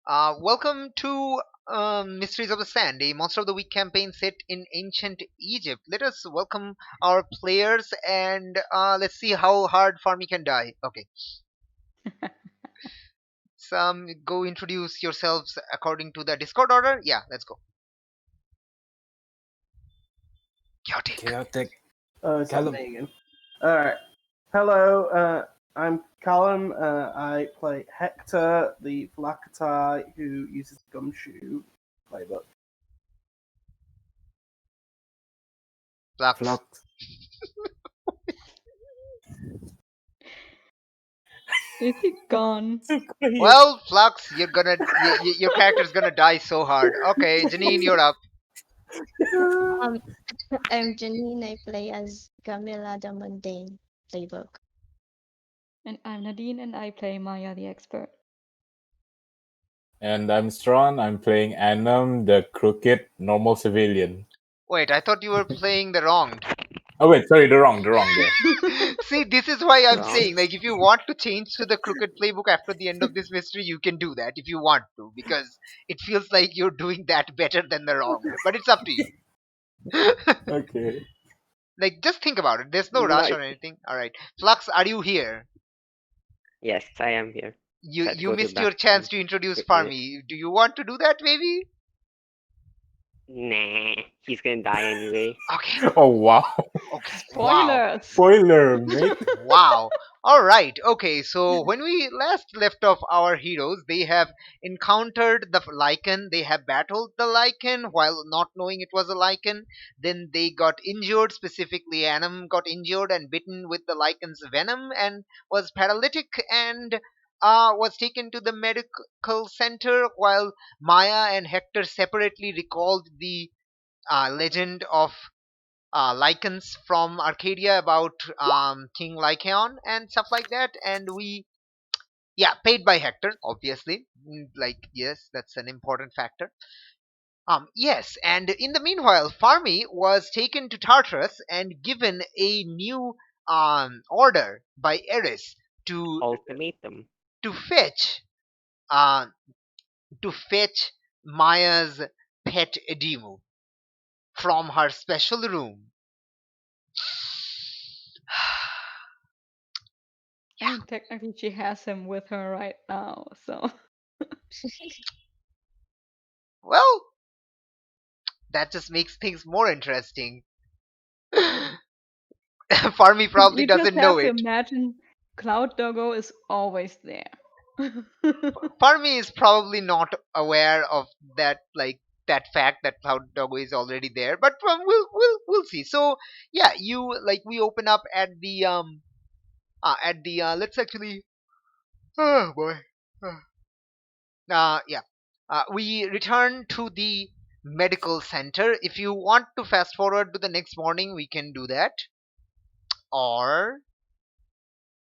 Welcome to Mysteries of the Sand, a Monster of the Week campaign set in ancient Egypt. Let us welcome our players and let's see how hard Farmi can die. Okay, some go introduce yourselves according to the Discord order. Yeah, let's go. Chaotic. Chaotic. It's Callum. Megan. Alright. Hello, I'm Callum. I play Hector, the Flakatai who uses Gumshoe playbook. Flux. Flux. Is he gone? Well, Flux, your character's gonna die so hard. Okay, Janine, you're up. Um, I'm Janine. I play as Camilla the Mundane playbook. And I'm Nadine, and I play Maya the Expert. And I'm Strawn. I'm playing Annam, the crooked normal civilian. Wait, I thought you were playing the wronged. Oh wait, sorry, the wrong there. See, this is why I'm Wrong. saying, like, if you want to change to the crooked playbook after the end of this mystery, you can do that if you want to, because it feels like you're doing that better than the wrong. But it's up to you. Okay. Like, just think about it. There's no rush or anything. All right, Flux, are you here? Yes, I am here. You Had to you go to the missed your bathroom chance to introduce quickly. Farmi. Do you want to do that, maybe? Nah, he's gonna die anyway. Okay. Oh wow. Okay. Wow. Spoilers! Spoiler, mate. Wow. All right. Okay. So when we last left off our heroes, they have encountered the Lycan. They have battled the Lycan while not knowing it was a Lycan. Then they got injured. Specifically, Annam got injured and bitten with the Lycan's venom and was paralytic and was taken to the medical center. While Maya and Hector separately recalled the legend of Lycans from Arcadia about King Lycaon and stuff like that. And paid by Hector, obviously. Like, yes, that's an important factor. Yes, and in the meanwhile, Farmi was taken to Tartarus and given a new order by Eris to Ultimatum. to fetch uh, to fetch Maya's pet Edimu from her special room. I mean, technically, she has him with her right now, so. Well, that just makes things more interesting. Farmi probably You doesn't just know have to it. imagine Cloud Doggo is always there. Farmi is probably not aware of that, like that fact that Cloud Doggo is already there. But we'll see. So yeah, we open up at the let's actually. Oh boy. Yeah. We return to the medical center. If you want to fast forward to the next morning, we can do that. Or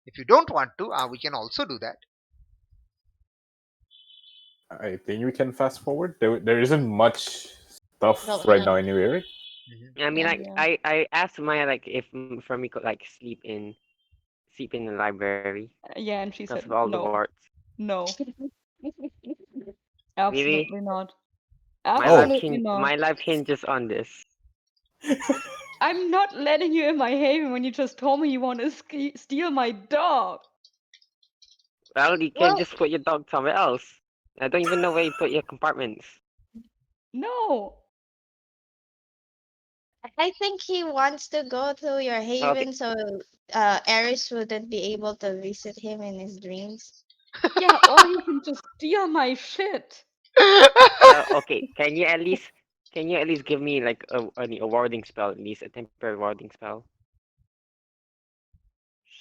if you don't want to, we can also do that. I think we can fast forward. There isn't much stuff No, right no. now anyway, right? I mean, like, Yeah. I asked Maya like if Fermi could like sleep in the library Yeah, and she because said of all the no. warts. No, absolutely not. My life Absolutely not. my life hinges on this. I'm not letting you in my haven when you just told me you want to steal my dog. Well, you can just put your dog somewhere else. I don't even know where you put your compartments. No. I think he wants to go to your haven so Eris wouldn't be able to visit him in his dreams. Yeah, or you can just steal my shit. Okay, can you at least give me like a warding spell, at least a temporary warding spell?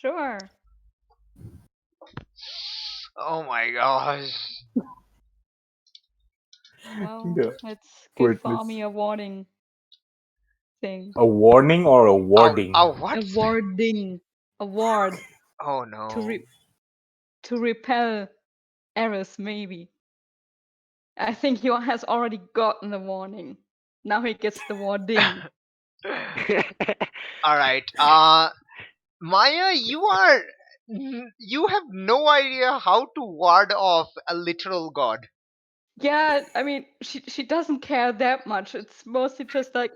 Sure. Oh my gosh. Well, Yeah. let's give Wordless. Farmy a warning thing. A warning or a warding? What? A warding. A ward Oh no. to repel Eris, maybe. I think he has already gotten the warning. Now he gets the warding. All right. Maya, you have no idea how to ward off a literal god. Yeah, I mean, she doesn't care that much. It's mostly just like,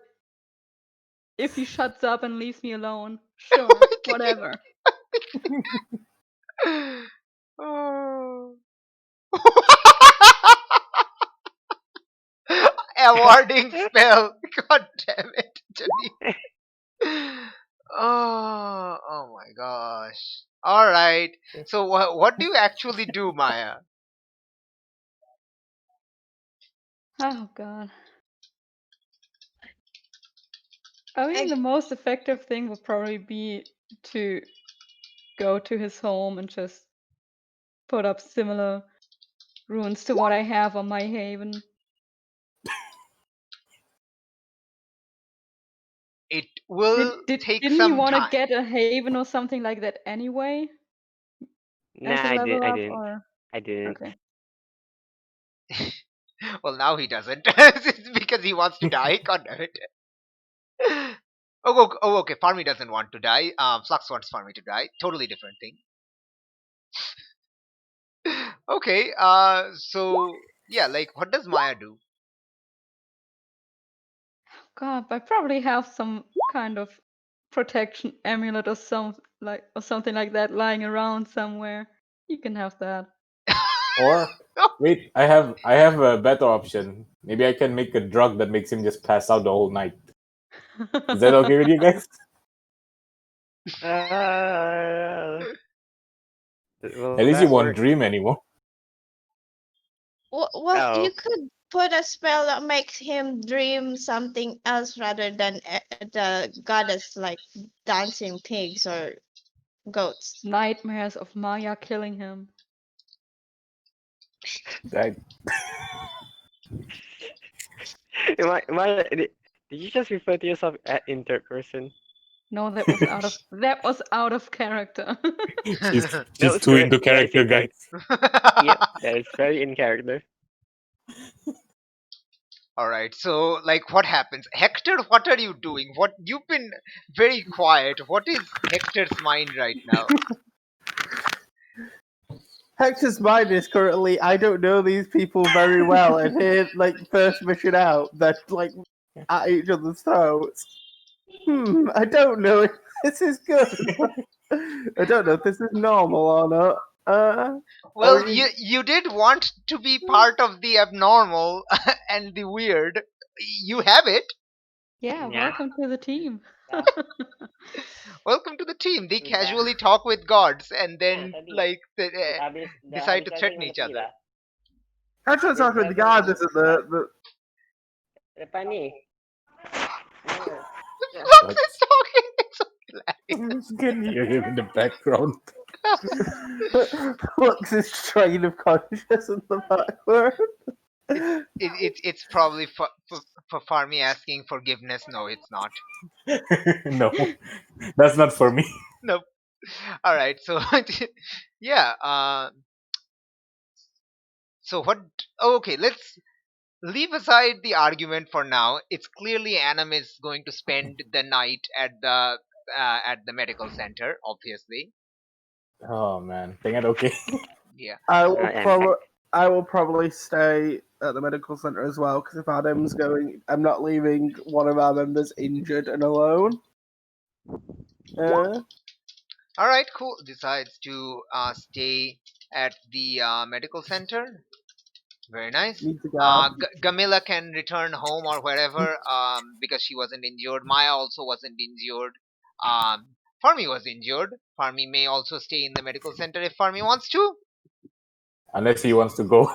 if he shuts up and leaves me alone, sure, whatever. Oh. A warding spell. God damn it, Janine. Oh my gosh. All right. So what do you actually do, Maya? Oh god. I mean, I- the most effective thing would probably be to go to his home and just put up similar runes to what I have on my haven. It will take Didn't he some want to time. get a haven or something like that anyway as Nah, a level I up, didn't. or I didn't. okay? Well, now he doesn't. It's because he wants to die. God damn it. Okay. Farmy doesn't want to die. Flux wants Farmy to die. Totally different thing. Okay. So yeah, like, what does Maya do? God, I probably have some kind of protection amulet or something like that lying around somewhere. You can have that. Or wait, I have a better option. Maybe I can make a drug that makes him just pass out the whole night. Is that okay with you guys? Will At least you that won't work? dream anymore. Well, Oh, you could put a spell that makes him dream something else rather than the goddess, like dancing pigs or goats. Nightmares of Maya killing him. That, am I, did you just refer to yourself in third person? No, that was out of character. she's That she's was too correct. into That is character, in guys. character. Yep, that is very in character. All right. So, like, what happens? Hector, what are you doing? What, you've been very quiet. What is Hector's mind right now? Hector's mind is currently, I don't know these people very well, and here, like, first mission out, they're, like, at each other's throats. I don't know if this is good. I don't know if this is normal or not. Well, you did want to be part of the abnormal and the weird. You have it. Yeah, Yeah. welcome to the team. Yeah. Welcome to the team. They Yeah. casually talk with gods and then, tadi. like, decide to Habis threaten mana each pergi other. lah? Hector's This talking with the driver guards, isn't the Depan ni. Mana? Flux is talking. It's You can hear him in the background. Flux's train of conscious in the background. it's probably for Farmy asking forgiveness. No, it's not. No, that's not for me. Nope. All right. So yeah. So what? Oh, okay. Let's leave aside the argument for now. It's clearly Anam is going to spend the night at the medical center. Obviously. Oh man, think it okay. Yeah. I will probably stay at the medical center as well, because if Adam's going, I'm not leaving one of our members injured and alone. All right. Cool. Decides to stay at the medical center. Very nice. Need to go. Gamila can return home or wherever because she wasn't injured. Maya also wasn't injured. Farmi was injured. Farmi may also stay in the medical center if Farmi wants to. Unless he wants to go.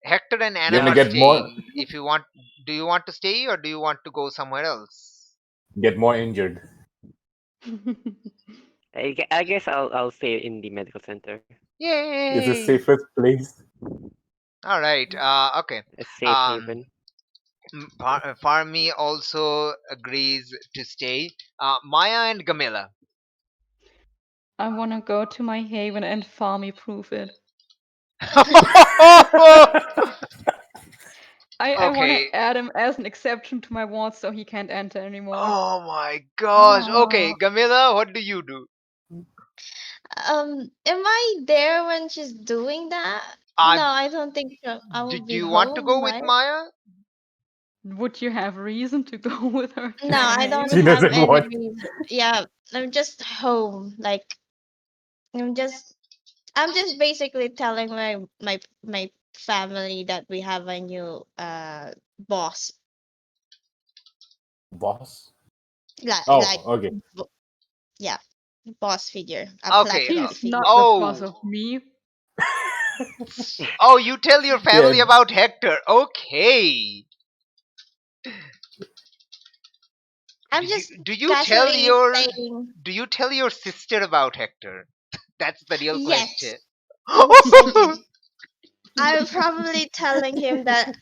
Hector and Anna You're gonna are get more staying. If you want, do you want to stay or do you want to go somewhere else? injured. I guess I'll stay in the medical center. It's the Yay! safest place. All right. Okay. A safe haven. Farmi also agrees to stay. Maya and Gamila. I want to go to my haven and farmy proof it. I want Okay. to add him as an exception to my ward so he can't enter anymore. Oh my gosh. Okay, Oh. Gamila, what do you do? Am I there when she's doing that? No, Uh, I don't think so. I will do be you want to go home, with right? Maya? Would you have reason to go with her No, to I don't She Haven? have doesn't any want. reason. Yeah, I'm just home. Like I'm just I'm just basically telling my family that we have a new boss. Boss? Like Oh, okay. bo- yeah, boss figure, a Okay. platinum He's not figure. the boss Oh, of me. oh, you tell your family Yeah, about Hector. Okay. I'm just Do you tell casually your saying sister about Hector? That's the real yes, question. yes, I do. I'm probably telling him that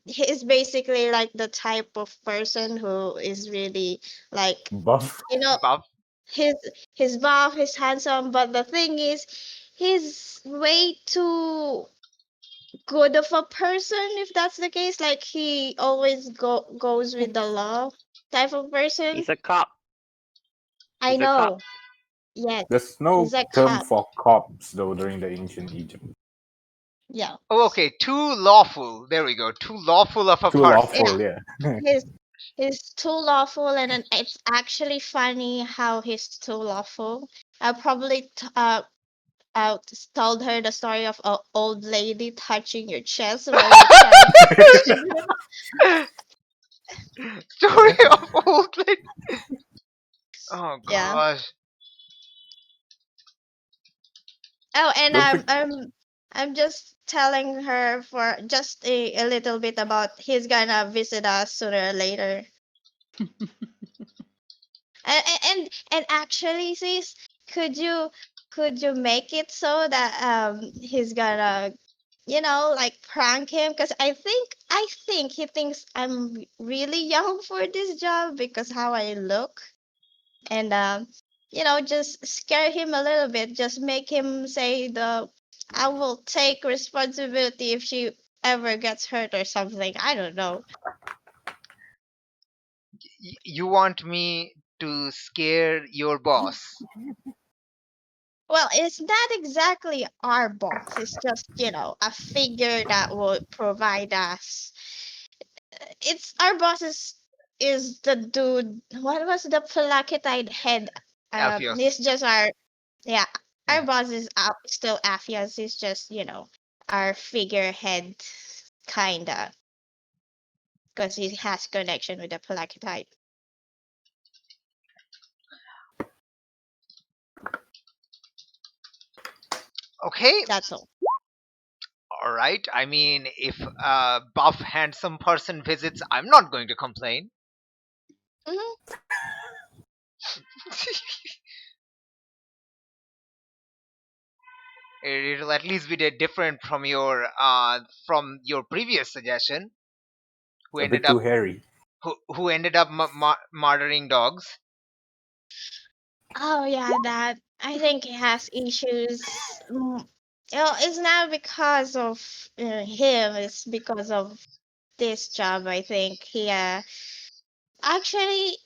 he's basically like the type of person who is really like buff. you know Buff. his his buff, he's handsome, but the thing is he's way too good of a person if that's the case. Like he always goes with the law type of person. He's a cop. I He's a cop. know. Yes, There's no he's a term cop. for cops though during the ancient Egypt. Yeah. Oh, okay. Too lawful. There we go. Too lawful of a Too person. Yeah. lawful, yeah. He's he's too lawful, and then it's actually funny how he's too lawful. I probably told her the story of an old lady touching your chest while you're trying to achieve it. Story of old lady. Oh Yeah. gosh. Oh, and Don't think I'm just telling her for just a little bit about he's gonna visit us sooner or later. And actually, sis, could you could you make it so that he's gonna like prank him? Because I think he thinks I'm really young for this job because how I look, and just scare him a little bit, just make him say the I will take responsibility if she ever gets hurt or something. I don't know. You want me to scare your boss? Well, it's not exactly our boss. It's just, a figure that will provide us. It's our boss is the dude. What was the Pelakitide head? He's Alpheus. just yeah. Our Yeah. boss is still Aphias. He's just, our figurehead, kinda, because he has connection with the Pelakitide. Okay. That's all. All right. I mean, if a buff, handsome person visits, I'm not going to complain. Hmm. It'll at least be different from your previous suggestion, who a ended bit too up hairy. who ended up murdering dogs. Oh yeah, that I think he has issues. It's not because of him. It's because of this job. I think he actually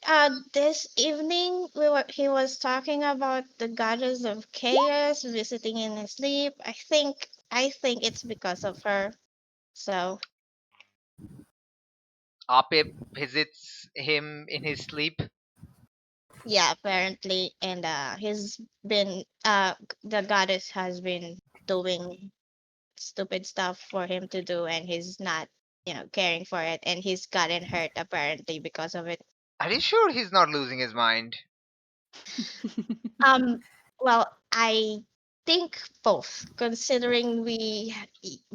this evening he was talking about the goddess of chaos visiting in his sleep. I think it's because of her. So Ape visits him in his sleep. yeah, apparently, and he's been the goddess has been doing stupid stuff for him to do, and he's not caring for it, and he's gotten hurt apparently because of it. Are you sure he's not losing his mind? um well, I think both, considering we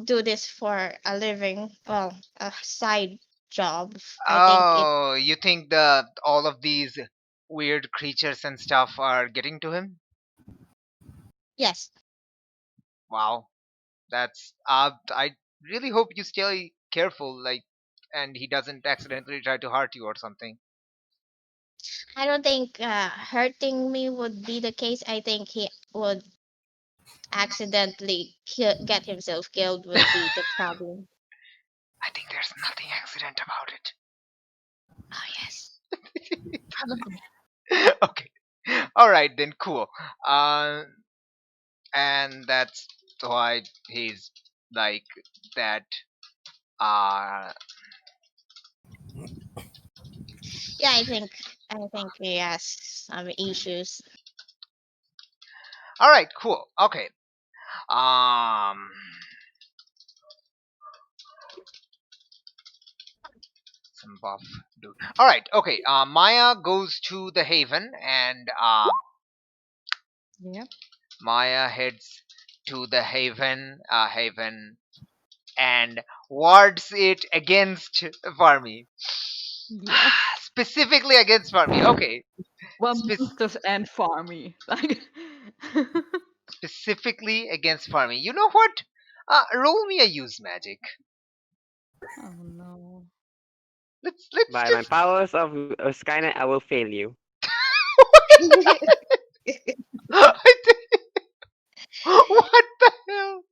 do this for a living, well, a side job. I think it Oh, you think the all of these weird creatures and stuff are getting to him? yes. Wow, that's I really hope you stay careful, like, and he doesn't accidentally try to hurt you or something. I don't think hurting me would be the case. I think he would accidentally get himself killed will be the problem. I think there's nothing accident about it. Oh yes, probably. Okay. All right then, cool. And that's why he's like that. Uh, Yeah, I think he has some issues. all right, cool. Okay. Um, some buff dude. All right, okay. Maya goes to the Haven, and Yep. Maya heads to the Haven, and wards it against Farmi. Yes. Specifically against Farmi. Okay. Well, Spec- monsters and farmy. Like. Specifically against Farmi. You know what? Roll me a use magic. Oh no. Let's By my just. powers of Skynet, I will fail you. What the hell?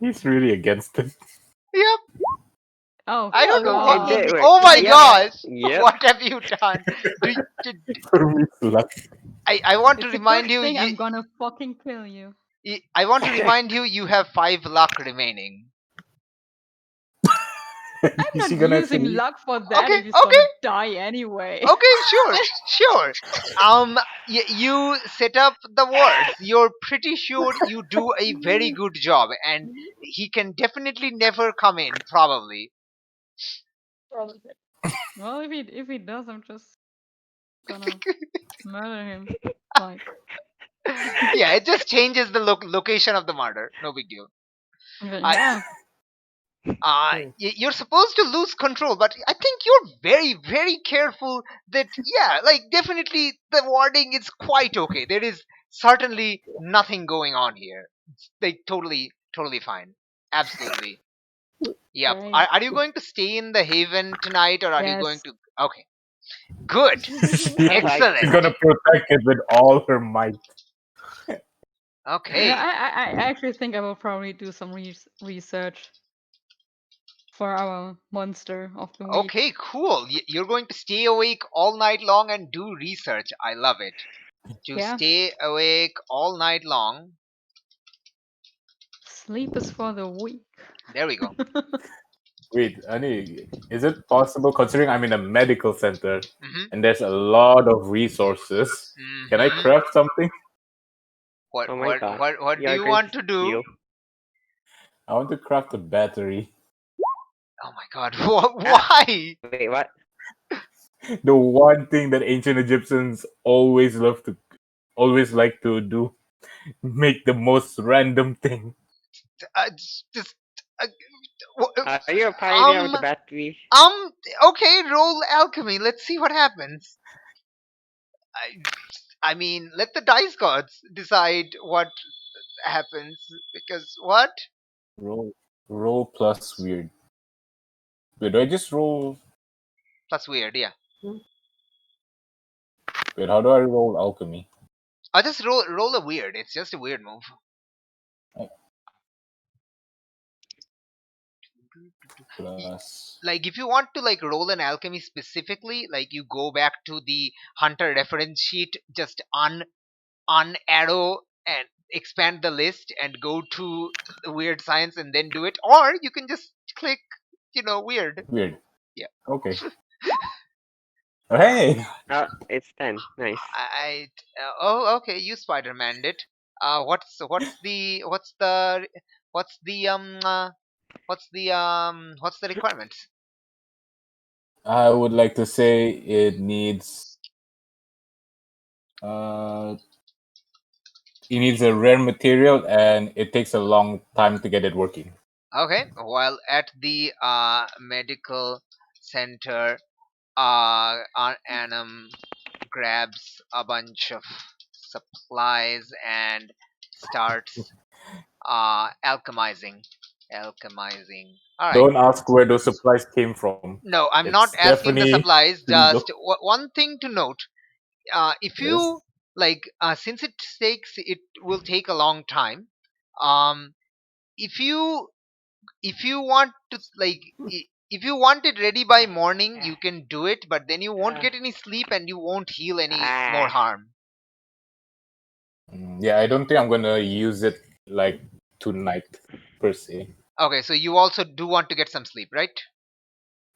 He's really against it. Yep. Oh I don't know Oh, what. It did God. work. Oh my Yep. gosh! Yep. What have you done? Do, do, For me, luck. I want to It's a remind good you. thing I'm gonna fucking kill you. I want to remind you. You have 5 luck remaining. I'm Is she not gonna using actually? luck for that Okay. if he's Okay. gonna die anyway. Okay. Sure. Sure. You set up the wards. You're pretty sure you do a very good job, and he can definitely never come in. Probably. Well, if he does, I'm just gonna murder him. Like, Yeah. It just changes the location of the murder. No big deal. yeah. You're supposed to lose control, but I think you're very, very careful that, yeah, like, definitely the warding is quite okay. There is certainly nothing going on here. It's like totally fine. Absolutely. Yep. Great. Are you going to stay in the Haven tonight, or are you going Yes. to? Okay. Good. She's Excellent. gonna protect it with all her might. Okay. Yeah, I actually think I will probably do some research for our monster of the week. Okay, cool. You're going to stay awake all night long and do research. I love it. To Yeah. stay awake all night long. Sleep is for the weak. There we go. Wait, Ani, is it possible, considering I'm in a medical center Hmm. and there's a lot of resources, can I Hmm. craft something? What Oh my what god. what do You're you going want to to do? steal. I want to craft a battery. Oh my god! Why? Wait, what? The one thing that ancient Egyptians always like to do, make the most random thing. Just uh, w- Are you a pioneer with um the battery? okay. Roll alchemy. Let's see what happens. I mean, let the dice gods decide what happens. Because what? Roll plus weird. Wait, do I just roll? Plus weird. Yeah. Wait, how do I roll alchemy? I just roll a weird. It's just a weird move. Plus. Like, if you want to like roll an alchemy specifically, like, you go back to the hunter reference sheet, just unarrow and expand the list and go to the weird science and then do it, or you can just click weird. Weird. Yeah. Okay. Oh, hey! Oh, it's 10. Nice. Oh, okay, you Spider-Man it. What's the requirements? I would like to say it needs. It needs a rare material and it takes a long time to get it working. Okay, while at the medical center, Annam grabs a bunch of supplies and starts alchemizing. All right. Don't ask where those supplies came from. No, I'm not It's asking the definitely supplies. legal. Just one thing to note: if Yes. you like, since it will take a long time. If you want to like, if you want it ready by morning, you can do it, but then you won't get any sleep and you won't heal any more Ah, harm. Yeah, I don't think I'm gonna use it like tonight per se. Okay, so you also do want to get some sleep, right?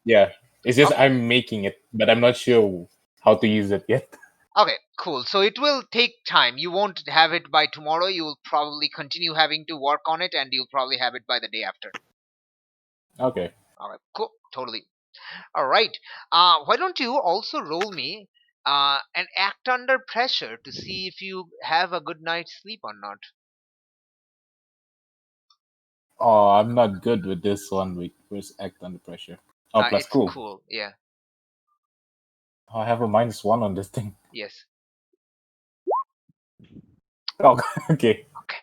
Yeah, it's just Okay. I'm making it, but I'm not sure how to use it yet. Okay, cool. So it will take time. You won't have it by tomorrow. You will probably continue having to work on it, and you'll probably have it by the day after. Okay. All right, cool. Totally. All right. Why don't you also roll me an act under pressure to see if you have a good night's sleep or not? Oh, I'm not good with this one. Wait, where's act under pressure? Oh, plus It's cool. cool. Yeah. Oh, I have a -1 on this thing. Yes. Oh, okay. Okay.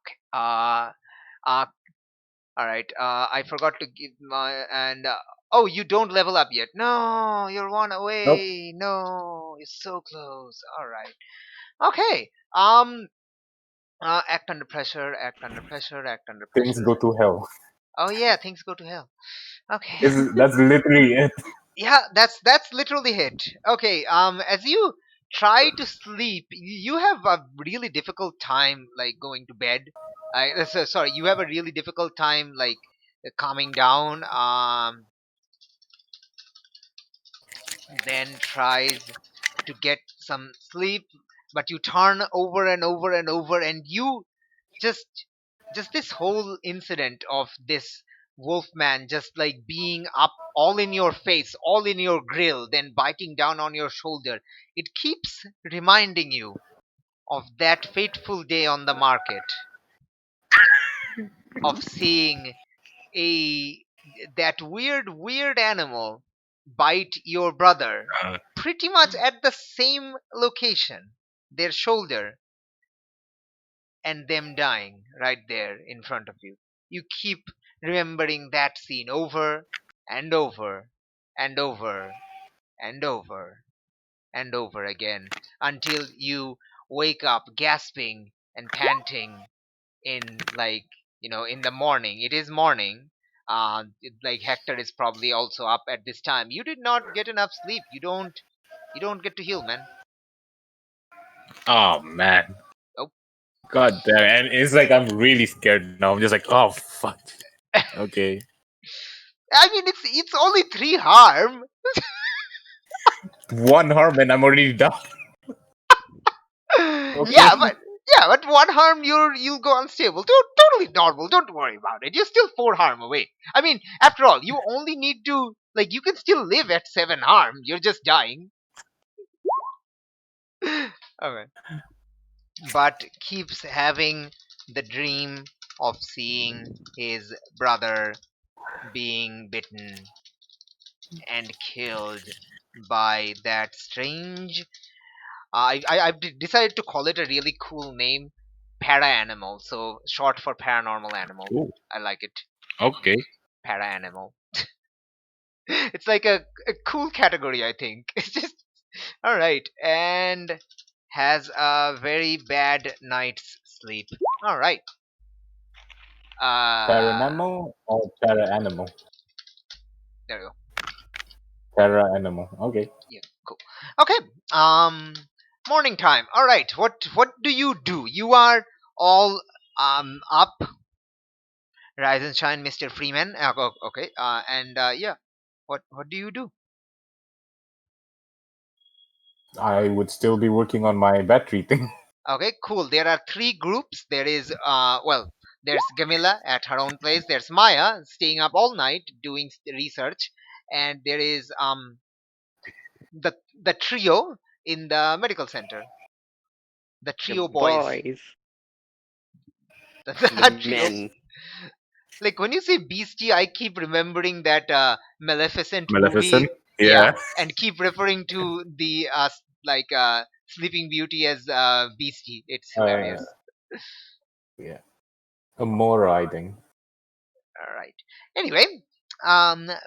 Okay. Uh, all right. I forgot to give my and. Oh, you don't level up yet. No, you're one Nope. away. No, you're so close. All right. Okay. Act under pressure. Act under pressure. Act under Things pressure. go to hell. Oh yeah, things go to hell. Okay. That's literally it. Yeah, that's literally it. Okay. As you try to sleep, you have a really difficult time like going to bed. Sorry, you have a really difficult time like calming down. Then tries to get some sleep, but you turn over and over and over, and you just just this whole incident of this wolfman just like being up all in your face, all in your grill, then biting down on your shoulder, it keeps reminding you of that fateful day on the market, of seeing a that weird animal bite your brother pretty much at the same location, their shoulder, and them dying right there in front of you. You keep remembering that scene over and over and over and over and over again until you wake up gasping and panting in like in the morning. It is morning. Like Hector is probably also up at this time. You did not get enough sleep. You don't get to heal, man. Oh man. Oh. God damn. And it's like I'm really scared now. I'm just like, oh fuck. Okay. I mean, it's only 3 harm. One harm and I'm already down. Okay. Yeah, but 1 harm you'll go unstable. Totally normal. Don't worry about it. You're still 4 harm away. I mean, after all, you only need to like you can still live at 7 harm. You're just dying. Okay. But keeps having the dream of seeing his brother being bitten and killed by that strange. I've decided to call it a really cool name, para animal. So short for paranormal animal. Ooh, I like it, okay. para animal. It's like a cool category, I think. It's just all right, and has a very bad night's sleep. All right. Uh, Paranimal or para animal? there we go. Para animal. Okay. Yeah, cool. Okay. Um, Morning time. All right. What do you do? You are all up. Rise and shine, Mr. Freeman. Okay. And yeah. What do you do? I would still be working on my battery thing. Okay, cool. There are 3 groups. There is there's Gamila at her own place. There's Maya staying up all night doing research, and there is the trio in the medical center. The The trio boys. boys, The the trio. men. Like when you say beastie, I keep remembering that Maleficent movie. Maleficent. Yeah, Yeah. and keep referring to the Sleeping Beauty as beastie. It's Uh, hilarious. yeah. A more riding. All right. Anyway,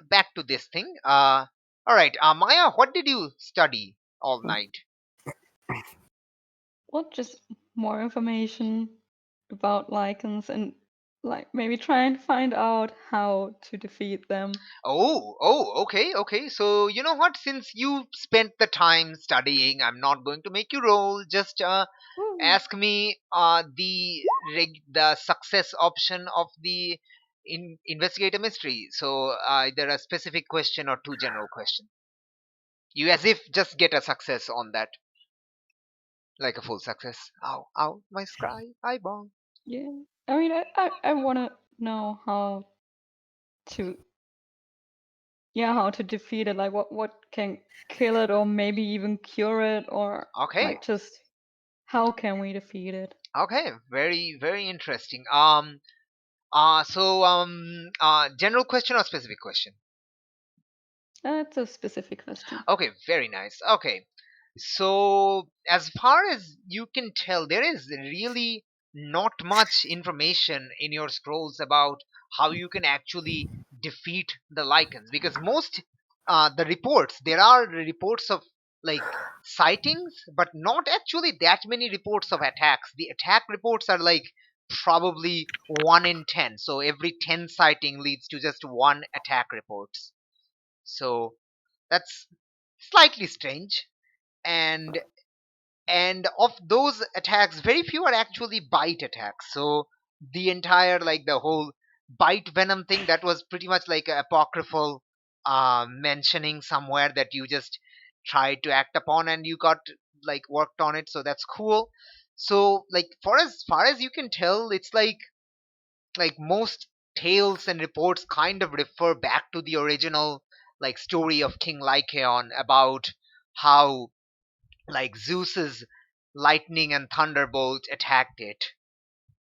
back to this thing. All right. Maya, what did you study all night? Well, just more information about lichens and like maybe try and find out how to defeat them. Okay. So you know what? Since you spent the time studying, I'm not going to make you roll. Just Woo. ask me the success option of the investigate a mystery. So either a specific question or two general questions. You as if just get a success on that, like a full success. Ow, my scry eyeball. Yeah. I mean, I want to know to how to defeat it. Like what can kill it, or maybe even cure it, or Okay, like just how can we defeat it? okay, very interesting. General question or specific question? That's a specific question. Okay, very nice. Okay. So, as far as you can tell, there is really not much information in your scrolls about how you can actually defeat the Lycans, because most the reports, there are reports of like sightings, but not actually that many reports of attacks. The attack reports are like probably 1 in 10. So every 10 sighting leads to just one attack reports. So that's slightly strange. And and of those attacks, very few are actually bite attacks. So the entire, like the whole bite venom thing, that was pretty much like a apocryphal mentioning somewhere that you just tried to act upon and you got like worked on it, so that's cool. So like for as far as you can tell, it's like most tales and reports kind of refer back to the original like story of King Lycaon, about how like Zeus's lightning and thunderbolt attacked it.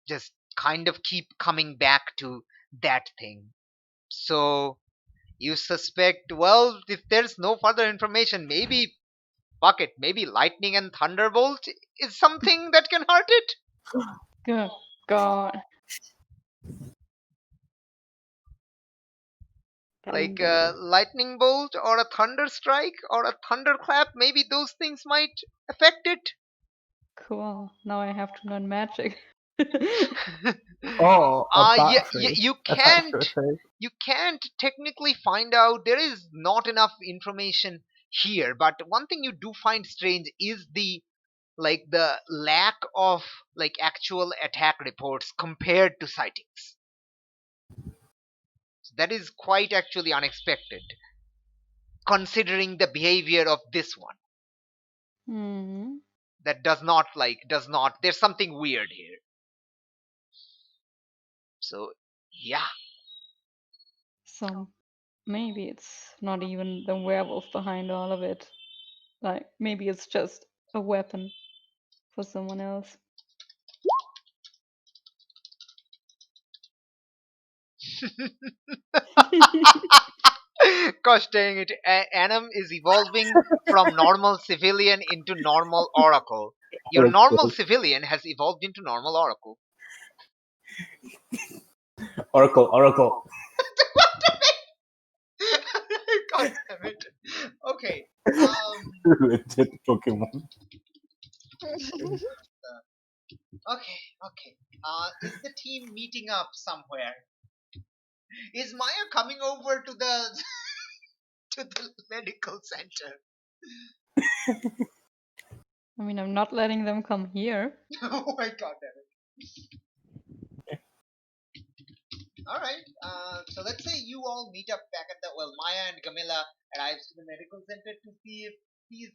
Just kind of keep coming back to that thing. So you suspect, well, if there's no further information, maybe fuck it, maybe lightning and thunderbolt is something that can hurt it? Good God. Like Thunder. a lightning bolt or a thunder strike or a thunderclap, maybe those things might affect it. Cool. Now I have to learn magic. Or a Yeah, battery you attached to a can't tree. technically find out. There is not enough information here, but one thing you do find strange is the lack of like actual attack reports compared to sightings. That is quite actually unexpected, considering the behavior of this one. Hmm. That does not, there's something weird here. So yeah. So maybe it's not even the werewolf behind all of it. Like maybe it's just a weapon for someone else. Gosh dang it, Anam is evolving from normal civilian into normal oracle. Your normal civilian has evolved into normal oracle. Oracle. God damn it. Okay. Legit Pokemon. Okay. Is the team meeting up somewhere? Is Maya coming over to the to the medical center? I mean, I'm not letting them come here. Oh my god damn it. Alright, so let's say you all meet up back at Maya and Camilla arrives to the medical center to see if these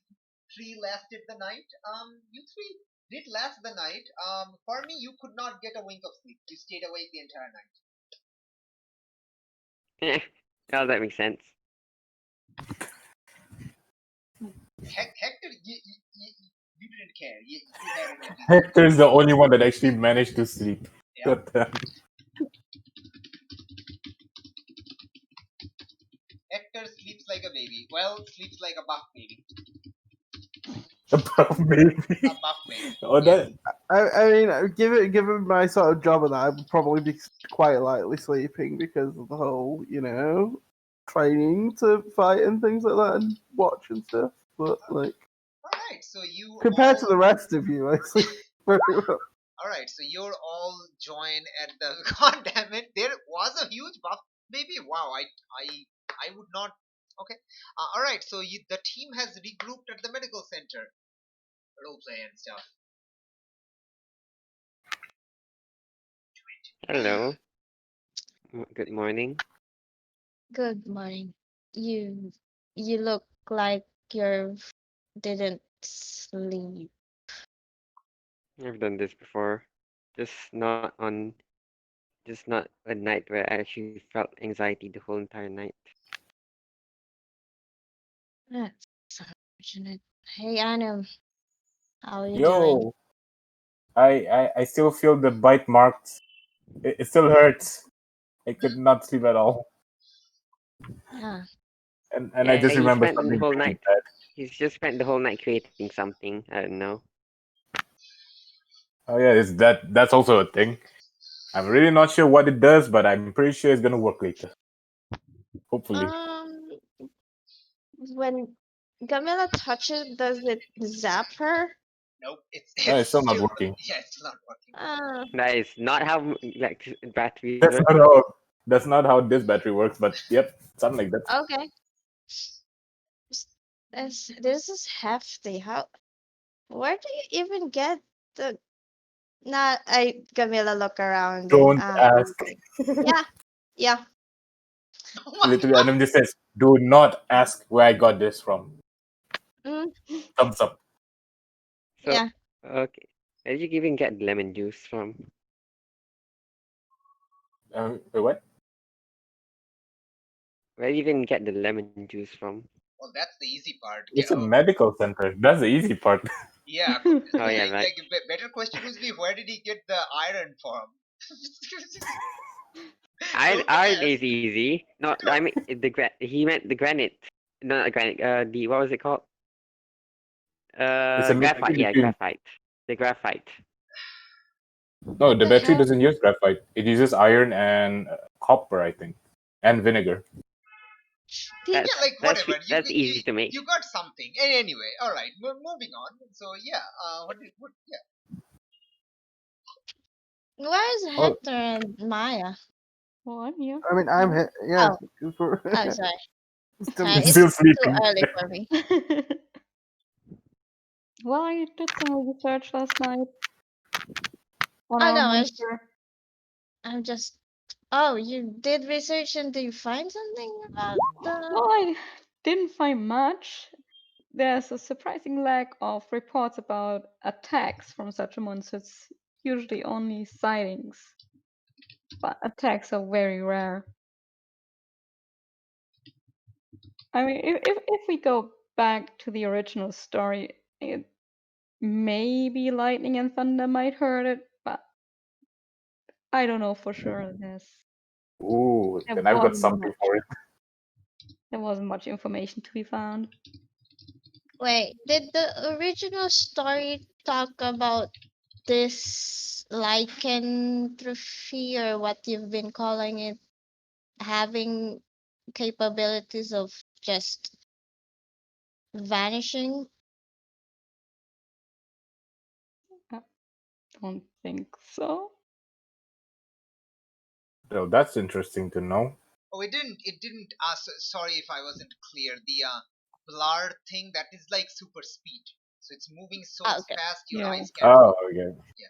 three lasted the night. You three did last the night. For me, you could not get a wink of sleep. You stayed awake the entire night. Now that makes sense. Hector, you didn't care. You had an elite. Hector's the only one that actually managed to sleep. Yeah. God damn. Hector sleeps like a baby. Well, sleeps like a buff baby. Maybe. A buff baby. Oh, that. I mean, given my sort of job and that, I would probably be quite lightly sleeping because of the whole, training to fight and things like that and watch and stuff. But like, Alright, so you compared all... to the rest of you, I sleep very well. All right, so you're all joined at the. God damn it! There was a huge buff, baby. Wow, I would not. Okay. All right, so the team has regrouped at the medical center. Roleplay and stuff. Hello. Good morning. Good morning. You you look like you didn't sleep. I've done this before. Just not on. Just not a night where I actually felt anxiety the whole entire night. That's unfortunate. Hey Anu, how are you doing? Yo, I still feel the bite marks. It still hurts. I could not sleep at all. Yeah. And I Yeah, just he remember spent the something whole pretty night. bad. He's just spent the whole night creating something. I don't know. Oh yeah, that's also a thing. I'm really not sure what it does, but I'm pretty sure it's gonna work later. Hopefully. Um, when Gamila touches, does it zap her? Nope, it's No, it's it's still not still working. yeah, it's still not working. That is not how like batteries That's work. not how that's not how this battery works, but yep, something like that. Okay. This is hefty. How? Where do you even get the? Not Gamila look around and Don't ask. yeah, yeah. Oh my Literally, god! Anam just says, "Do not ask where I got this from." Mm, Thumbs up. So, yeah. okay. Where did you even get lemon juice from? Wait, what? Where did you even get the lemon juice from? Well, that's the easy part. It's a medical center. That's the easy part. Yeah, Oh yeah, right. like better question would be where did he get the iron from? Don't Iron ask. is easy. No, I mean he meant the granite. No, not granite. The what was it called? It's a mix Graphite. Yeah, between. graphite. The graphite. No, the The battery hell? doesn't use graphite. It uses iron and copper, I think, and vinegar. Did Yeah, like That's whatever. that's easy to make. You got something. Anyway, all right. Moving on. So yeah. What? Yeah. Where's Oh, Hector and Maya? Oh, I'm here. I mean, I'm here. Yeah. Oh, oh, sorry. Still it's It's still too sleeping. early for me. Well, I did some research last night on Oh our no, monster. I'm just. Oh, you did research and do you find something about the? Well, I didn't find much. There's a surprising lack of reports about attacks from such a monster. It's usually only sightings, but attacks are very rare. I mean, if we go back to the original story, maybe lightning and thunder might hurt it, but I don't know for sure. Ooh, There then I've got wasn't something much. for it. There wasn't much information to be found. Wait, did the original story talk about this lycanthropy or what you've been calling it having capabilities of just vanishing? I don't think so. So that's interesting to know. Oh, it didn't. It didn't. Sorry if I wasn't clear. The blur thing that is like super speed. So it's moving so Ah, okay. fast your Yeah. eyes can't. Oh, okay. Yeah.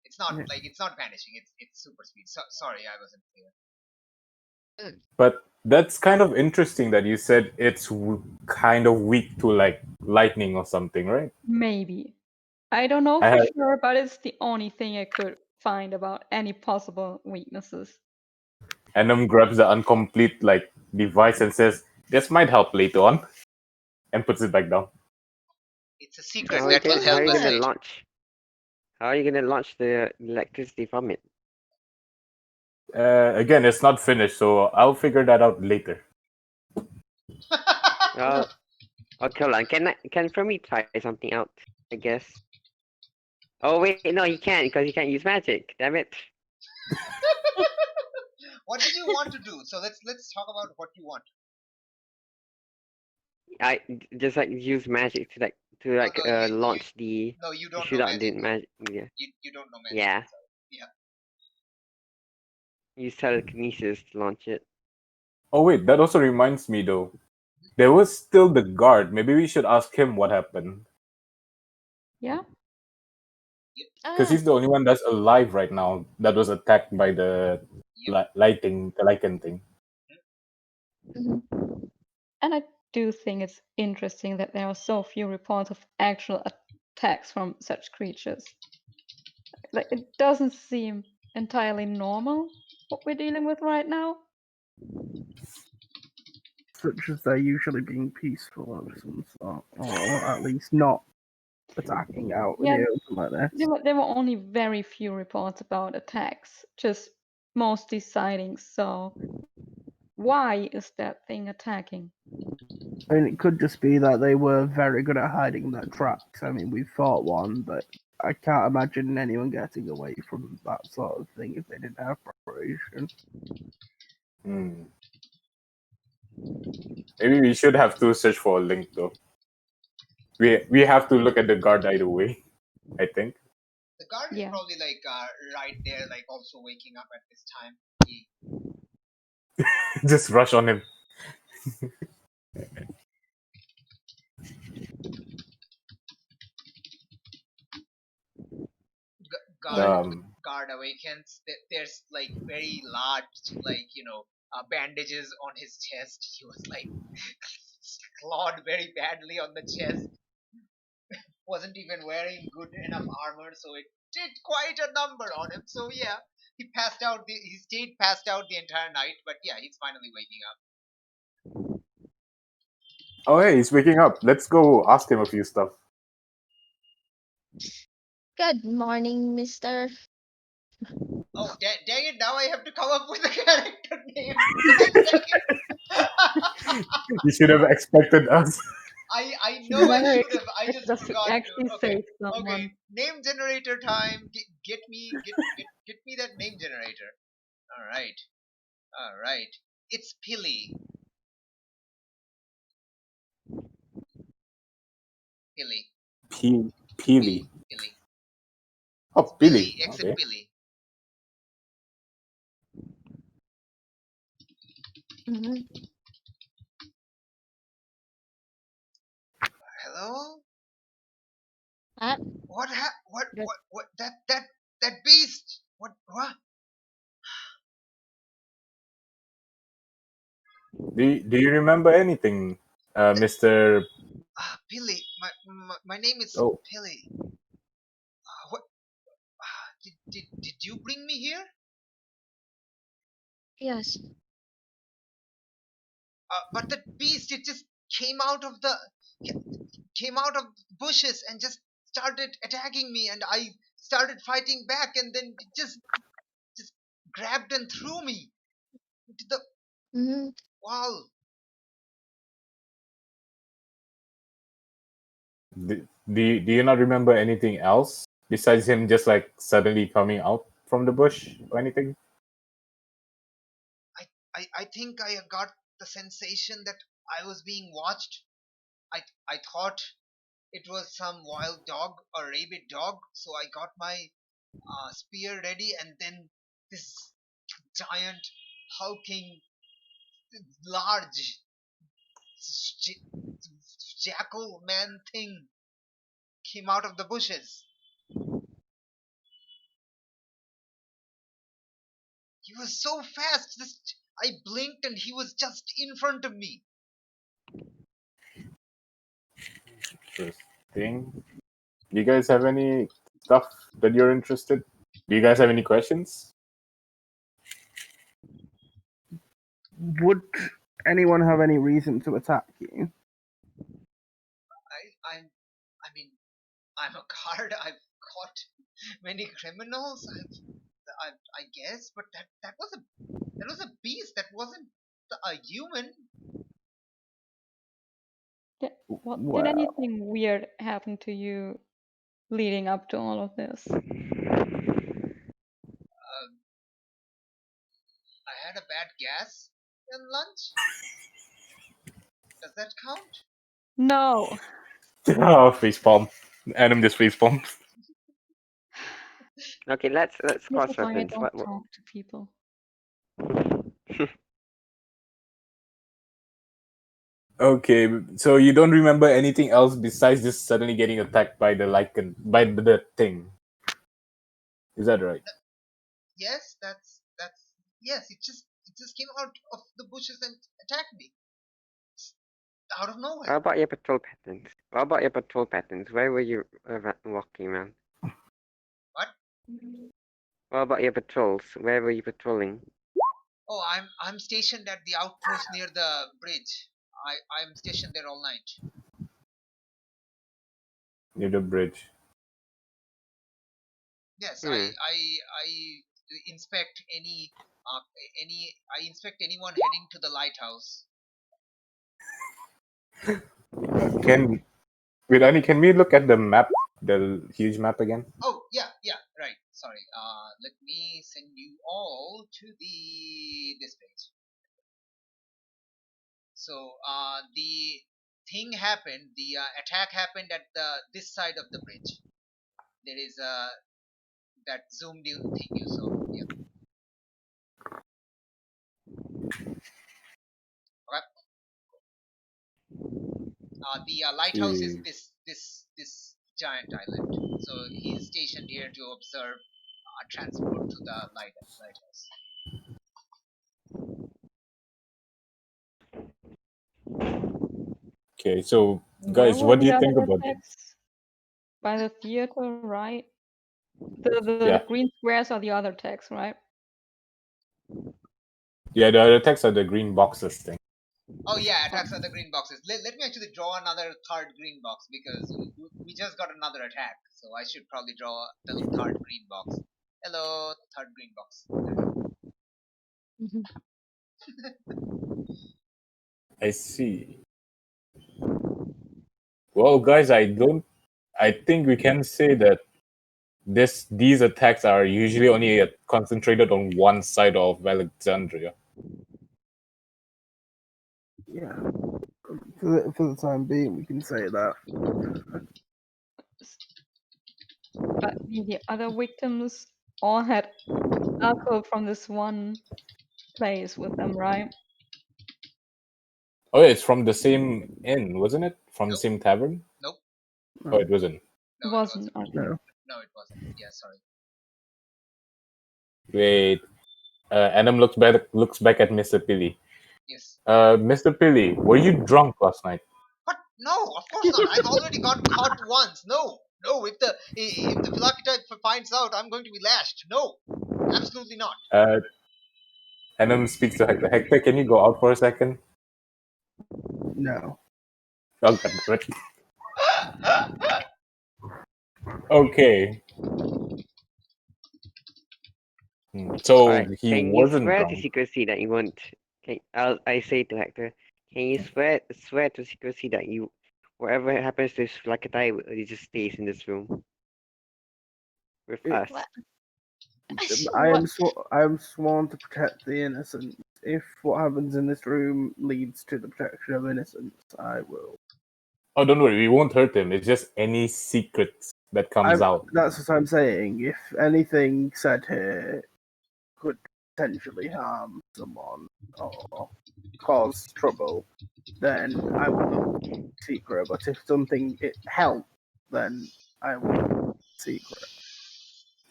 It's not Yeah. like it's not vanishing. It's super speed. Sorry, I wasn't clear. But that's kind of interesting that you said it's kind of weak to like lightning or something, right? Maybe. I don't know I for have, sure, but it's the only thing I could find about any possible weaknesses. Enum grabs the incomplete like device and says, "This might help later on," and puts it back down. It's a secret How are you that will gonna how are help you us gonna later. launch? How are you gonna launch the electricity from it? Again, it's not finished, so I'll figure that out later. Well, okay, hold on. Can Fermi try something out? I guess. Oh wait, no, he can't because he can't use magic. Damn it. What did you want to do? So let's talk about what you want. I just like use magic to launch the No, you don't know shoot out the magic. magic. Yeah, You don't know magic. yeah. So, yeah. Use telekinesis to launch it. Oh wait, that also reminds me though. There was still the guard. Maybe we should ask him what happened. Yeah. Because he's the only one that's alive right now that was attacked by the Yep. Lycan thing. Mhm. And I do think it's interesting that there are so few reports of actual attacks from such creatures. Like, it doesn't seem entirely normal what we're dealing with right now. Such as they're usually being peaceful of some sort, or at least not attacking out in Yeah, the open like this. there were only very few reports about attacks, just mostly sightings. So why is that thing attacking? I mean, it could just be that they were very good at hiding their tracks. I mean, we fought one, but I can't imagine anyone getting away from that sort of thing if they didn't have preparation. Hmm. Maybe we should have to search for a link though. We have to look at the guard either way, I think. The guard is Yeah. probably like right there, like also waking up at this time. He, Just rush on him. guard Um, guard awakens. There's like very large, like bandages on his chest. He was like clawed very badly on the chest. Wasn't even wearing good enough armor, so it did quite a number on him. So yeah, he passed out. He stayed passed out the entire night, but yeah, he's finally waking up. oh hey, he's waking up. Let's go ask him a few stuff. Good morning, Mister. Oh, dang it! Now I have to come up with a character name. Dang it. You should have expected us. I know I Very should have. I just just to forgot actually to. Okay, save someone. okay. Name generator time. Get me that name generator. All right, all right. It's Pilly. Pilly. Peely. Pilly. Oh, Billy. Billy. Exit Okay. Billy. Mhm. Hello. Huh? What? What? Yes. What? That beast. What? Do you remember anything, Mr. Pilly. My name is Oh, Pilly. What? Did you bring me here? Yes. But the beast, it just came out of the came out of bushes and just started attacking me, and I started fighting back, and then it just grabbed and threw me into the Hmm. wall. do you not remember anything else besides him just like suddenly coming out from the bush or anything? I think I got the sensation that I was being watched. I thought it was some wild dog or rabid dog, so I got my spear ready, and then this giant, hulking, large jackal man thing came out of the bushes. He was so fast. I blinked and he was just in front of me. Interesting. Do you guys have any stuff that you're interested? Do you guys have any questions? Would anyone have any reason to attack you? I mean, I'm a guard. I've caught many criminals. I guess, but that was a beast. That wasn't a human. Well, did Well, anything weird happen to you leading up to all of this? I had a bad gas in lunch. Does that count? No. Oh, facepalm. Adam just facepalm. Okay, let's This is why I cross-reference. don't What? talk to people. Okay, so you don't remember anything else besides just suddenly getting attacked by the Lycan, by the thing. Is that right? Yes, that's yes. It just came out of the bushes and attacked me out of What nowhere. about your patrol patterns? What about your patrol patterns? Where were you walking around? What? What about your patrols? Where were you patrolling? Oh, I'm stationed at the outpost near the bridge. I'm stationed there all night. Near the bridge. Yes, Hmm. I inspect I inspect anyone heading to the lighthouse. Can wait, Annie, can we look at the map, the huge map again? Oh yeah, right. Sorry. Let me send you all to this page. So the thing happened. The attack happened at this side of the bridge. There is that zoomed in thing you saw. Yeah. Okay. The lighthouse is Okay. this giant island. So he's stationed here to observe transport to the lighthouse. Okay, so Where guys, were what do the you other think about this? attacks? By the theater, right? The Yeah. green squares are the other attacks, right? Yeah, the other text are the green boxes thing. Oh yeah, attacks are the green boxes. Let me actually draw another third green box because we just got another attack. So I should probably draw the third green box. Hello, third green box. I see. Well, guys, I think we can say that these attacks are usually only concentrated on one side of Alexandria. Yeah. For the time being, we can say that. But the other victims all had alcohol from this one place with them, right? Oh, yeah, it's from the same inn, wasn't it? From the Nope, same tavern? nope, Oh, it wasn't. no, it Wasn't, wasn't. okay. No. No, it wasn't. Yeah, sorry. Wait. Adam looks back at Mr. Pilly. Yes. Mr. Pilly, were you drunk last night? What? No, of course not. I've already got caught once. No, no. If the Philocyte finds out, I'm going to be lashed. No, absolutely not. Adam speaks to Hector. Hector, can you go out for a second? No. Oh, God, right. Okay. So Alright, he can you wasn't swear to drunk. secrecy that you won't? I say to Hector, can you swear to secrecy that you, whatever happens to Flakatai, it just stays in this room with It- us. What? I What? am sworn to protect the innocent. If what happens in this room leads to the protection of innocence, I will. Oh, don't worry, we won't hurt him. It's just any secrets that comes out. That's what I'm saying. If anything said here could potentially harm someone or cause trouble, then I will not be secret. But if something it helps, then I will be secret.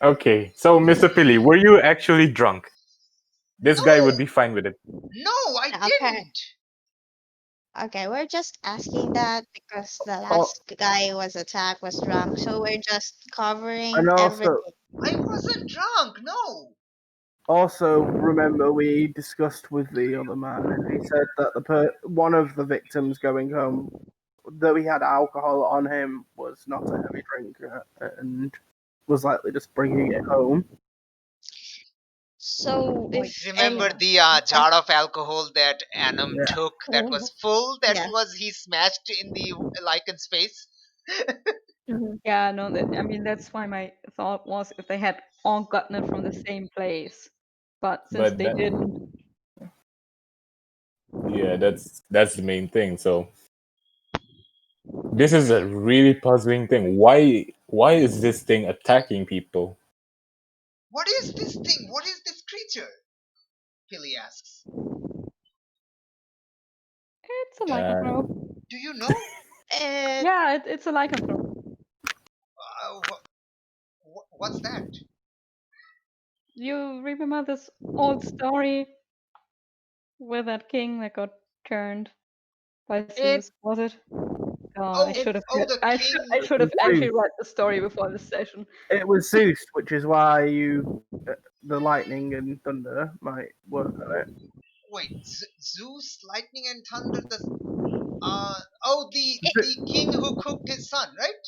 Okay, so Mr. Pilly, were you actually drunk? This guy would No, be fine with it. no, I Okay. didn't. Okay, we're just asking that because the Oh, last guy who was attacked was drunk, so we're just covering and everything. I wasn't drunk. No. also remember we discussed with the other man, and he said that one of the victims going home, though he had alcohol on him, was not a heavy drinker and was likely just bringing it home. So if Remember any, the jar of alcohol that Anam Yeah. took that was full? That yeah. was he smashed in the Lycan's face. Yeah, no, I mean, that's why my thought was if they had all gotten it from the same place. But since But they didn't, yeah, that's the main thing. So This is a really puzzling thing. Why is this thing attacking people? What is this thing? What is this creature? Philly asks. It's a lycanthrope. Do you know? Yeah, it's a lycanthrope. What's that? You remember this old story with that king that got turned by Zeus? Was it? God, I should have. The I king. should have Zeus. actually read the story before this session. It was Zeus, which is why the lightning and thunder might work on it. Wait, Zeus, lightning and thunder. The king who cooked his son, right?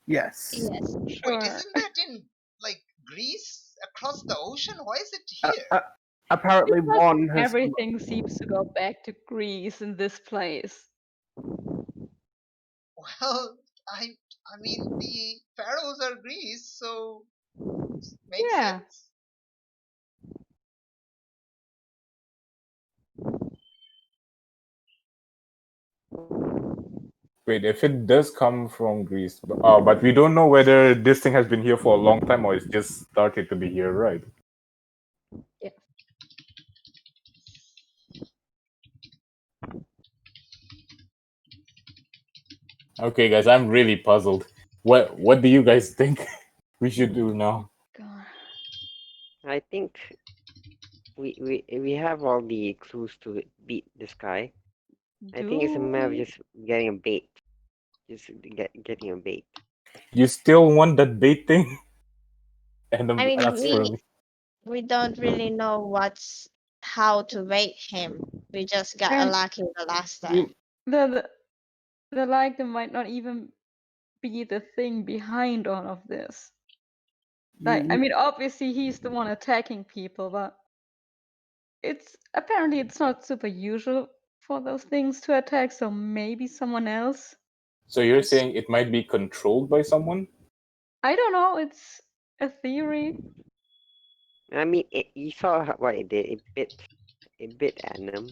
Yes. Yes. Wait, Sure. isn't that in like Greece across the ocean? Why is it here? Apparently, Because one has. everything seems to go back to Greece in this place. Well, I mean the pharaohs are Greece, so makes Yeah. sense. Wait, if it does come from Greece, but we don't know whether this thing has been here for a long time or it's just started to be here, right? Yeah. Okay, guys, I'm really puzzled. What do you guys think we should do now? God. I think we have all the clues to beat this guy. I think it's a matter of Do just getting a bait. Just getting a bait. You still want that bait thing? And I mean, that's for me. we don't really know how to rate him. We just got And lucky the last time. the Lycan might not even be the thing behind all of this. Like, I mean, obviously he's the one attacking people, but it's not super usual for those things to attack, so maybe someone else. So you're saying it might be controlled by someone? I don't know, it's a theory. I mean, you saw what it did. It bit Adam.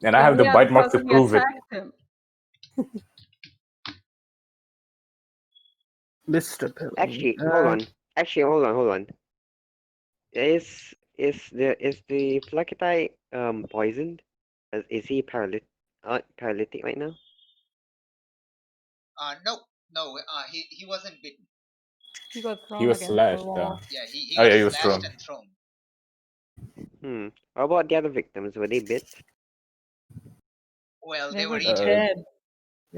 And I have the Yeah, bite mark because to we prove it. attacked him. Mr. Pilling. Actually, hold on. Is the Flacatai poisoned? Is he paralytic right now? No. He wasn't bitten. He got He thrown was against the slashed. wall. Yeah, he Oh got yeah, he was slashed thrown. and thrown. What about the other victims? Were they bit? Well, They they were were eaten. dead.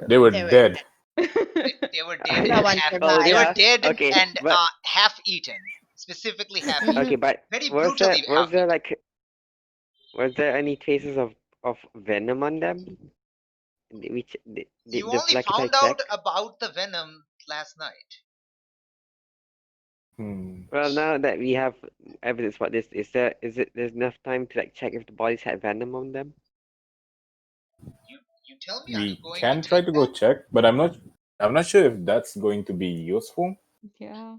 They were They were dead. They were dead No and one half. survived. They were yeah. dead Okay, and but half eaten. Specifically, half Mhm. eaten. okay, but Very was brutally half there eaten. was there any traces of venom on them? Which did You the only Flacatai found out check? about the venom last night. Well, now that we have evidence about this, there's enough time to like check if the bodies had venom on them? You tell me. Are you We going can to try take to go that? check, but I'm not sure if that's going to be useful. Yeah.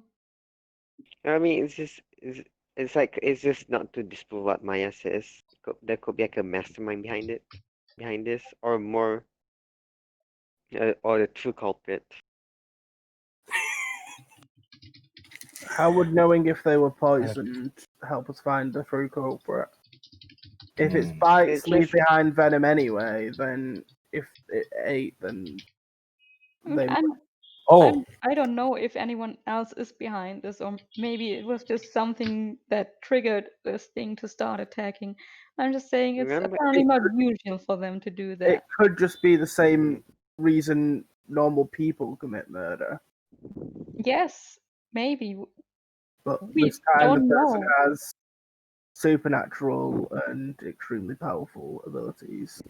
I mean, it's just not to disprove what Maya says. There could be like a mastermind behind this, or more, or the true culprit. How would knowing if they were poisoned help us find the true culprit? If its bites It's leave just behind venom anyway, then if it ate, then they Oh, I don't know if anyone else is behind this, or maybe it was just something that triggered this thing to start attacking. I'm just saying it's remember. apparently not usual for them to do it that. could just be the same reason normal people commit murder. Yes, maybe. But We this time the don't person know. has supernatural and extremely powerful abilities.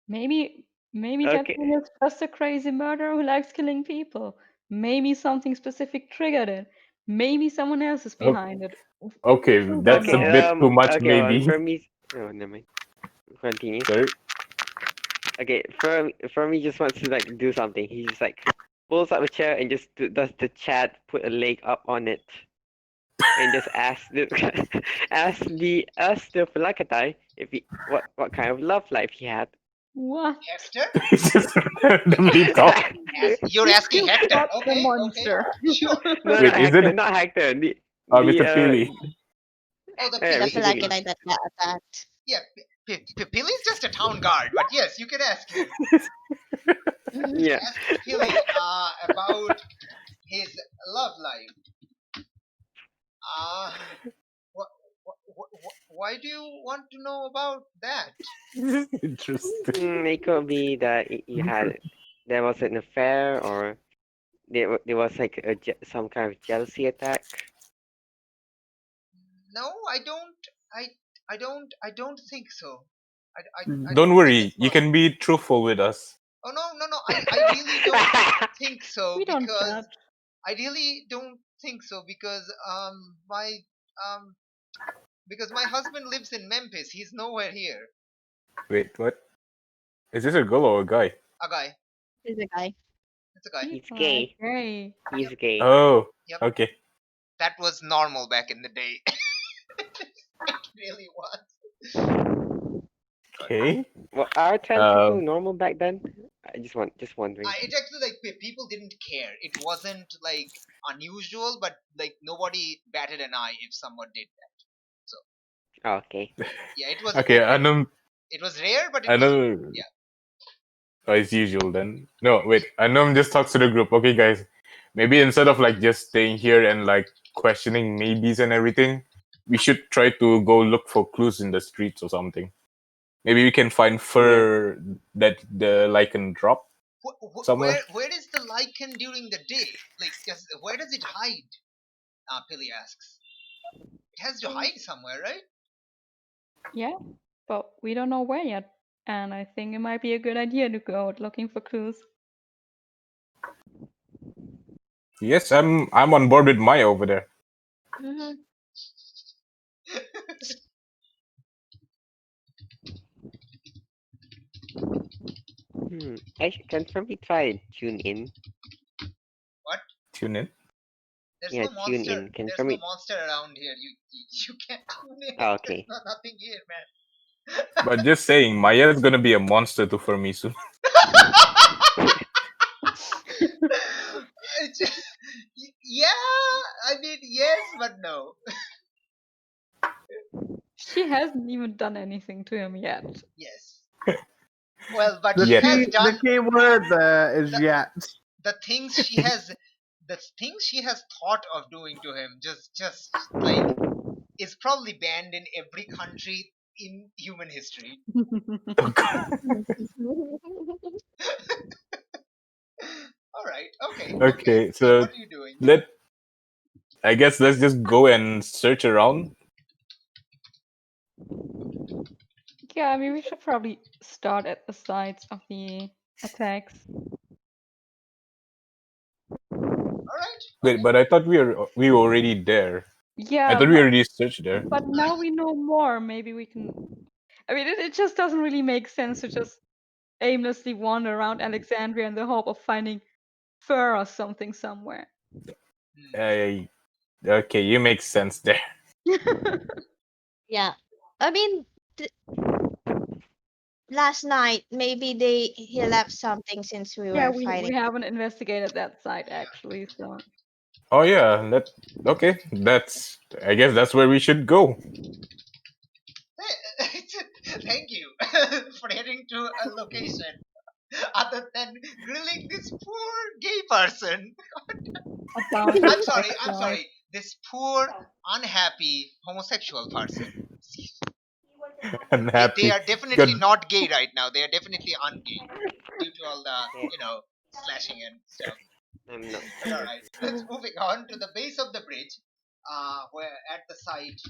Maybe that Okay, thing is just a crazy murderer who likes killing people. Maybe something specific triggered it. Maybe someone else is behind it. okay, We don't that's a okay. know. bit too much, Okay. Hold on. maybe. For me, oh, never mind. Continue. Sorry. Okay, Fermi just wants to like do something. He just like pulls up a chair and just does the chat, put a leg up on it, and just ask the ask the Falakatai if he what kind of love life he had. What? Hector? It's just randomly talk. You're asking You Hector. got the Okay, monster. sure. No, Wait, not is Hector, it not Hector. Mr. Peely? Oh, the Yeah, The Pilly. Mr. Billy. Pelagonite that got attacked. Yeah, Pilly's just a town guard, but yes, you can ask him. Mhm. Yeah. Ask Pilly about his love life. Uh, why do you want to know about that? Interesting. It could be that there was an affair, or there was like some kind of jealousy attack. No, I don't. I don't think so. I Don't don't think worry, it's you possible. can be truthful with us. Oh no. I really don't think so We don't because judge. I really don't think so because um my husband lives in Memphis. He's nowhere here. Wait, what? Is this a girl or a guy? A guy. He's a guy. It's a guy. He's People are gay. gay. He's gay. Oh, Yep. okay. That was normal back in the day. It really was. Okay. Well, are trans people Um, normal back then? I just wondering. It actually like people didn't care. It wasn't like unusual, but like nobody batted an eye if someone did that. So Oh, okay. yeah, it was okay, I know. it was rare, but it I was know. yeah. As usual, then. No, wait. I know. Just talks to the group. Okay, guys. Maybe instead of like just staying here and like questioning maybes and everything, we should try to go look for clues in the streets or something. Maybe we can find Yeah. fur that the lichen drop somewhere. Where is the lichen during the day? Like, where does it hide? Pilly asks. It has to hide somewhere, right? Yeah, but we don't know where yet. And I think it might be a good idea to go out looking for clues. Yes, I'm on board with Maya over there. Mm-hmm. Can somebody try tune in? What? Tune in. There's Yeah, no tune monster. in. Can There's no somebody? monster around here. You can't tune in. Oh, There's okay. nothing here, man. But just saying, Maya's gonna be a monster to for me soon. Yeah, I mean yes, but no. She hasn't even done anything to him yet. Yes. Well, but The she Yet. has key, done the key word there is the- yet. the things she has thought of doing to him. Just like is probably banned in every country in human history. All right. Okay. Okay, So so what are you doing? I guess let's just go and search around. Yeah, I mean, we should probably start at the sites of the attacks. All right. Wait, but I thought we were already there. I Yeah, thought we already searched there. but now we know more. Maybe we can. I mean, it just doesn't really make sense to just aimlessly wander around Alexandria in the hope of finding fur or something somewhere. Hmm. Okay, you make sense there. Yeah. I mean, last night maybe he left something since we Yeah, were we fighting. haven't investigated that site actually, so. Oh yeah, okay. I guess that's where we should go. Thank you for heading to a location other than grilling this poor gay person. About I'm his sorry. I'm ex-wife. sorry. This poor, unhappy homosexual person. They Unhappy. are definitely Good. not gay right now. They are definitely ungay due to all the Yeah, slashing and stuff. I'm not But all sure. right, let's moving on to the base of the bridge, where at the site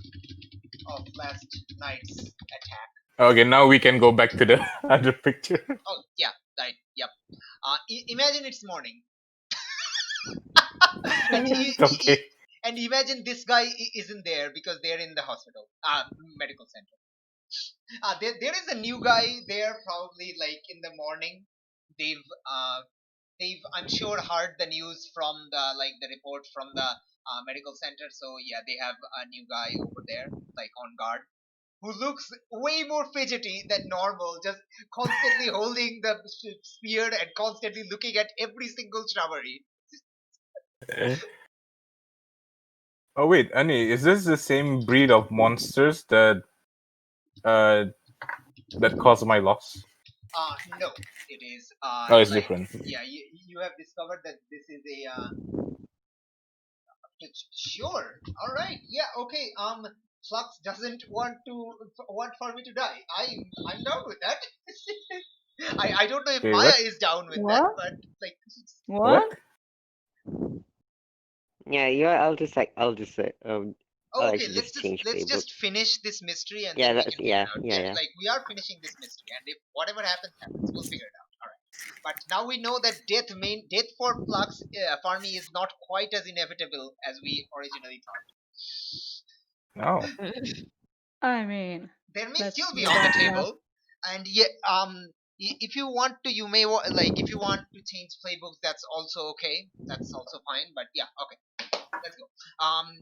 of last night's attack. Okay, now we can go back to the other picture. Oh yeah, right. Yep. Imagine it's morning, and Okay. and imagine this guy isn't there because they're in the hospital, medical center. There is a new guy there probably like in the morning. They've uh, they've I'm sure heard the news from the report from the medical center. So yeah, they have a new guy over there like on guard. who looks way more fidgety than normal, just constantly holding the spear and constantly looking at every single shrubbery. Oh wait, Annie, is this the same breed of monsters that caused my loss? No, it is Oh, it's like, different. yeah, you have discovered that this is a sure. All right. Yeah. Okay. Flux doesn't want for me to die. I'm down with that. I don't know if Okay, Maya what? is down with that, What? but like, What? What? Yeah, I'll okay, actually just change let's playbook. just finish this mystery and Yeah, then we that's can figure yeah, it out. yeah, Yeah, yeah. like we are finishing this mystery, and if whatever happens, happens. We'll figure it out. All right. But now we know that death for Flux for me is not quite as inevitable as we originally thought. No. I mean, There may let's still be see on the about that. table, and yet if you want to, you may like if you want to change playbooks, that's also okay, that's also fine. But yeah, okay, let's go.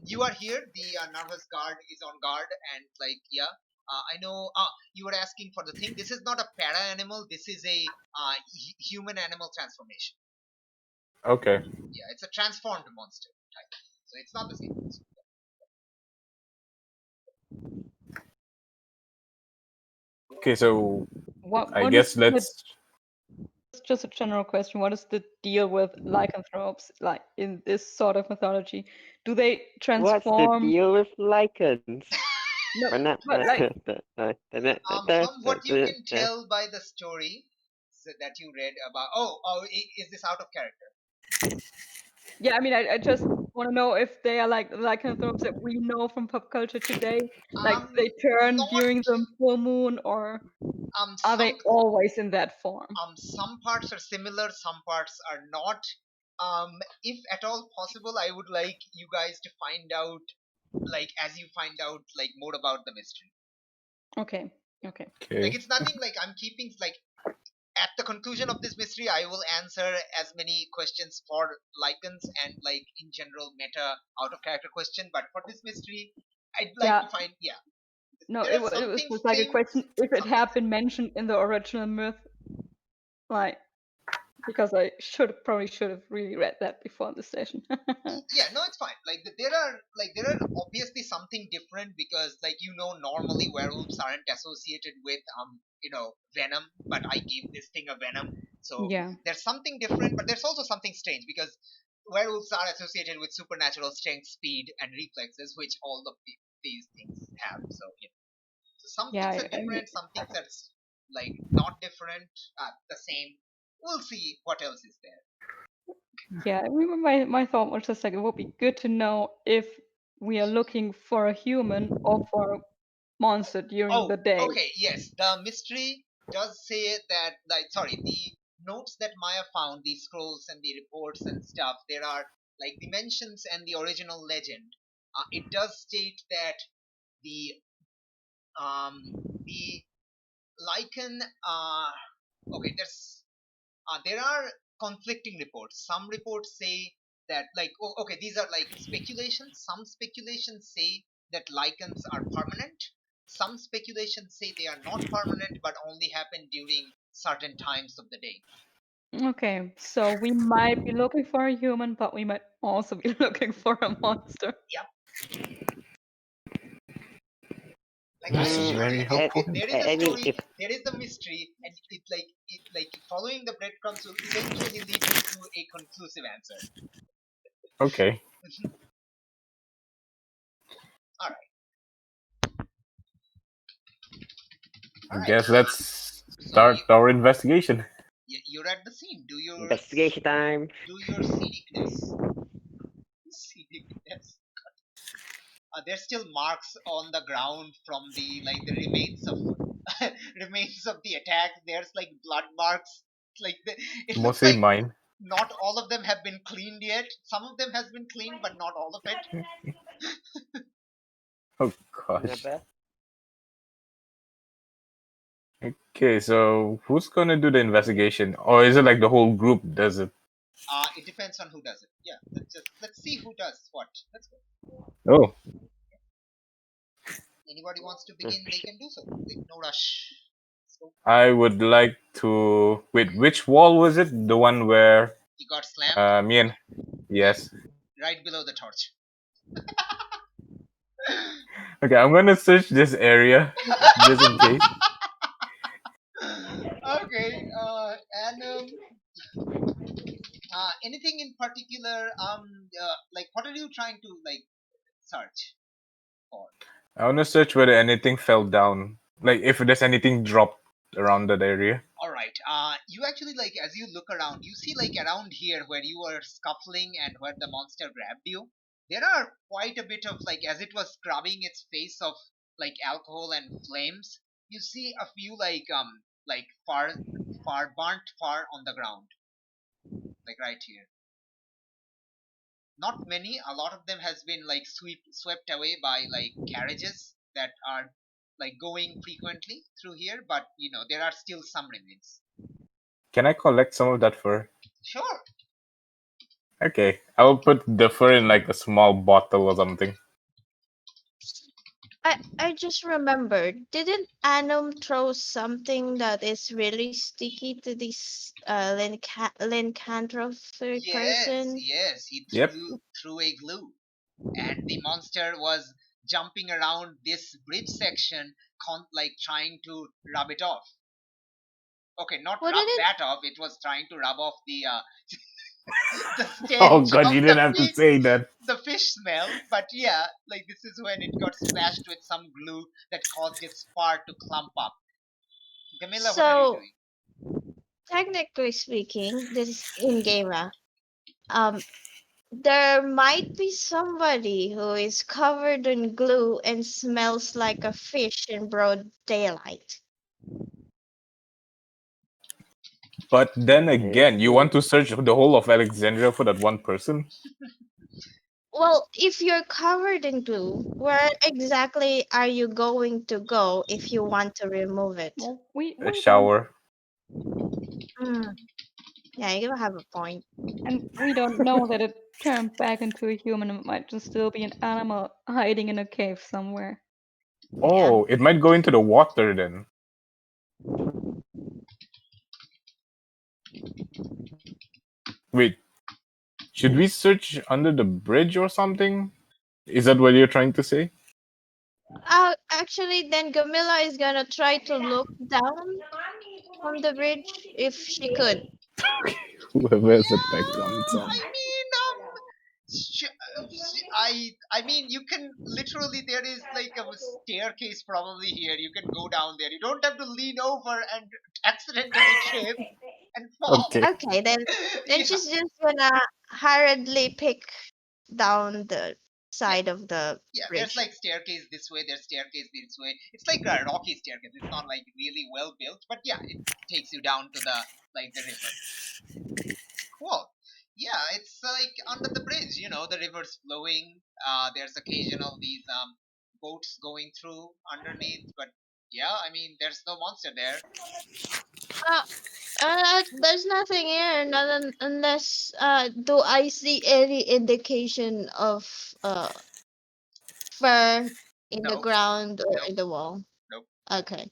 You are here, the nervous guard is on guard, and like, yeah, I know you were asking for the thing. This is not a para animal, this is a human animal transformation. Okay. Yeah, it's a transformed monster type, so it's not the same monster. Okay, so I What is guess the, let's. just a general question, what is the deal with lycanthropes like in this sort of mythology? Do they What's the transform? deal with Lycans? No, Or not? but like, From what you can tell by the story that you read about, is this out of character? yeah, I mean, I just want to know if they are like lycanthropes that we know from pop culture today, like they turn Not during the full moon, or are they some always in that form? some parts are similar, some parts are not. If at all possible, I would like you guys to find out, like as you find out like more about the mystery. Okay, okay. Like Okay. it's nothing like I'm keeping like at the conclusion of this mystery, I will answer as many questions for Lycans and like in general meta out of character question. But for this mystery, I'd like Yeah, to find, yeah, no, there are it some was things just like a same, question if it some had things. been mentioned in the original myth, like, because I probably should have really read that before the session. Yeah, no, it's fine. There are obviously something different because like normally werewolves aren't associated with venom, but I gave this thing a venom, so Yeah, there's something different, but there's also something strange because werewolves are associated with supernatural strength, speed, and reflexes, which all of these things have. So so some yeah. things are I mean, different, some things are like not different, the same. We'll see what else is there. yeah. I mean, my thought was just like it would be good to know if we are looking for a human or for a monster during Oh, the day. okay, yes. The mystery does say that, like, sorry, the notes that Maya found, the scrolls and the reports and stuff, there are like dimensions and the original legend. It does state that the the Lycan. Okay, there are conflicting reports. Some reports say that like, okay, these are like speculations. Some speculations say that Lycans are permanent. Some speculations say they are not permanent but only happen during certain times of the day. Okay, so we might be looking for a human, but we might also be looking for a monster. Yep. Like This I'm is sure very helpful. there is a I mean, story, if there is a mystery, and it like following the breadcrumbs will eventually lead you to a conclusive answer. Okay. All right. All I right. guess let's So start our investigation. you're at the scene. investigation time. Do your scenicness. Scenicness. There's still marks on the ground from the remains of remains of the attack. There's like blood marks. Like it looks Mostly like mine. not all of them have been cleaned yet. Some of them has been cleaned, but not all of it. Oh gosh. Annabelle? Okay, so who's gonna do the investigation? Or is it like the whole group does it? It depends on who does it. Yeah, let's see who does what. Let's go. Oh, Anybody wants to begin, they can do so. Like, no rush. So I would like to. Wait, which wall was it? The one where you got slammed me and. Yes. right below the torch. Okay, I'm gonna search this area just in case. Okay. And anything in particular? Like, what are you trying to like search for? I wanna search whether anything fell down. Like if there's anything dropped around that area. All right. You actually like as you look around, you see like around here where you were scuffling and where the monster grabbed you. There are quite a bit of like as it was scrubbing its face of like alcohol and flames. You see a few like far burnt far on the ground, like right here. Not many. A lot of them has been like swept away by like carriages that are like going frequently through here, but there are still some remains. Can I collect some of that fur? Sure. Okay, I will put the fur in like a small bottle or something. I just remembered. Didn't Anum throw something that is really sticky to this lycanthropic Yes, person? yes, he Yep. threw a glue, and the monster was jumping around this bridge section, like trying to rub it off. Okay, not Wouldn't rub it? that off. It was trying to rub off the the Oh stench god, of you didn't have to say that. the fish smell. But yeah, like this is when it got splashed with some glue that caused its fur to clump up. Camilla, what are you So doing? technically speaking, this is in game. Um, there might be somebody who is covered in glue and smells like a fish in broad daylight. But then Okay, again, you want to search the whole of Alexandria for that one person? Well, if you're covered in glue, where exactly are you going to go if you want to remove it? Well, A we don't, shower. Mm, yeah, you have a point. and we don't know that it turned back into a human. It might just still be an animal hiding in a cave somewhere. Yeah. Oh, it might go into the water then. Wait, should we search under the bridge or something? Is that what you're trying to say? Actually, then Gamila is gonna try to look down from the bridge if she could. Where's the tech comes Yeah, on? I mean, I mean, you can literally. There is like a staircase probably here. You can go down there. You don't have to lean over and accidentally trip and fall. Okay. Okay, then Yeah, she's just gonna hurriedly pick down the yeah, side of the yeah. There's bridge. like staircase this way. There's staircase this way. It's like a rocky staircase. It's not like really well built, but yeah, it takes you down to the like the river. Cool. Yeah, it's like under the bridge, the river's flowing. There's occasional these boats going through underneath, but yeah, I mean, there's no monster there. Uh, there's nothing here, unless do I see any indication of fur in the No, ground or nope, in the wall? nope. Okay.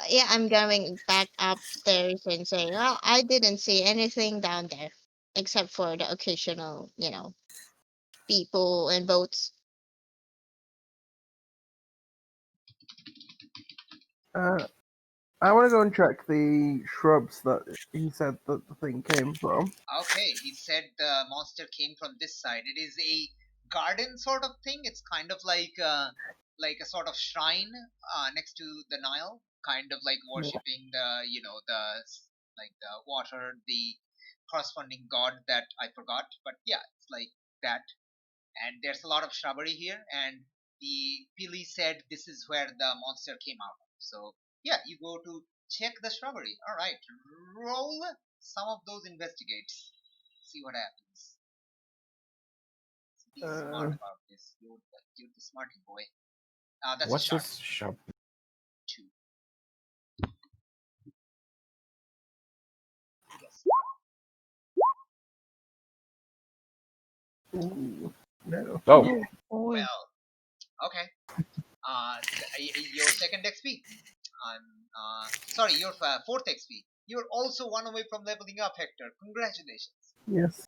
Yeah, I'm going back upstairs and say, well, I didn't see anything down there except for the occasional, people and boats. I want to go and check the shrubs that he said that the thing came from. Okay, he said the monster came from this side. It is a garden sort of thing. It's kind of like a sort of shrine next to the Nile, kind of like worshipping the water, the corresponding god that I forgot. But yeah, it's like that. And there's a lot of shrubbery here, and the Pili said this is where the monster came out of. So yeah, you go to check the shrubbery. All right, roll some of those investigates. See what happens. Be smart Uh, about this. You're the smarty boy. That's a What's shot. this shop? 2. Yes. ooh, no. Oh, Oh boy. Well, okay. Your second XP. Sorry, your fourth XP. You're also one away from leveling up, Hector. Congratulations. Yes.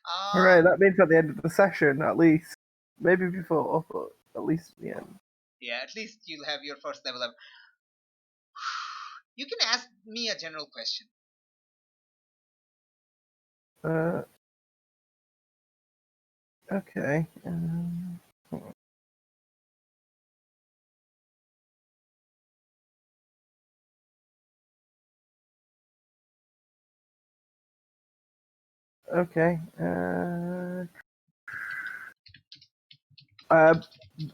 Uh, Hooray, that means at the end of the session, at least. Maybe before, but at least at the end. yeah, at least you'll have your first level up. You can ask me a general question. Okay. Okay.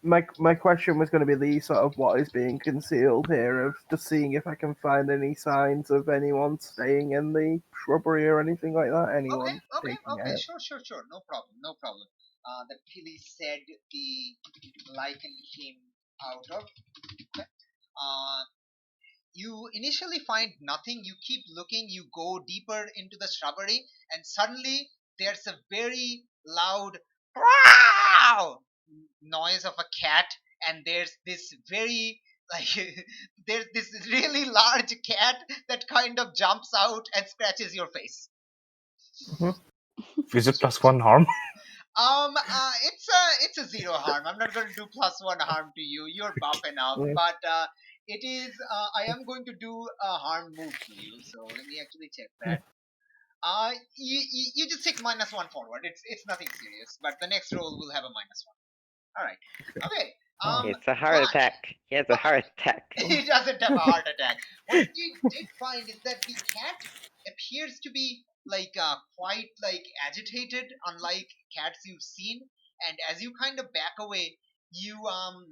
My question was going to be the sort of what is being concealed here, of just seeing if I can find any signs of anyone staying in the shrubbery or anything like that. Anyone taking Okay, out. sure, no problem. The police said the Lycan came out of. Okay. You initially find nothing. You keep looking. You go deeper into the shrubbery, and suddenly there's a very loud "Wow!" noise of a cat, and there's this very like there's this really large cat that kind of jumps out and scratches your face. Is it +1 harm? It's a zero harm. I'm not going to do +1 harm to you. You're buff enough, but it is. I am going to do a harm move to you. So let me actually check that. You just take -1 forward. It's nothing serious, but the next roll will have a -1. All right. Okay. It's a heart But attack. He has a heart attack. he doesn't have a heart attack. What you did find is that the cat appears to be like quite like agitated, unlike cats you've seen. And as you kind of back away, you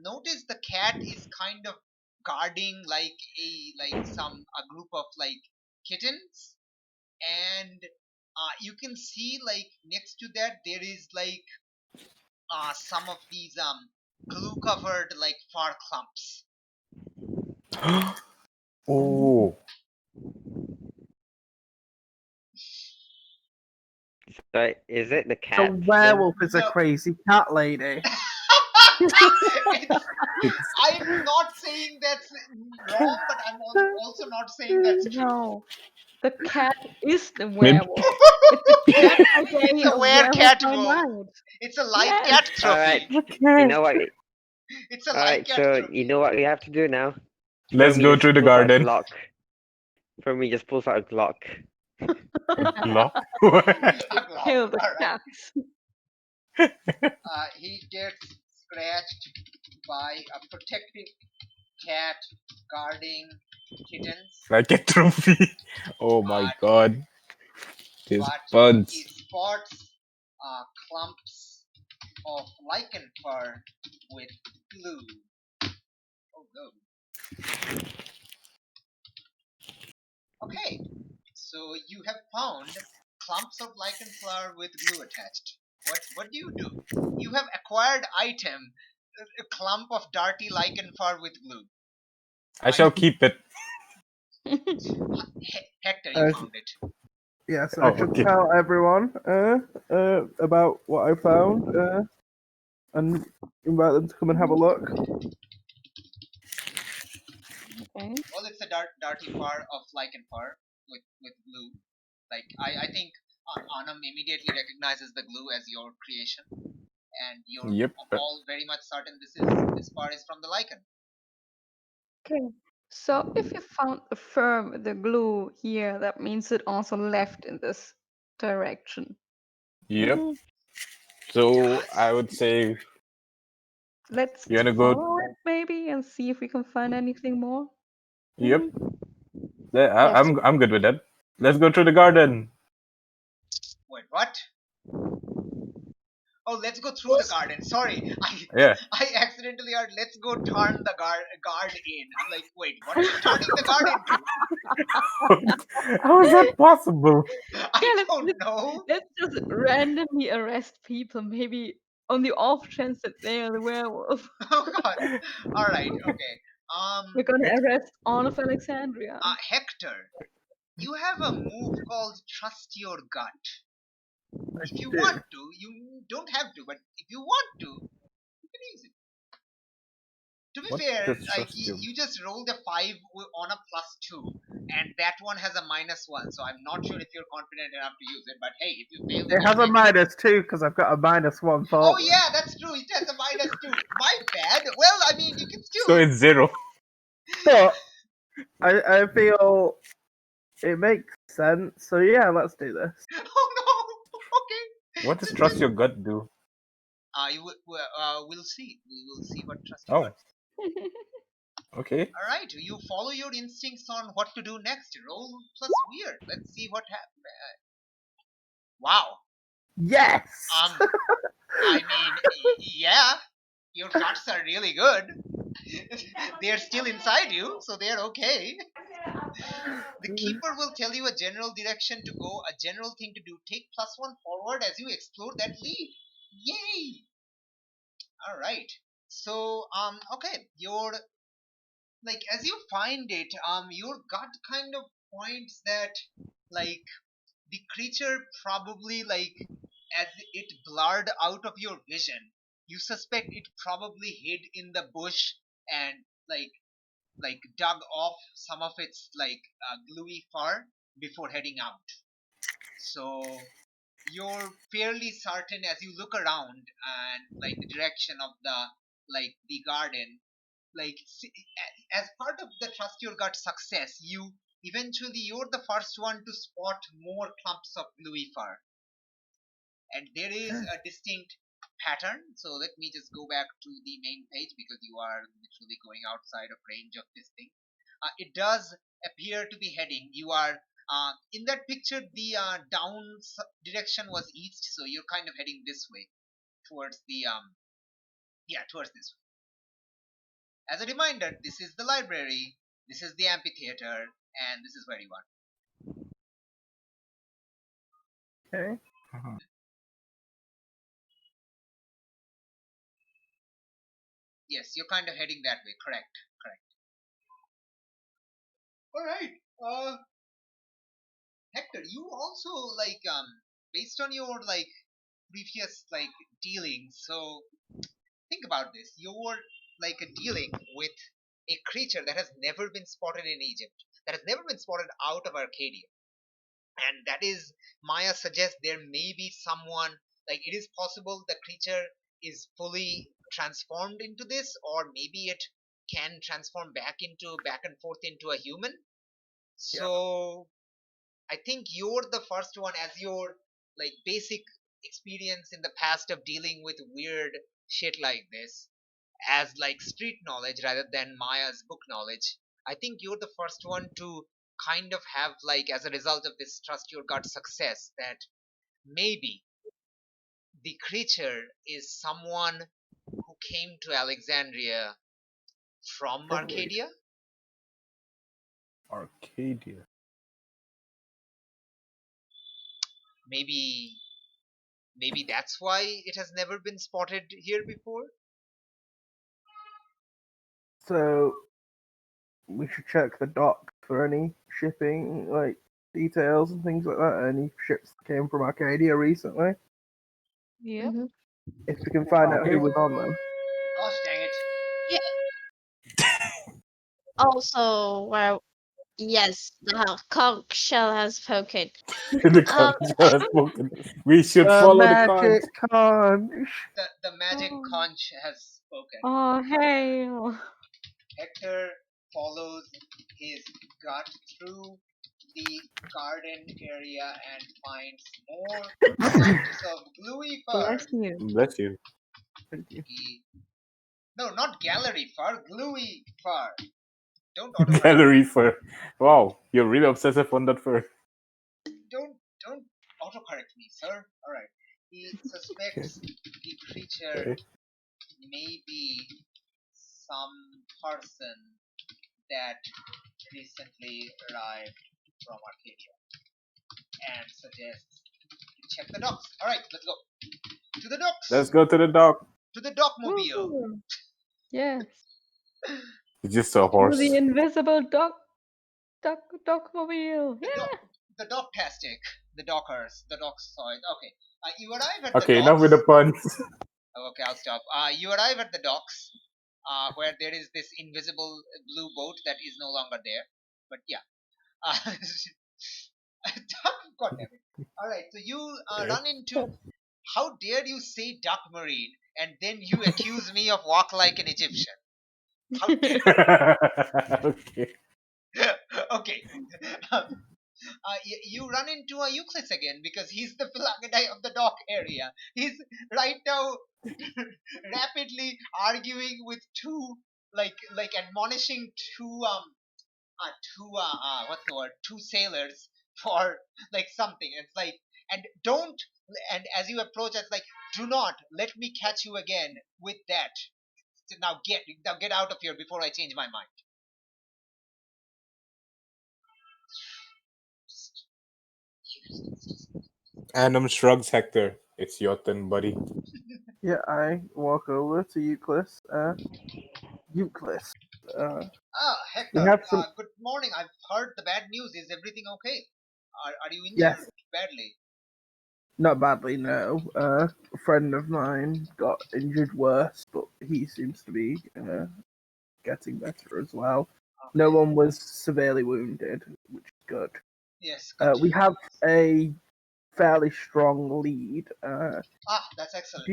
notice the cat is kind of guarding like a group of like kittens, and you can see like next to that there is like some of these glue covered like fur clumps. Oh. So is it the The cat? then? werewolf is a No. crazy cat lady. I'm not saying that's wrong, but I'm also not saying that's true. No, the cat is the Maybe- werewolf. It's a cat by day, It's a a were-cat werewolf by wolf. night. It's a light Yes. cat trophy. Alright. You know what? It's a light Alright, cat so trophy. you know what we have to do now? Let's Fromy go just through the pulls out a garden. Glock. Fromy just pulls out a Glock. Lock? Kill the Alright. cats. He gets scratched by a protective cat guarding kittens, Like a trophy. Oh my But- god. These but buns. he spots clumps of lichen fur with glue. Oh no. Okay, so you have found clumps of lichen fur with glue attached. What do? You have acquired item, a clump of dirty lichen fur with glue. I shall keep it. Hector, you found it. Yes, Oh, I should okay. tell everyone about what I found and invite them to come and have a look. Okay. Well, it's a dirty fur of lichen fur with glue. Like I think Anam immediately recognizes the glue as your creation, and you're Yep. all very much certain this fur is from the lichen. Okay. So if you found the fur with the glue here, that means it also left in this direction. Yep. So I would say Let's You wanna go- follow it maybe and see if we can find anything more. yep. Yes. I'm good with that. Let's go through the garden. Wait, what? Oh, let's go through the garden. Sorry, Yeah. I accidentally heard. Let's go turn the guard in. I'm like, wait, what are you turning the guard into? How is that possible? I don't know. Let's just randomly arrest people, maybe on the off chance that they are the werewolf. Oh God. All right. Okay. We're gonna arrest all of Alexandria. Hector, you have a move called Trust Your Gut. If you do. want to, you don't have to, but if you want to, you can use it. be What fair, does like trust do? you just rolled a 5 on a +2, and that one has a -1. So I'm not sure if you're confident enough to use it. But hey, if you fail, then It you has a fail. -2 because I've got a -1 Oh forward. yeah, that's true. It has a -2. My bad. Well, I mean, you can still. So it's 0. But I feel it makes sense. So yeah, let's do this. Oh no. Okay. What does trust your gut do? We'll see. We will see what trust you Oh, got. okay. All right, you follow your instincts on what to do next. Roll plus weird. Let's see what happens. Wow. Yes. I mean, yeah, your guts are really good. They're still inside you, so they're okay. The keeper will tell you a general direction to go, a general thing to do. Take +1 forward as you explore that lead. Yay! All right. So, okay, your like as you find it, your gut kind of points that like the creature probably like as it blurred out of your vision, you suspect it probably hid in the bush and like dug off some of its gluey fur before heading out. So you're fairly certain as you look around and like the direction of the garden, like as part of the trust your gut success, you're the first one to spot more clumps of gluey fur, and there is a distinct pattern. So let me just go back to the main page because you are literally going outside of range of this thing. It does appear to be heading. You are in that picture. The down direction was east, so you're kind of heading this way towards the towards this way. As a reminder, this is the library, this is the amphitheater, and this is where you are. Okay. Yes, you're kind of heading that way. Correct. All right. Hector, you also based on your previous dealings. So think about this. You're dealing with a creature that has never been spotted in Egypt, that has never been spotted out of Arcadia, and that is Maya suggests there may be someone, like it is possible the creature is fully transformed into this, or maybe it can transform back and forth into a human. So I think you're the first one, as your basic experience in the past of dealing with weird shit like this, as street knowledge rather than Maya's book knowledge. I think you're the first one to kind of have as a result of this trust your gut success, that maybe the creature is someone who came to Alexandria from Probably. Arcadia. Arcadia. Maybe that's why it has never been spotted here before. So we should check the dock for any shipping details and things like that. Any ships that came from Arcadia recently. Yep. Mhm. If we can find out Okay. who was on them. Gosh dang it. Also, well, yes, the conch shell has spoken. The conch has spoken. We should The follow the conch. magic conch. The magic Oh. conch has spoken. Oh, hail. Hector follows his gut through the garden area and finds more clumps of gluey fur. Bless you. Bless you. Thank you. No, not gallery fur, gluey fur. Don't autocorrect. Gallery fur. Wow, you're really obsessive on that fur. Don't autocorrect me, sir. All right. He suspects the creature Okay. may be some person that recently arrived from Arcadia, and suggests to check the docks. All right, let's go to the docks. Let's go to the dock. To the dockmobile. Woo. Yes. It's just a To horse. the invisible dockmobile. The Yeah. the docktastic, the dockers, the docksoid. Okay, you arrive at Okay, the enough docks. with the puns. Okay, I'll stop. You arrive at the docks. where there is this invisible blue boat that is no longer there. But yeah. God damn it. All right, so you run into. How dare you say duck marine and then you accuse me of walk like an Egyptian? How dare Okay. okay. You run into a Euclid again because he's the Philagidai of the dock area. He's right now rapidly arguing with two, like admonishing what's the word, two sailors for like something. It's like, and don't, and as you approach, it's like, do not let me catch you again with that. Now get out of here before I change my mind. Adam shrugs Hector. It's your turn, buddy. Yeah, I walk over to Euclid. Euclid. We Hector, have some. good morning. I've heard the bad news. Is everything okay? Are you Yes, injured badly? not badly, no. A friend of mine got injured worse, but he seems to be getting better as well. No Okay. one was severely wounded, which is good. Yes, good. We have a fairly strong lead. That's excellent.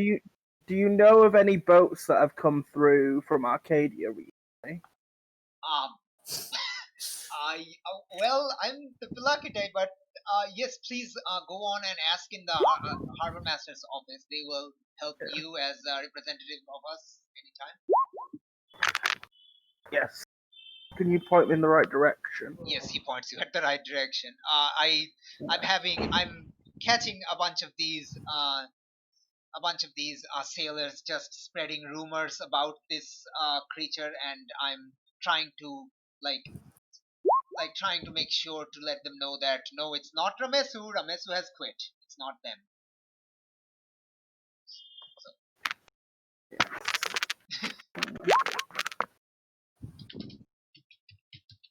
Do you know of any boats that have come through from Arcadia recently? Um, well, I'm the Pilakite, but yes, please go on and ask in the harbor master's office. They will help you as a representative of us anytime. Yes. Can you point me in the right direction? Yes, he points you at the right direction. I'm catching a bunch of these sailors just spreading rumors about this creature, and I'm trying to like trying to make sure to let them know that no, it's not Ramesu. Ramesu has quit. It's not them.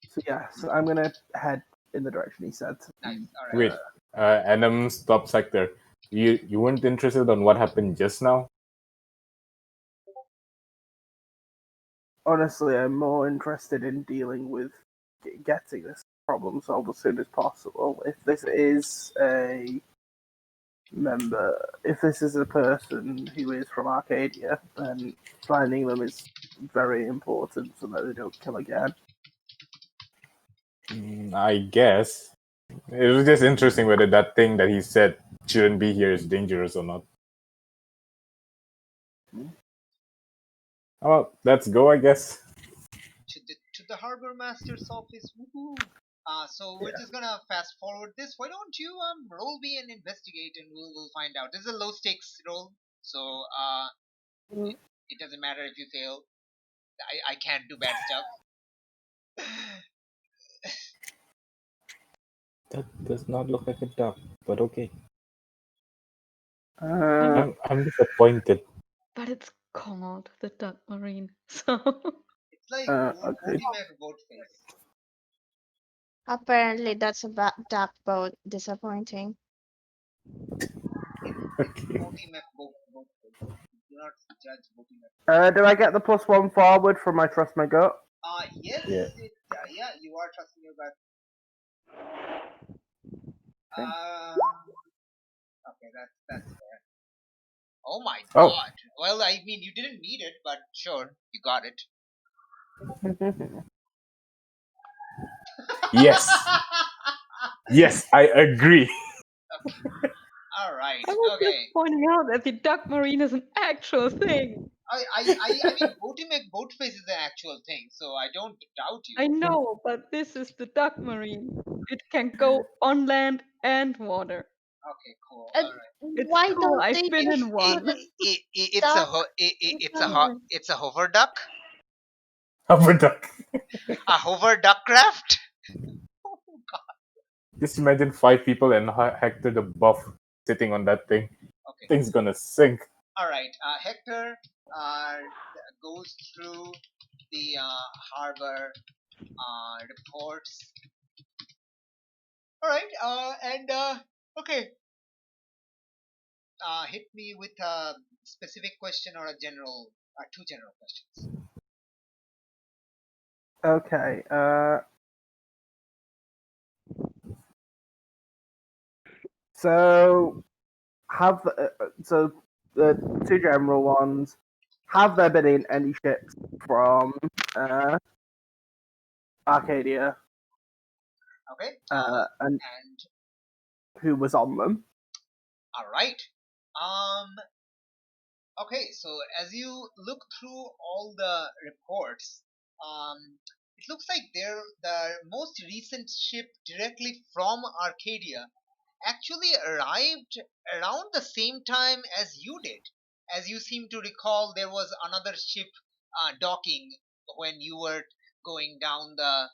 So yeah, so I'm gonna head in the direction he said. Nice. All right. Wait, Adam stops Hector. You weren't interested on what happened just now? Honestly, I'm more interested in dealing with getting this problem solved as soon as possible. If this is a member, if this is a person who is from Arcadia, then finding them is very important so that they don't kill again. I guess. It was just interesting whether that thing that he said shouldn't be here is dangerous or not. Oh, let's go, I guess. To the harbor master's office. Woohoo! So we're just gonna fast forward this. Why don't you roll me and investigate, and we'll find out. This is a low stakes roll, so it doesn't matter if you fail. I can't do bad stuff. That does not look like a duck, but okay. Uh, I'm disappointed. But it's called the duck marine, so It's like okay. Woody Mac boat face. Apparently, that's a duck boat. Disappointing. Okay. Woody Mac boat face. Do not judge Woody Mac. do I get the +1 forward from my trust my gut? Yes. Yeah. Yeah, you are trusting your gut. Okay. Okay, that's fair. Oh my Oh. god. Well, I mean, you didn't need it, but sure, you got it. Yes. Yes, I agree. All right. I was Okay. just pointing out that the duck marine is an actual thing. I mean, Botimek Boatface is an actual thing, so I don't doubt you. I know, but this is the duck marine. It can go on land and water. Okay, cool. And All right. It's why cool. don't I've they been just in put one. a It's duck it's somewhere? it's a hover duck, Hover duck. a hover duck craft. Oh god. Just imagine 5 people and Hector the buff sitting on that thing. Okay. Thing's gonna sink. All right. Hector goes through the harbor reports. All right. Okay. Hit me with a specific question or a general, two general questions. Okay. So have so the two general ones. Have there been any ships from Arcadia? Okay. And And who was on them? all right. Okay, so as you look through all the reports, it looks like the most recent ship directly from Arcadia actually arrived around the same time as you did. As you seem to recall, there was another ship docking when you were going down the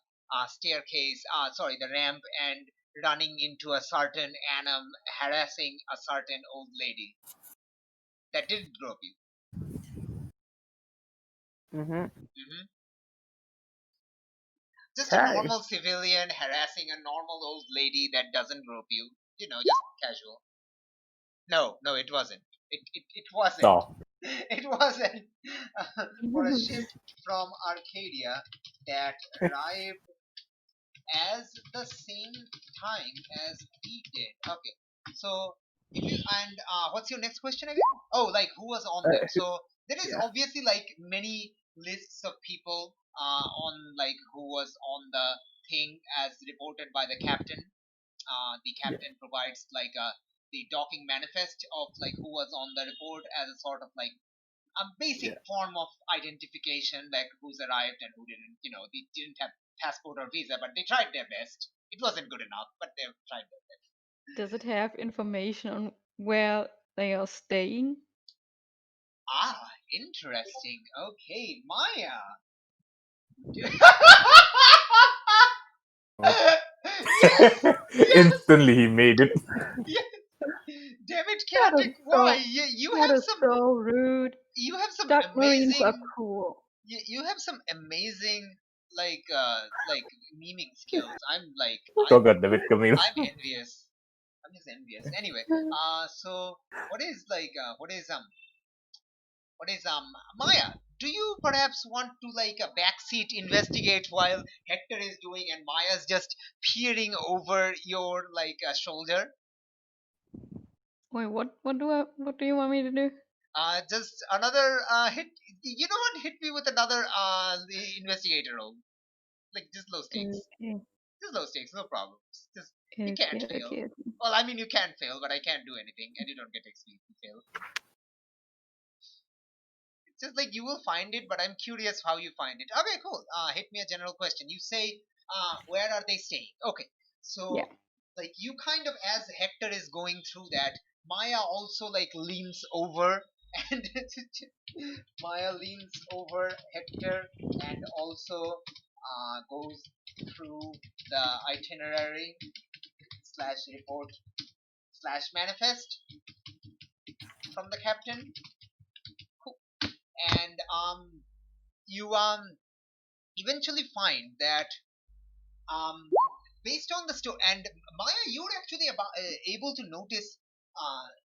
the ramp, and running into a certain Annam, harassing a certain old lady. That didn't grope you. Mm-hmm. Hmm. Just a Okay. normal civilian harassing a normal old lady, that doesn't grope you. Just casual. No, no, it wasn't. It wasn't. No. It wasn't. For a ship from Arcadia that arrived as the same time as we did. Okay, so if you and what's your next question again? Oh, like who was on them? So there is Yeah. obviously like many lists of people on like who was on the thing as reported by the captain. The captain provides like the docking manifest of like who was on the report as a sort of like a basic form of identification, like who's arrived and who didn't. They didn't have passport or visa, but they tried their best. It wasn't good enough, but they tried their best. Does it have information on where they are staying? Ah, interesting. Okay, Maya. Yes, yes, Instantly he made it. yes. Damn it, That Katic. is Why? so You that have is some. so rude. You have some Submarines are amazing. cool. You have some amazing like memeing skills. I'm like Oh god, David Camille. I'm envious. I'm just envious. Anyway, so what is Maya? Do you perhaps want to like a backseat investigate while Hector is doing and Maya's just peering over your like shoulder? Wait, what do you want me to do? Just another hit. You know what? Hit me with another the investigator roll. Like just low stakes. Okay, Just low stakes, no problem. Just you can't okay, fail. okay. Well, I mean you can fail, but I can't do anything, and you don't get XP if you fail. It's just like you will find it, but I'm curious how you find it. Okay, cool. Hit me a general question. You say, where are they staying? Okay, Yeah. so like you kind of as Hector is going through that, Maya also like leans over and Maya leans over Hector and also goes through the itinerary slash report slash manifest from the captain. Cool. And you eventually find that um based on the story, and Maya, you're actually able to notice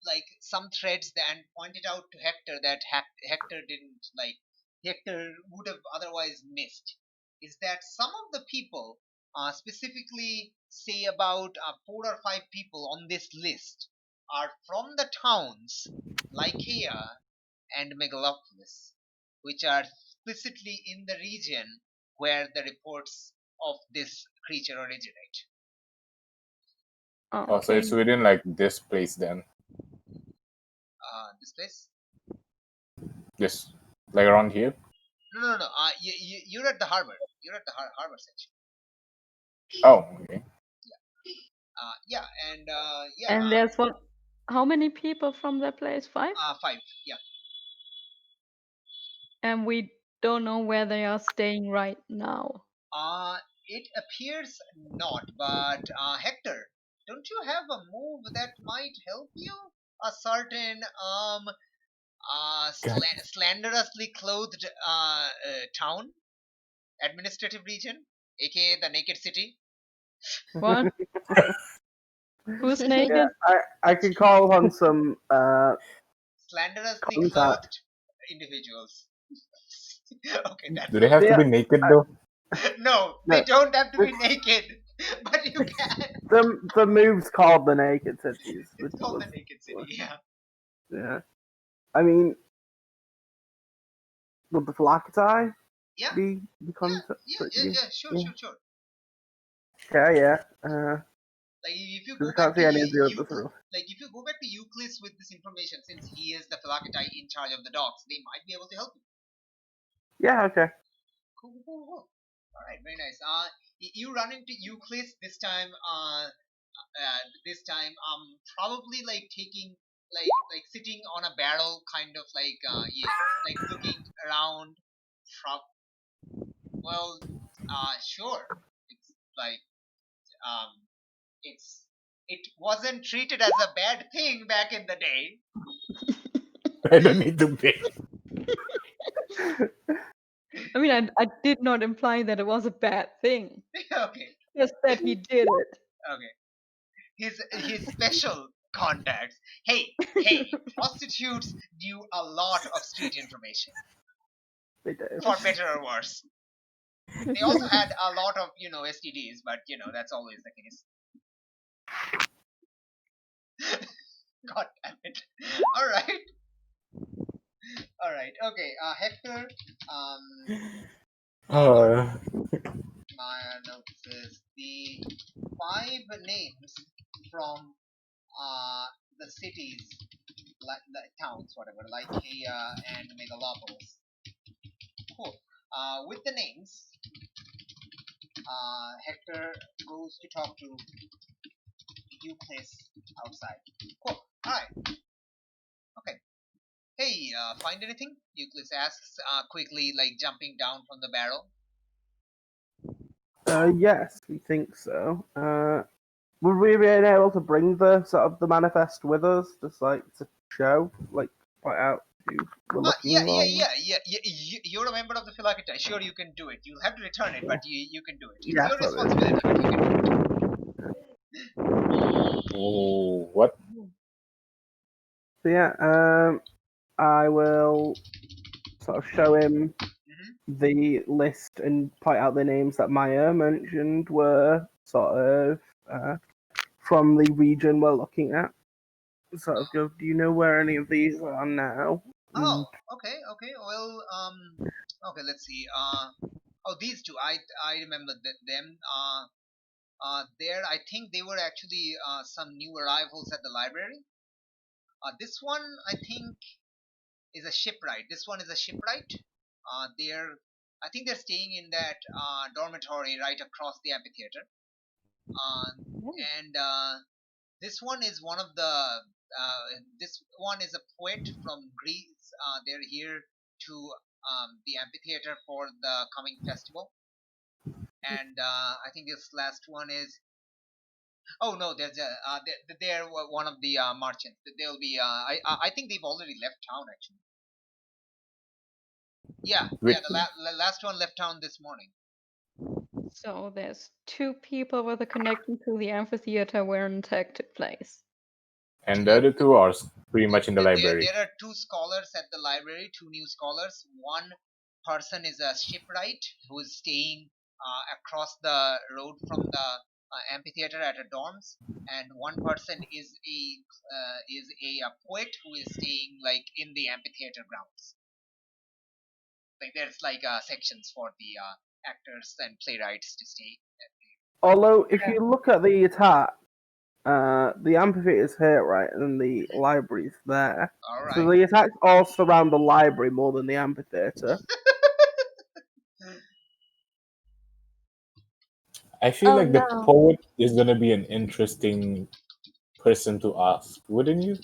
like some threads that, and pointed out to Hector that Hector didn't like, Hector would have otherwise missed, is that some of the people, specifically say about 4 or 5 people on this list, are from the towns Lycia and Megalopolis, which are explicitly in the region where the reports of this creature originate. Oh, Oh, so okay. it's within like this place then. This place? This like around here. No. You're at the harbor. You're at the harbor section. Oh, okay. Yeah, and And there's one. How many people from that place? 5? 5. Yeah. And we don't know where they are staying right now. It appears not, but Hector, don't you have a move that might help you? A certain God. slanderously clothed town, administrative region, aka the Naked City. What? Who's naked? Yeah, I can call on some Slanderously contact. clothed individuals. Okay, that's Do they have to Yeah, be naked though? No, No, they don't have to be it's- naked, but you can. the move's called the Naked Cities, which It's called was the Naked City. Yeah. yeah. I mean, would the Flacketai Yeah. be the concept? Yeah. Sure. Okay, yeah. Like if you 'Cause go I can't back to see any of the others. Euclid, like if you go back to Euclid with this information, since he is the Philokatai in charge of the dogs, they might be able to help you. Yeah, okay. Cool. All right, very nice. You run into Euclid this time. This time, probably like taking like sitting on a barrel, kind of like yeah, like looking around. From well, sure. It's like um, it wasn't treated as a bad thing back in the day. I don't need to pay. I mean, I did not imply that it was a bad thing. Okay, Just that he did it. okay. His special contacts. Hey, prostitutes knew a lot of street information, They do. for better or worse. They also had a lot of STDs, but that's always the case. God damn it! All right, okay. Hector, Uh, my notes is the 5 names from the cities, like the towns, whatever, like Lycia and Megalopolis. Cool. With the names, Hector goes to talk to Euclid outside. Cool. Alright. Okay. Hey, find anything? Euclid asks, quickly, like jumping down from the barrel. Yes, we think so. Would we be able to bring the sort of the manifest with us, just like to show, like point out who we're looking for? You're a member of the Philakita. Sure, you can do it. You'll have to return it, but you can do it. It's Yeah, your probably. responsibility, but you can do it. oh, what? So yeah, I will sort of show him the list and point out the names that Maya mentioned were sort of from the region we're looking at. Sort of go, do you know where any of these are now? Oh, okay. Well, okay. Let's see. Oh, these two. I remember them. There, I think they were actually some new arrivals at the library. This one, I think, is a shipwright. This one is a shipwright. I think they're staying in that dormitory right across the amphitheater. And this one is one of the. This one is a poet from Greece. They're here to the amphitheater for the coming festival. And I think this last one is. Oh no, there's they're one of the merchants. They'll be. I think they've already left town actually. Yeah. Wait, The last one left town this morning. So there's 2 people with a connection to the amphitheater where an attack took place. and the other two are pretty much in the library. There are 2 scholars at the library, 2 new scholars. One person is a shipwright who is staying across the road from the amphitheater at a dorms, and one person is a poet who is staying like in the amphitheater grounds. Like there's like sections for the actors and playwrights to stay. Although, if you look at the attack, the amphitheater's here, right, and the library's there. All right. So the attacks all surround the library more than the amphitheater. I feel Oh, like the no. poet is gonna be an interesting person to ask, wouldn't you?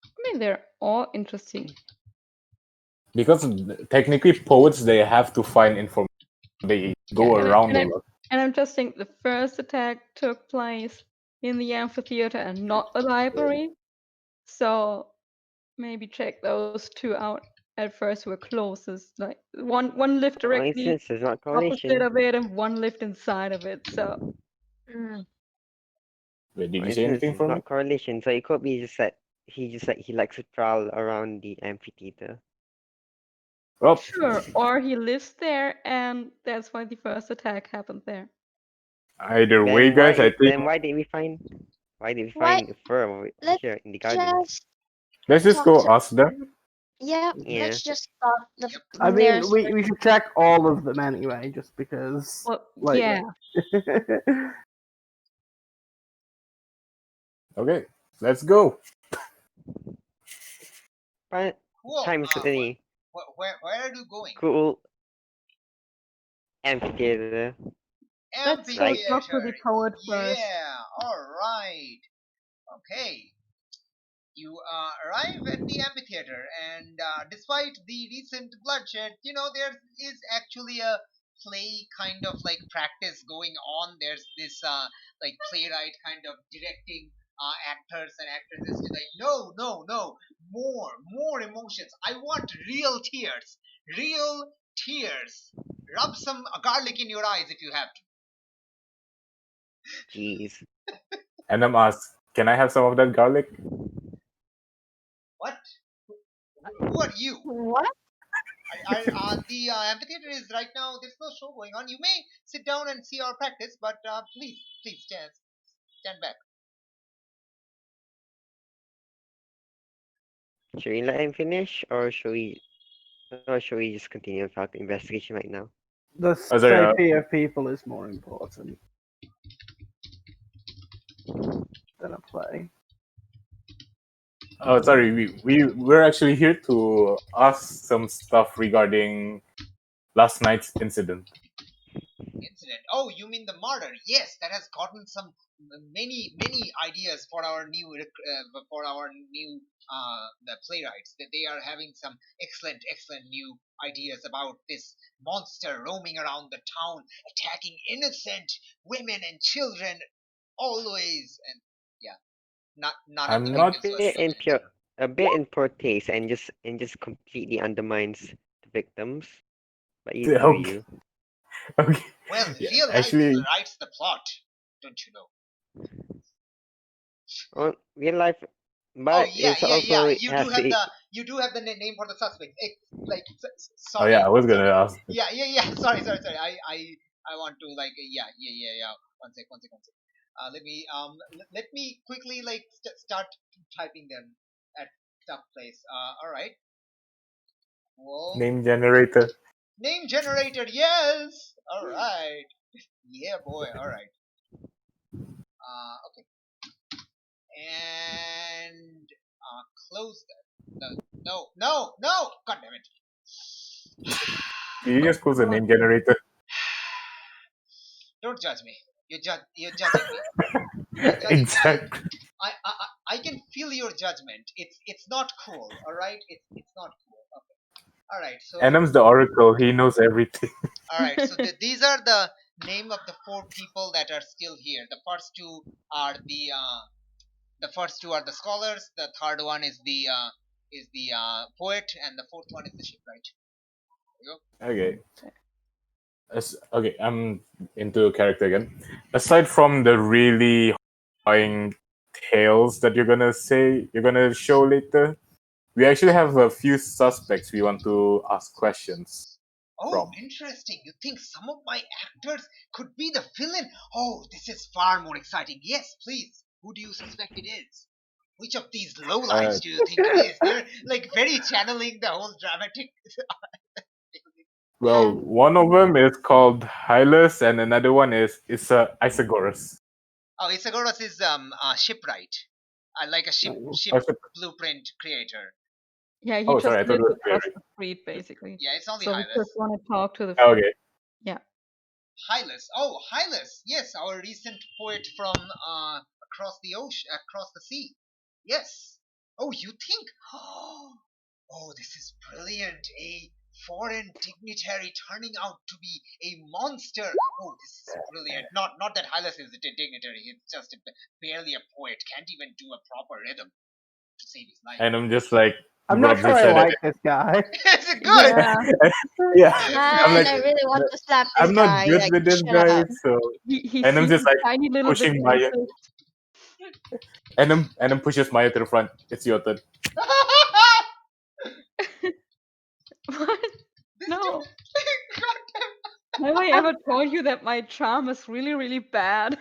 I mean, they're all interesting. Because technically, poets they have to find information. They go around a lot. And I'm just thinking the first attack took place in the amphitheater and not the library. So maybe check those 2 out at first who are closest. Like one lived directly Coincidence is not opposite correlation. of it and one lived inside of it. So Wait, did you say Coincidence anything is for me? not correlation. So it could be just that he likes to prowl around the amphitheater. Well, Sure, or he lives there, and that's why the first attack happened there. either way, guys, I think Why did we find Why? the firm over Let's here in the gardens? just let's just talk go to. ask them. Yeah, Yeah. let's just talk Yep. I mean, there's. we should check all of them anyway, just because. Well, Like, yeah. Okay, let's go. But Cool. time is any Where are you going? cool amphitheater. Let's go Right. talk to the poet first. Yeah. All right. Okay. You arrive at the amphitheater, and despite the recent bloodshed, there is actually a play kind of like practice going on. There's this like playwright kind of directing actors and actresses to like, no, no, no, more emotions. I want real tears. Rub some garlic in your eyes if you have to. Jeez. And I'm asked, can I have some of that garlic? What? Who are you? What? The amphitheater is right now. There's no show going on. You may sit down and see our practice, but please stand back. Should we let him finish, or should we just continue with our investigation right now? the Oh, sorry, safety of people is more important than a play. Oh, sorry. We're actually here to ask some stuff regarding last night's incident. Incident. Oh, you mean the murder? Yes, that has gotten some many ideas for our new the playwrights. That they are having some excellent new ideas about this monster roaming around the town, attacking innocent women and children always. And yeah, none of I'm the not- victims were innocent. A bit in poor taste, and just completely undermines the victims. But you do Okay. you. Okay. Well, Yeah, real actually- life writes the plot, don't you know? Well, real life, but it's also You has do have to. you do have the name for the suspect. Oh Sorry. yeah, I was gonna sorry. ask. Yeah. Sorry. I want to like yeah. One sec. Let me quickly like start typing them at tough place. All right. Whoa. Name generator. Name generator. Yes. All right. Yeah, boy. All right. Okay. And close that. No. God damn it. You just close the name generator. Don't judge me. You're judging me. You're judging me. Exactly. I can feel your judgment. It's not cool. All right. It's not cool. Okay. All right. So Enam's the oracle. He knows everything. all right. So these are the name of the 4 people that are still here. The first two are the scholars. The third one is the poet, and the fourth one is the shipwright. Okay. Okay, I'm into character again. Aside from the really horrifying tales that you're gonna show later, we actually have a few suspects we want to ask questions. Oh, From. interesting. You think some of my actors could be the villain? Oh, this is far more exciting. Yes, please. Who do you suspect it is? Which of these lowlives do you think it is? They're like very channeling the whole dramatic. Well, one of them is called Hylas, and another one is Isagoras. Oh, Isagoras is shipwright. Like a ship Oh, ship- blueprint creator. Yeah, he Oh, just sorry, I thought it lives was across playwright. the street, basically. Yeah, it's only So we Hylas. just want to talk to the. Okay. Hylas. Oh, Hylas. Yes, our recent poet from across the ocean, across the sea. Yes. Oh, you think? Oh, this is brilliant. A foreign dignitary turning out to be a monster. Oh, this is brilliant. Not that Hylas is a dignitary. He's just barely a poet. Can't even do a proper rhythm to save his life. And I'm just like, I'm not rubs sure his I head like this guy. Is it good? Yeah, I'm Man, like, I really want to slap this I'm not guy. good Like, with this shut guy, up. so he And I'm seems just, like, a tiny little bit pushing Maya. racist. and pushes Maya to the front. It's your turn. What? I ever told you that my charm is really, really bad?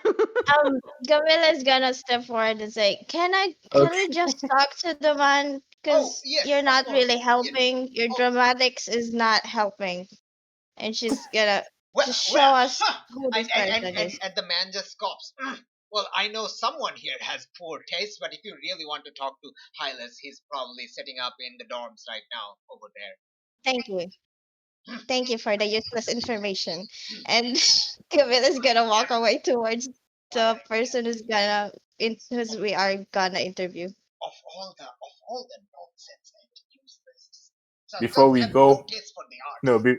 Gamila's gonna step forward and say, can we just talk to the man? Oh, Because yes, you're of not course. really helping. Your Oh. dramatics is not helping. And she's gonna just show us who this person is. And the man just scoffs. Well, I know someone here has poor taste, but if you really want to talk to Hylas, he's probably setting up in the dorms right now over there. Thank you. Thank you for the useless information. And Camilla's gonna walk away towards the person who's we are gonna interview. Of all the nonsense and useless. Before Some we have go, no taste for the art. no,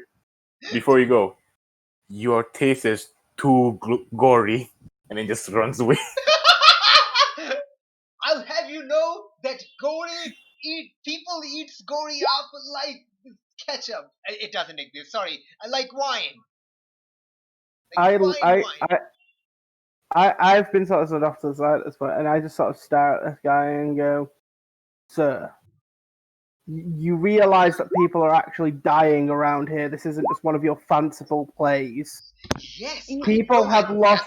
before you go, your taste is too gory, and then just runs away. I'll have you know that people eats gory up like ketchup. It doesn't exist. Sorry, I like wine. Wine. I've been sort of off to the side at this point, and I just sort of stare at this guy and go, "Sir, you realise that people are actually dying around here. This isn't just one of your fanciful plays. Yes, People I know, have and lost.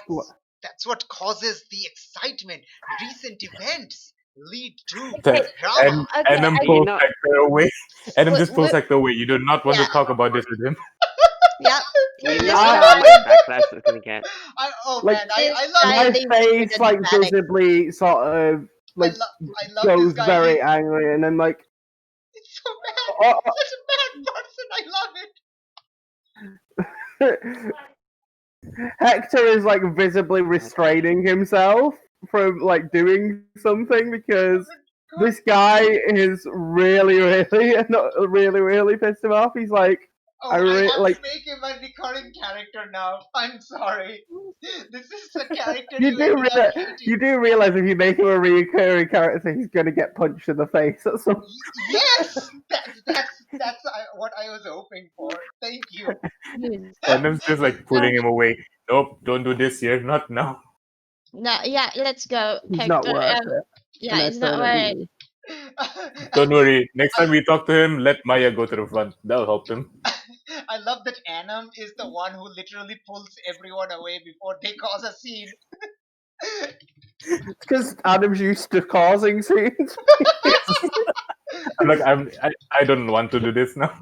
That's what causes the excitement. Recent events lead to Okay, drama. And then okay, pulls not- Hector away. And then just pulls Wait, Hector away. You do not want to Yeah. talk about this with him. Yep. You This know guy how much backlash it's gonna get. Like, I love My Guy leaves with face, a like, dramatic. visibly sort of, like, I love goes this guy. very angry, and then, like, It's so bad. oh, Such a bad person. I love it. Hector is, like, visibly restraining himself from, like, doing something because this guy is really, not really, really pissed him off. He's like, Oh, I I re- have like- to make him a recurring character now. I'm sorry. This is a character you you do ended up realize, hating. you do realize if you make him a recurring character, he's gonna get punched in the face at some. Yes, that's what I was hoping for. Thank you. And I'm just like pulling him away. Nope, don't do this here. Not now. No, yeah, let's go, He's Hector. not worth it. Yeah, And I it's not throw it at worth it. you. Don't worry. Next time we talk to him, let Maya go to the front. That'll help him. I love that Anam is the one who literally pulls everyone away before they cause a scene. It's because Adam's used to causing scenes. I'm like, I don't want to do this now.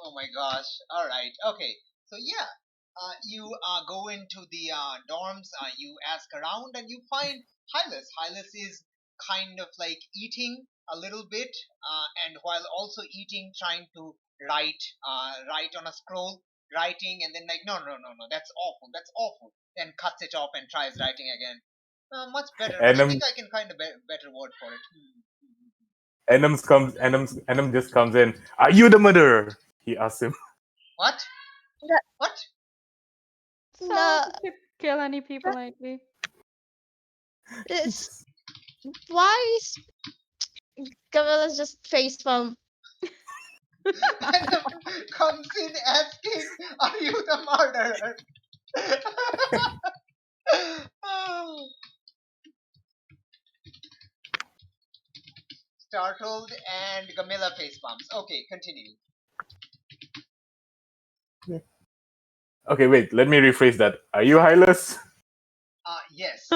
Oh my gosh. Alright, okay. So yeah, you go into the dorms, you ask around, and you find Hylas. Hylas is kind of like eating a little bit, and while also eating, trying to write on a scroll, writing, and then like, no, that's awful. Then cuts it off and tries writing again. Much better. And I think I can find a better word for it. Enum just comes in. Are you the murderer? He asks him. What? Yeah. What? So, No. did you kill any people lately? It's why is Camilla's just facepalm? Adam comes in asking, "Are you the murderer?" Oh. Startled and Gamila face palms. Okay, continue. Okay, wait. Let me rephrase that. Are you Hylas? Yes.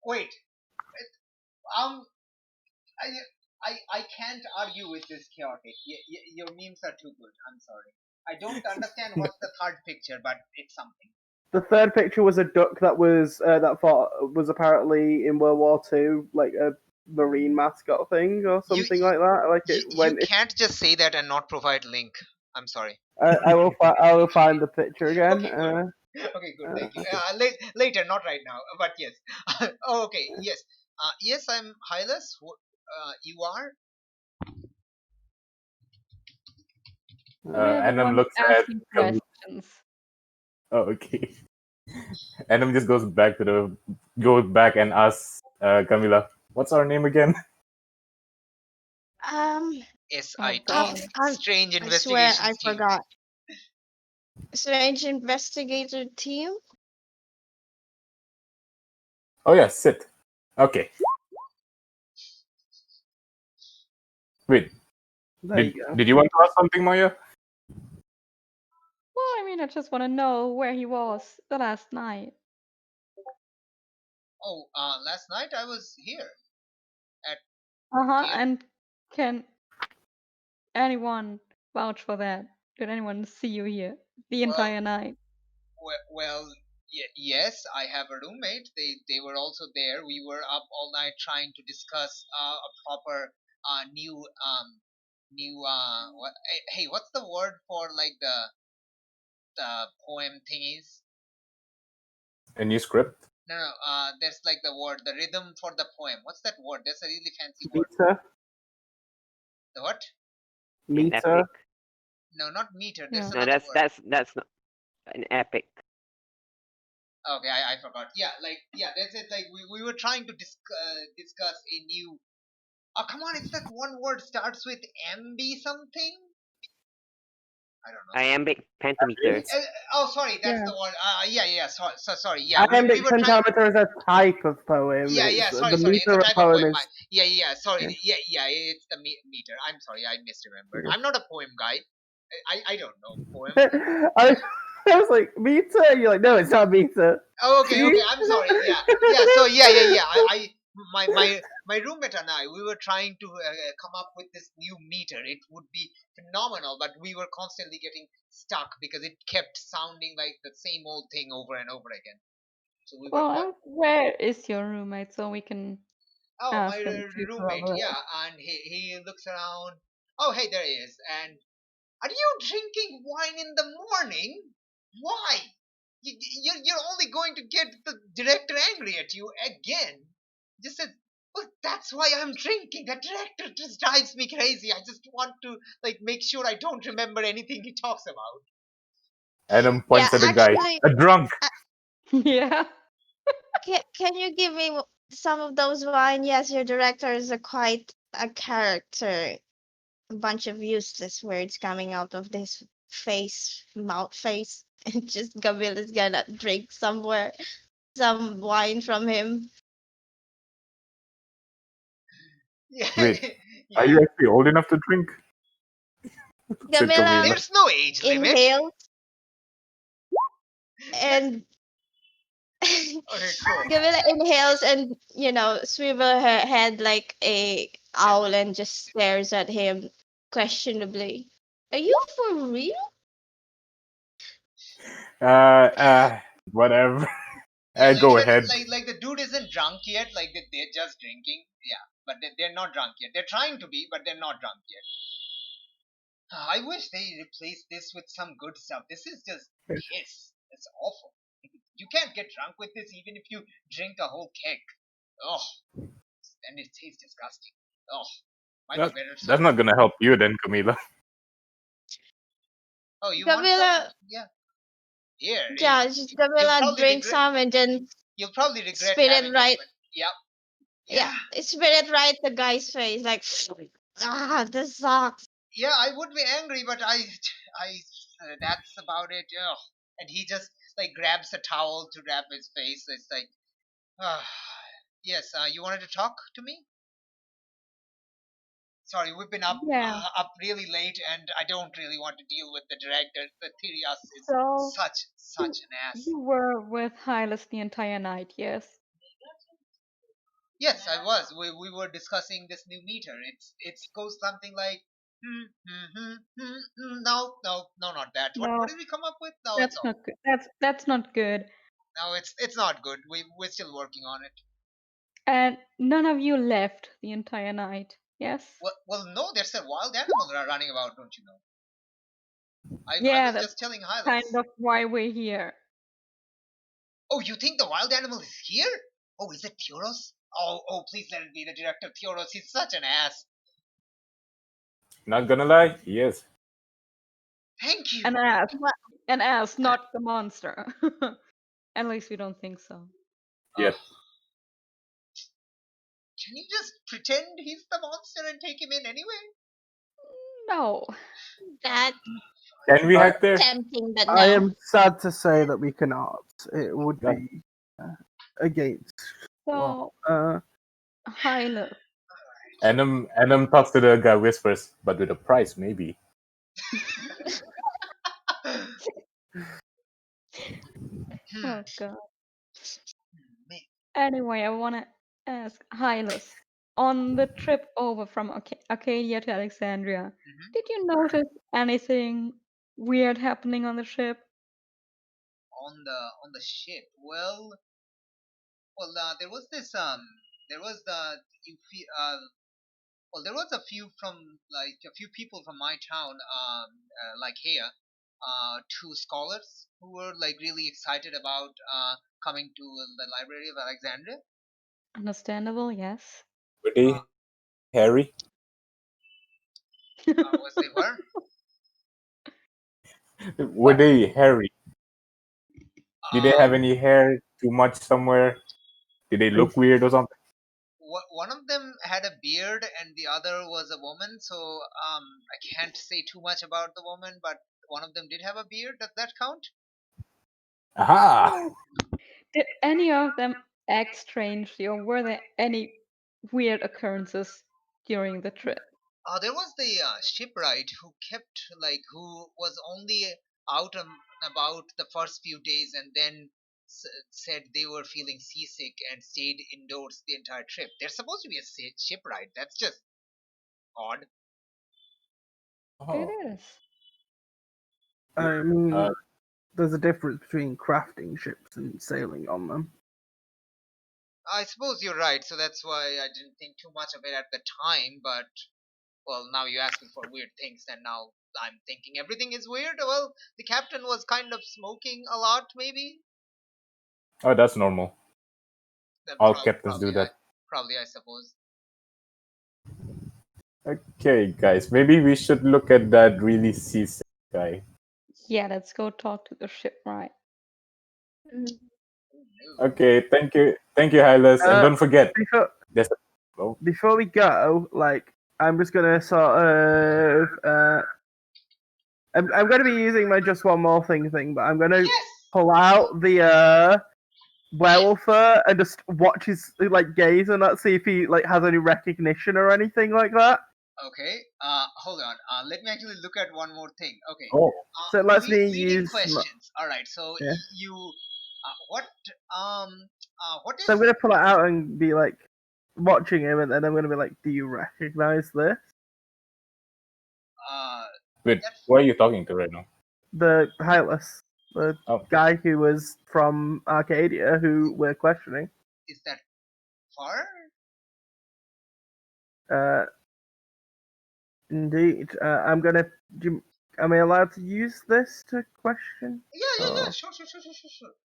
Wait. I can't argue with this chaotic. Your memes are too good. I'm sorry. I don't understand what's the third picture, but it's something. The third picture was a duck that was was apparently in World War II, like a marine mascot thing or something like that. Like You can't just say that and not provide link. I'm sorry. I will find the picture again. Okay, good. Okay, good. Thank you. Later, not right now. But yes. Oh, okay. Yes. Yes, I'm Hylas. You are. We're the Enum ones looks at asking questions. Oh, okay. Enum just goes back and asks Camila, "What's our name again?" SIT. I'm- Strange I swear Investigations I Team. forgot. Strange investigator team. Oh yeah, sit. Okay. Wait. There you go. Did you want to ask something, Maya? I mean, I just want to know where he was the last night. Oh, last night I was here at here. And can anyone vouch for that? Did anyone see you here the Well, entire night? Well, yes, I have a roommate. They were also there. We were up all night trying to discuss a proper new what hey, what's the word for like the poem thingies? A new script. No, there's like the word, the rhythm for the poem. What's that word? There's a really fancy word. Meter. The what? An Meter. epic. No, not meter. There's Yeah. No, another word. that's not an epic. Okay, I forgot. Yeah, that's it. Like we were trying to discuss a new. Oh, come on! It's that one word starts with MB something. I don't know. Iambic pentameter. Oh, sorry, that's Yeah. the one. Yeah. Sorry. Yeah, Iambic we were trying. pentameter is a type of poem. Yeah, It's, sorry, the it's meter a of type of poem poem. is. Yeah, sorry. Yeah, it's the meter. I'm sorry, I misremembered. Yeah. I'm not a poem guy. I don't know poem. I was like, meter? You're like, no, it's not meter. Oh, okay. I'm sorry. Yeah. So yeah. My roommate and I, we were trying to come up with this new meter. It would be phenomenal, but we were constantly getting stuck because it kept sounding like the same old thing over and over again. So we were quite. Well, where is your roommate so we can Oh, my ask him to roommate. corroborate? Yeah, and he looks around. Oh, hey, there he is. And are you drinking wine in the morning? Why? You're only going to get the director angry at you again. Just said, well, that's why I'm drinking. That director just drives me crazy. I just want to like make sure I don't remember anything he talks about. Adam points at the guy. actually, A drunk. Yeah. can you give me some of those wine? Yes, your director is quite a character. A bunch of useless words coming out of this mouth face. And just Gabriel is gonna drink some wine from him. Yeah, Wait, yeah. are you actually old enough to drink? Said Camilla Camila. There's no age limit. inhales and Okay, cool. Camilla inhales and swivel her head like a owl and just stares at him questionably. Are you for real? Whatever. Yeah, Go ahead. Like the dude isn't drunk yet. Like they're just drinking. Yeah, but they're not drunk yet. They're trying to be, but they're not drunk yet. I wish they replaced this with some good stuff. This is just piss. It's awful. You can't get drunk with this even if you drink a whole keg. Oh, and it tastes disgusting. Oh, might be better. That's not gonna help you then, Camila. Oh, you want some? Camilla, Yeah. Here. yeah, just Camilla probably drink regret- some and then You'll probably regret spit having it right. it. But, yeah. Yeah, spit it right the guy's face like, this sucks. Yeah, I would be angry, but I that's about it. Ugh. And he just like grabs a towel to wrap his face. It's like, yes. You wanted to talk to me? Sorry, we've been up Yeah. up really late, and I don't really want to deal with the director. The Tyrios is So such an ass. you were with Hylas the entire night, yes? Yes, I was. We were discussing this new meter. It goes something like no, not that. No, What did we come up with? No, that's it's not good. That's not good. no, it's not good. We're still working on it. And none of you left the entire night, yes? Well, no, there's a wild animal running about, don't you know? I was that's just telling Hylas. kind of why we're here. Oh, you think the wild animal is here? Oh, is it Theoros? Oh, please let it be the director Theoros. He's such an ass. Not gonna lie, yes. Thank you. An ass, not the monster. At least we don't think so. Yet. Can you just pretend he's the monster and take him in anyway? No. That Can we hack there? tempting, but no. I am sad to say that we cannot. It would be against. So, Hylas. Adam talks to the guy, whispers, but with a price, maybe. Hmm. Oh god. May- Anyway, I wanna ask Hylas, on the trip over from Arcadia to Alexandria, Mhm. did you notice anything weird happening on the ship? On the ship. There was this there was the you fe- well there was a few from like a few people from my town like here two scholars who were like really excited about coming to the Library of Alexandria. Understandable, yes. Were they hairy? Was they were? Were they hairy? Did they Uh, have any hair too much somewhere? Did they look weird or something? one of them had a beard and the other was a woman, so I can't say too much about the woman, but one of them did have a beard. Does that count? Aha! Did any of them act strangely, or were there any weird occurrences during the trip? There was the shipwright who kept who was only out and about the first few days and then said they were feeling seasick and stayed indoors the entire trip. There's supposed to be a shipwright. That's just odd. It Oh. is. I mean, Uh, there's a difference between crafting ships and sailing on them. I suppose you're right, so that's why I didn't think too much of it at the time, but well, now you ask me for weird things, and now I'm thinking everything is weird. Well, the captain was kind of smoking a lot, maybe. oh, that's normal. Then All captains do probably that. I suppose. Okay, guys, maybe we should look at that really seasick guy. Yeah, let's go talk to the shipwright. Mhm. Okay, thank you, Hylas, and don't forget, Before, there's oh, before we go, like, I'm just gonna sort of, I'm gonna be using my just one more thing, but I'm gonna Yes. pull out the werewolf and just watch his like gaze and not see if he like has any recognition or anything like that. Okay. Hold on. Let me actually look at one more thing. Okay. oh, So it lets me Leading use. questions. All right. So Yeah. you, what So I'm is? gonna pull it out and be like watching him, and then I'm gonna be like, "Do you recognize this?" wait, That who are you talking to right now? The Hylas, the Oh, guy who was from Arcadia, who we're questioning. is that far? Indeed. I'm gonna. Am I allowed to use this to question? Yeah. Oh, Sure.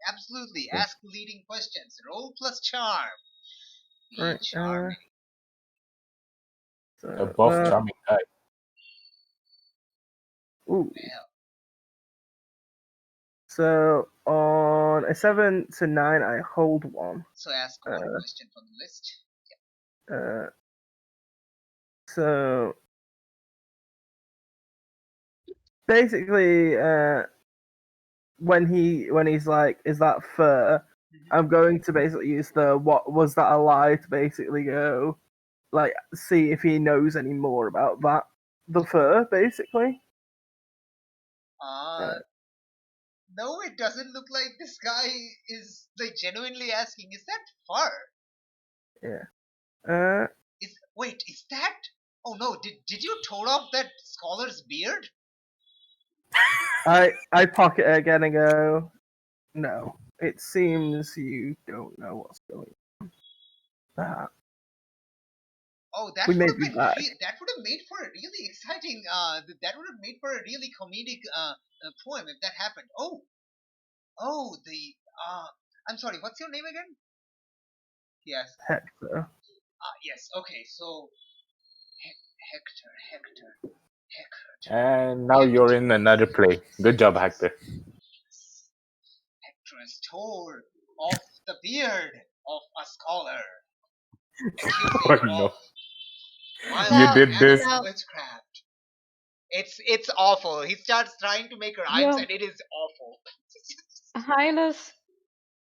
Absolutely. okay. Ask leading questions. Roll plus charm. Be Right. charming. a So, buff, charming guy. ooh. Well, So on a 7 to 9, I hold one. so ask one question from the list. Uh, so basically, when he's like, "Is that fur?" I'm going to basically use the "What was that a lie?" to basically go like see if he knows any more about that the fur, basically. Uh, no, it doesn't look like this guy is like genuinely asking. Is that far? Yeah. Is that? Oh no! Did you tore off that scholar's beard? I pocket it again and go, "No, it seems you don't know what's going on." That Oh, that we would may have be been back. that would have made for a really exciting. That would have made for a really comedic poem if that happened. Oh, the I'm sorry. What's your name again? Yes. Hector. Yes. Okay. So Hector. And now you're in another play. Good job, Hector. Hector has tore off the beard of a scholar, accusing Oh him of no, wild you So did magic this. so witchcraft. It's awful. He starts trying to make rhymes, You're and it is awful. Hylas,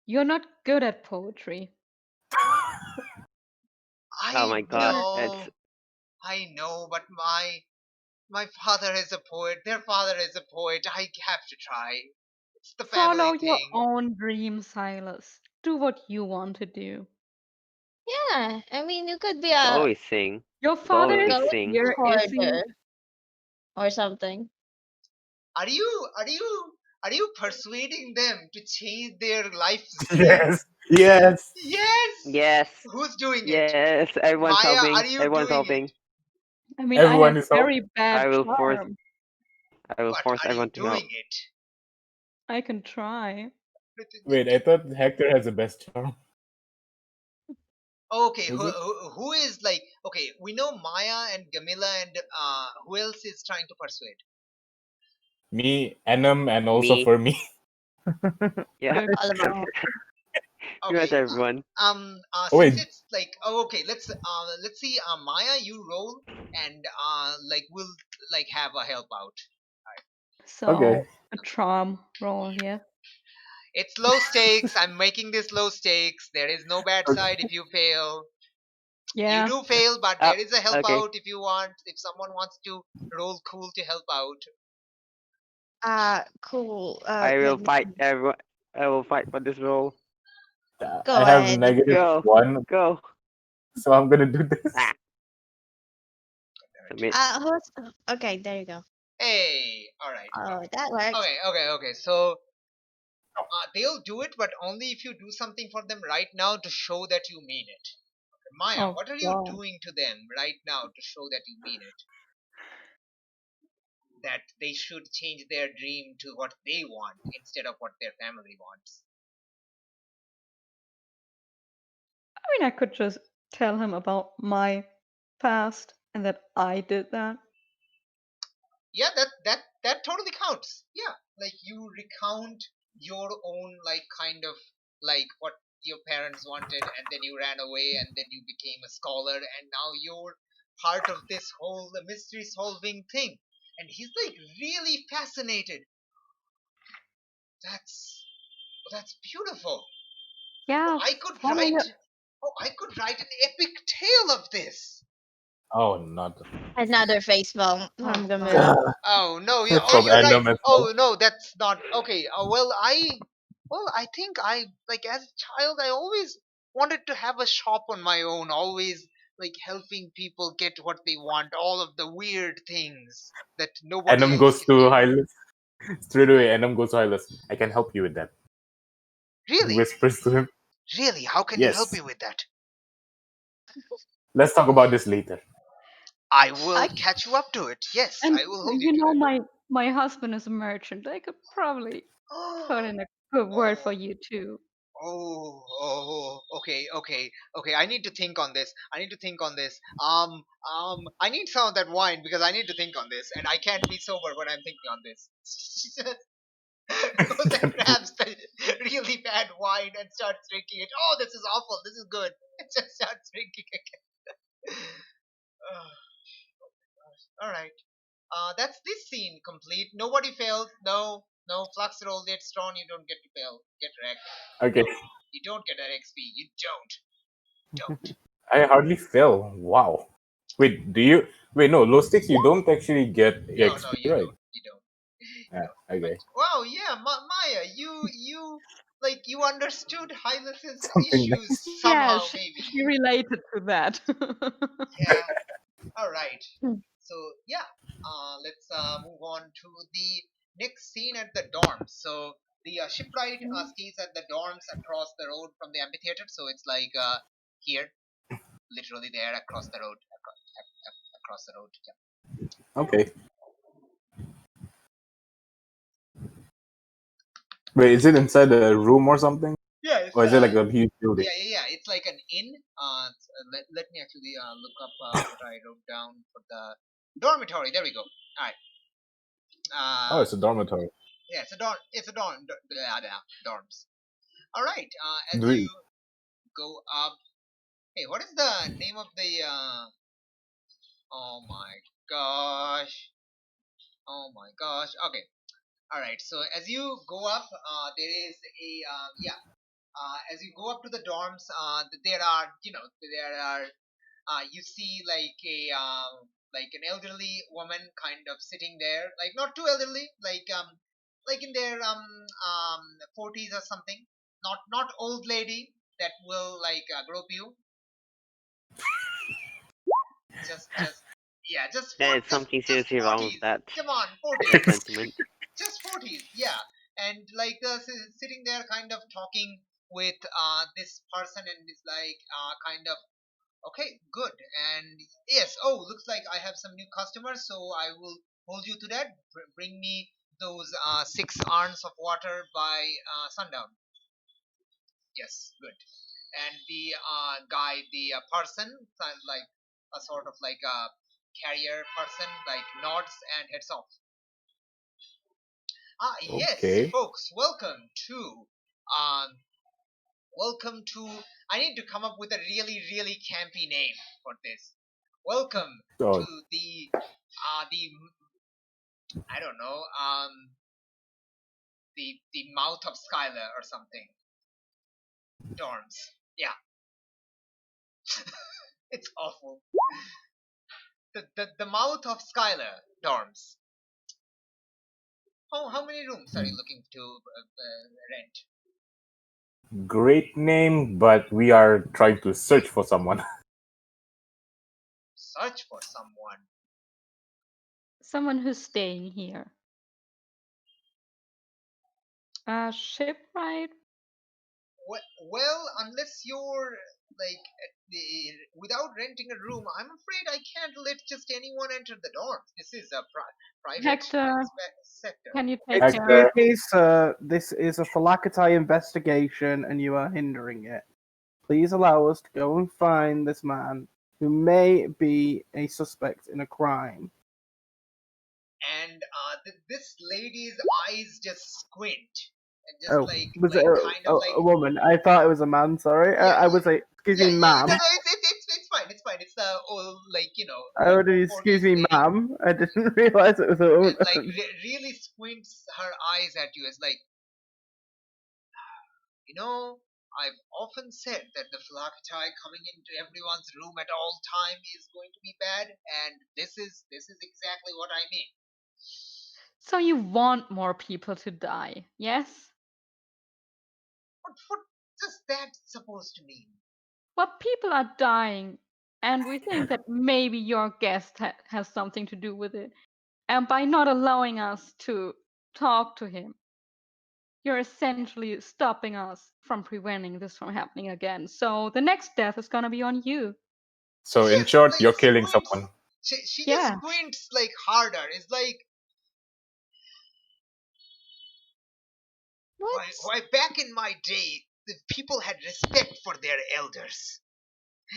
you're not good at poetry. Oh I my god, yeah. know, it's I know, but my father is a poet. Their father is a poet. I have to try. It's the Follow family your thing. own dreams, Silas. Do what you want to do. Yeah, I mean, you could be You could a always sing. Your You could father is always ghost sing. here, is he? recorder or something. Are you persuading them to change their life's dream? Yes. Yes. Yes. Yes. Who's doing it? Yes. Everyone's Maya, helping. are you Everyone's doing it? helping. I mean, I have Everyone is help. very bad I will force. charm. I will But force are you everyone to help. doing it? I can try. Wait, I thought Hector has the best charm. Okay, Is who, it? who who is like, okay, we know Maya and Gamila, and who else is trying to persuade? Me, Enum, and also Me. for me. Yeah. Good All of us. job. Pretty much Okay. everyone. Oh Since wait, it's like, okay, let's see, Maya, you roll, and like we'll like have a help out. okay. So, a charm roll, yeah. It's low stakes. I'm making this low stakes. There is no bad Okay. side if you fail. You Yeah. do fail, but Oh, there is a help okay. out if you want. If someone wants to roll cool to help out. Cool. I will Let me fight everyone. I will fight for this role. I go have ahead. Go. -1, Go. so I'm gonna do this. Ah. Submit. Who's okay? There you go. Hey, all right. Oh, that works. Okay. So they'll do it, but only if you do something for them right now to show that you mean it. Maya, Oh, what are you God. doing to them right now to show that you mean it? That they should change their dream to what they want instead of what their family wants. I mean, I could just tell him about my past and that I did that. Yeah, that totally counts. Yeah, like you recount your own like kind of like what your parents wanted, and then you ran away, and then you became a scholar, and now you're part of this whole mystery solving thing. And he's like really fascinated. That's beautiful. Oh, Yeah, I could follow write. your. Oh, I could write an epic tale of this. Oh, not Another face bomb Oh from no. Gamila. Oh no. Yeah. Oh, from you're right. Enum as well. Oh no, that's not okay. I think I like as a child I always wanted to have a shop on my own. Always like helping people get what they want. All of the weird things that nobody Enum else goes can to do. Hylas. Straight away, Enum goes to Hylas. I can help you with that. He Really, whispers to him. really. How can you help Yes. me with that? Let's talk about this later. I will I catch you up to it. Yes, And I will help you you do know, that. my husband is a merchant. I could probably put in a good word Oh, for you too. okay. I need to think on this. I need some of that wine because I need to think on this, and I can't be sober when I'm thinking on this. She just goes and grabs the really bad wine and starts drinking it. Oh, this is awful. This is good. And just starts drinking again. Oh, all right. That's this scene complete. Nobody failed. No. Flux rolled it. Strong. You don't get to fail. Get wrecked. Okay. You don't get that XP. You don't. I hardly fell. Wow. Wait, do you? Wait, no. Low stakes, you don't actually get No, EXP, you right? don't. You Yeah. don't. But Okay. wow, yeah, Maya, you like you understood Hylas's Something issues nice. Yeah, somehow, maybe. she related to that. Yeah. All right. Hmm. So yeah, let's move on to the next scene at the dorms. So the shipwright stays at the dorms across the road from the amphitheater. So it's like here, literally there across the road, across the road. Yeah. Okay. Wait, is it inside a room or something? Yeah, it's Or is it like a huge building? yeah. It's like an inn. Let me actually look up what I wrote down for the dormitory. There we go. All right. Oh, Uh, it's a dormitory. yeah, it's a dorm. It's a dorm. Dorms. All right. As Do you we, go up. Hey, what is the name of the? Oh my gosh. Oh my gosh. Okay. All right. So as you go up, there is a yeah. As you go up to the dorms, there are you see like an elderly woman kind of sitting there, like not too elderly, like like in their 40s or something. Not old lady that will like grope you. Just yeah, There is something just seriously wrong with 40s. that Come on, that 40s. sentiment. Just 40s, yeah. And like sitting there kind of talking with this person, and it's like kind of okay, good. And yes, oh, looks like I have some new customers, so I will hold you to that. Bring me those 6 urns of water by sundown. Yes, good. And the guy, the person, like a sort of like a carrier person, like nods and heads off. Ah, yes, Okay. folks, um, welcome to. I need to come up with a really campy name for this. Welcome to So the I don't know the mouth of Skylar or something. Dorms. Yeah, it's awful. The mouth of Skylar dorms. How many rooms are you looking to rent? great name, but we are trying to search for someone. Search for someone. Someone who's staying here. Shipwright? Well, unless you're like without renting a room, I'm afraid I can't let just anyone enter the dorms. This is a private Hector, sector. can you take Hector. care? Excuse me, sir. This is a Phalacati investigation, and you are hindering it. Please allow us to go and find this man who may be a suspect in a crime. And this lady's eyes just squint and just Oh, was it kind of like a woman? I thought it was a man. Sorry, yeah, I was like, excuse yeah, me, ma'am. no, it's fine, it's fine. It's the old like I would have excuse 40s me, lady, ma'am. I didn't realize it was a woman. and like really squints her eyes at you as like, I've often said that the Phalacti coming into everyone's room at all time is going to be bad, and this is exactly what I mean. So you want more people to die, yes? What does that supposed to mean? Well, people are dying, and we think that maybe your guest has something to do with it. And by not allowing us to talk to him, you're essentially stopping us from preventing this from happening again. So the next death is gonna be on you. So She in just short, like you're killing squints. someone. She just Yeah. squints like harder. It's like What? why back in my day the people had respect for their elders.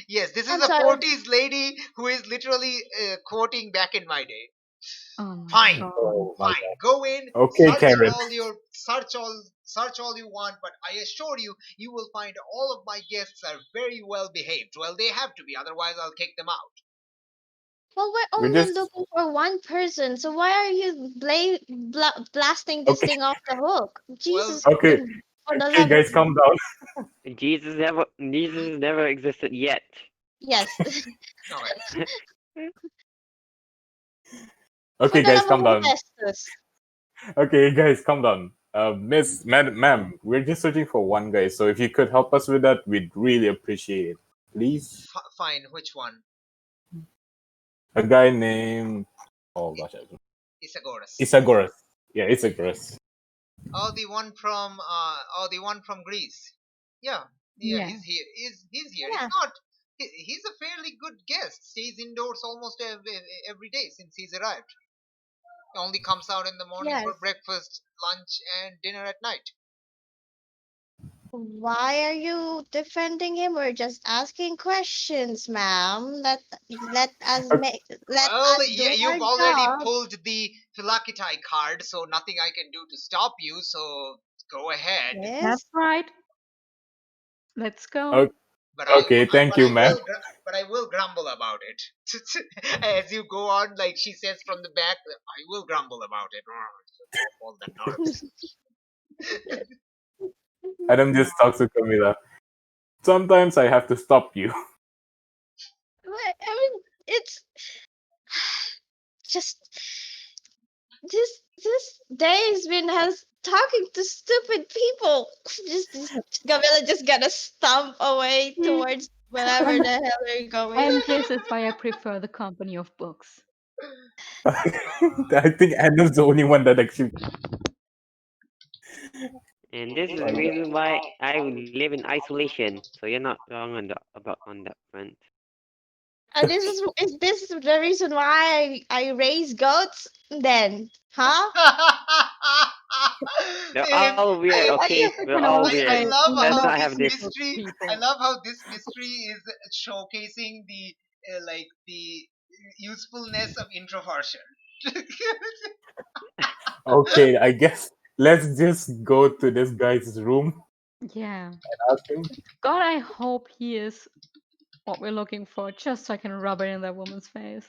Yes, this is I'm a sorry. 40s lady who is literally quoting back in my day. Oh my Fine. god. Oh my Fine, go in, Okay, search Karen. search all you want, but I assure you, you will find all of my guests are very well behaved. Well, they have to be, otherwise I'll kick them out. Well, we're We're only just looking for one person, so why are you blasting this okay. thing off the hook? Well, Jesus, Okay, for the okay, love of guys, calm down. Jesus never existed yet. yes, no, for Okay, the guys, love calm of down. Augustus. Okay, guys, calm down. Ma'am, we're just searching for one guy. So if you could help us with that, we'd really appreciate it. Please, fine. Which one? a guy named Isagoras. Isagoras. Yeah, Isagoras. Oh, the one from Greece. Yeah, yeah, Yeah. he's here. He's here. Yeah. He's not. He's a fairly good guest. Stays indoors almost every day since he's arrived. He only comes out in the morning Yes. for breakfast, lunch, and dinner at night. Why are you defending him? We're just asking questions, ma'am. Okay, Let Well, us yeah, do our you've already job. pulled the Philakitai card, so nothing I can do to stop you. So go ahead. Yes. That's right. Let's go. o- But I, okay, thank you, ma'am. but I will grumble about it. As you go on, like she says from the back, I will grumble about it. All the nerves. Adam just talks to Camila. Sometimes I have to stop you. I mean, it's just this Dave's been has talking to stupid people. Gamila just gotta stomp away Mm. towards wherever the hell they're going. And this is why I prefer the company of books. I think Adam's the only one that actually. And this is the reason why I live in isolation. So you're not wrong on that front. And this is the reason why I raise goats then, huh? They're Eh, all weird, I okay? guess we We're can all all I weird. say love we Let's how not love have this this. good mystery. people. I love how this mystery is showcasing the like the usefulness of introversion. Okay, I guess let's just go to this guy's room Yeah. and ask him. God, I hope he is what we're looking for, just so I can rub it in that woman's face.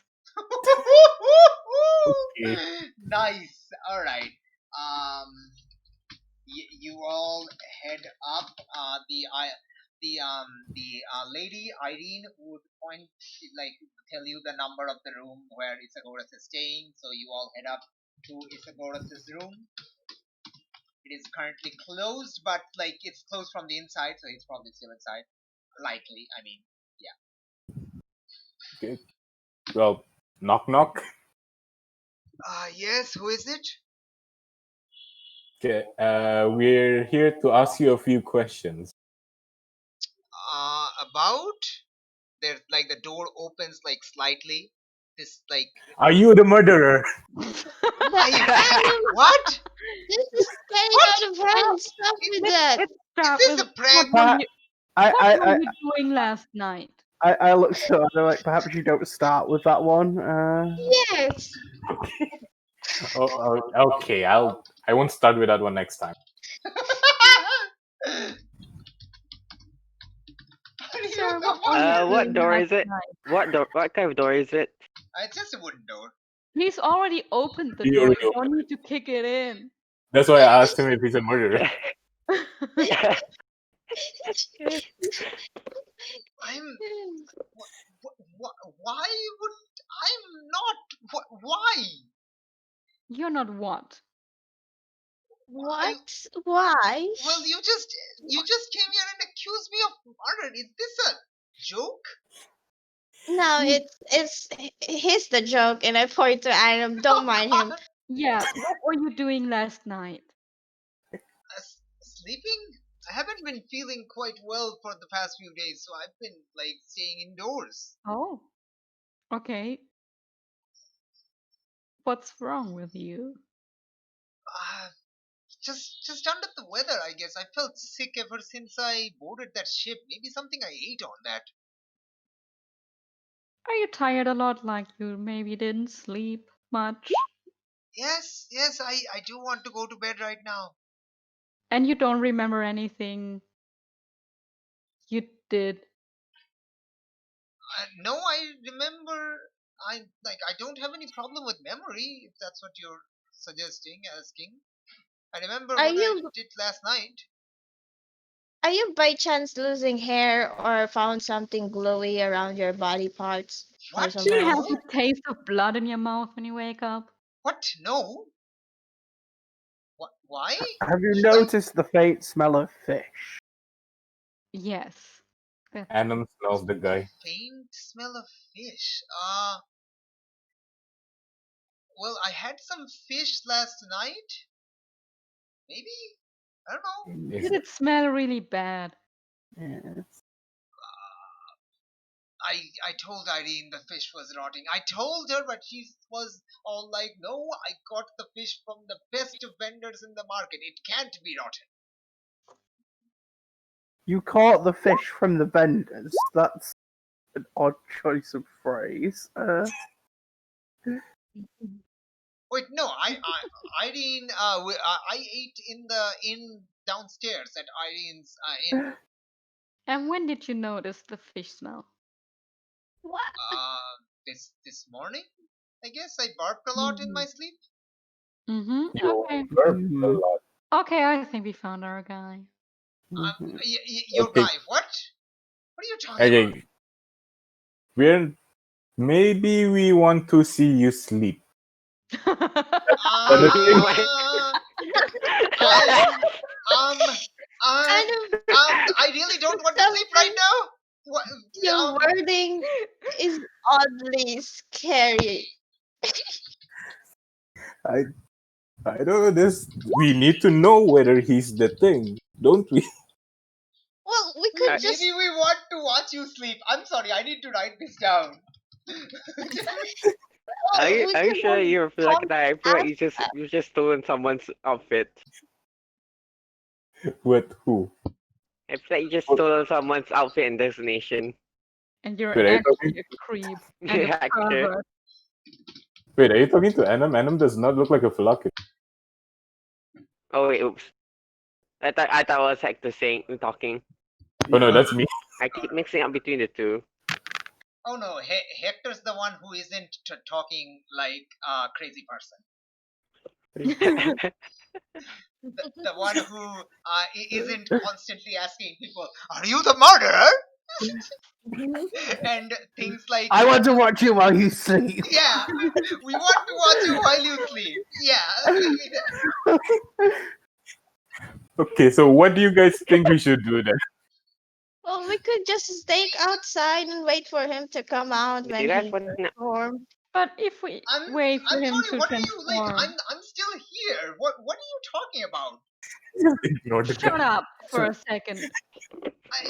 Okay. Nice. All right. You all head up. The lady Irene would point, like, tell you the number of the room where Isagoras is staying. So you all head up to Isagoras' room. It is currently closed, but like it's closed from the inside, so it's probably still inside. Likely, I mean, yeah. Okay. Well, knock knock. Yes. Who is it? Okay. We're here to ask you a few questions. About there, like the door opens like slightly. This like Are you the murderer? what? This is getting What? out of hand. Stop with that. Start Is this with a prank? But what were I you doing last night? I looked at her like perhaps you don't start with that one. Yes. Okay. I won't start with that one next time. Sir, what were you What doing door last is it? night? What door? What kind of door is it? It's just a wooden door. He's already opened the He door. already You don't need to kick it in. That's why I asked him if he's a murderer. I'm. Why would I'm not? Why? You're not what? What? Why? Well, you just came here and accused me of murder. Is this a joke? No, it's he's the joke, and I point to Adam. Don't mind him. Yeah, what were you doing last night? Sleeping? I haven't been feeling quite well for the past few days, so I've been like staying indoors. Oh, okay. What's wrong with you? Uh, just under the weather, I guess. I felt sick ever since I boarded that ship. Maybe something I ate on that. Are you tired a lot, like you maybe didn't sleep much? Yes, I do want to go to bed right now. And you don't remember anything you did? No, I remember. I don't have any problem with memory, if that's what you're asking. I remember Are what I you did last night. are you by chance losing hair or found something glowy around your body parts or What? Do you something? have No. the taste of blood in your mouth when you wake up? What? No. What? Why? Have you Should I? noticed the faint smell of fish? Yes. That's Adam smells the guy. Faint smell of fish. Well, I had some fish last night. Maybe. I don't know. Is Did it smell really bad? Yes. I told Irene the fish was rotting. I told her, but she was all like, "No, I got the fish from the best vendors in the market. It can't be rotten." You caught the fish from the vendors. That's an odd choice of phrase. Wait, no, Irene, I ate in the inn downstairs at Irene's inn. And when did you notice the fish smell? What? This morning, I guess I barked a lot in my sleep. Mm-hmm. You Okay. burp a Mhm. lot. Okay, I think we found our guy. Mhm. Your Okay. guy, what? What are you talking about? Okay. Maybe we want to see you sleep. I really don't want to sleep right now. What, The wording is oddly scary. I don't know this. We need to know whether he's the thing, don't we? Well, we could just. maybe we want to watch you sleep. I'm sorry, I need to write this down. Are you we are you could sure have you're like come that? I feel like after. you just stolen someone's outfit. With who? I feel like you just stole someone's outfit and destination. And you're Wait, are you talking? actually a creep and a Actor. pervert. Wait, are you talking to Anam? Anam does not look like a Falaki. Oh wait, oops. I thought it was Hector talking. Oh no, that's me. I keep mixing up between the two. Oh no, Hector's the one who isn't talking like a crazy person. The one who isn't constantly asking people, "Are you the murderer?" and things like. I want to watch you while you sleep. Yeah, we want to watch you while you sleep. Yeah. Okay, so what do you guys think we should do then? Well, we could just stay outside and wait for him to come out Do when you guys he want to? transforms. But if we I'm wait for him sorry. to What are you like? transform, I'm still here. What are you talking about? Ignore the shut up for a second.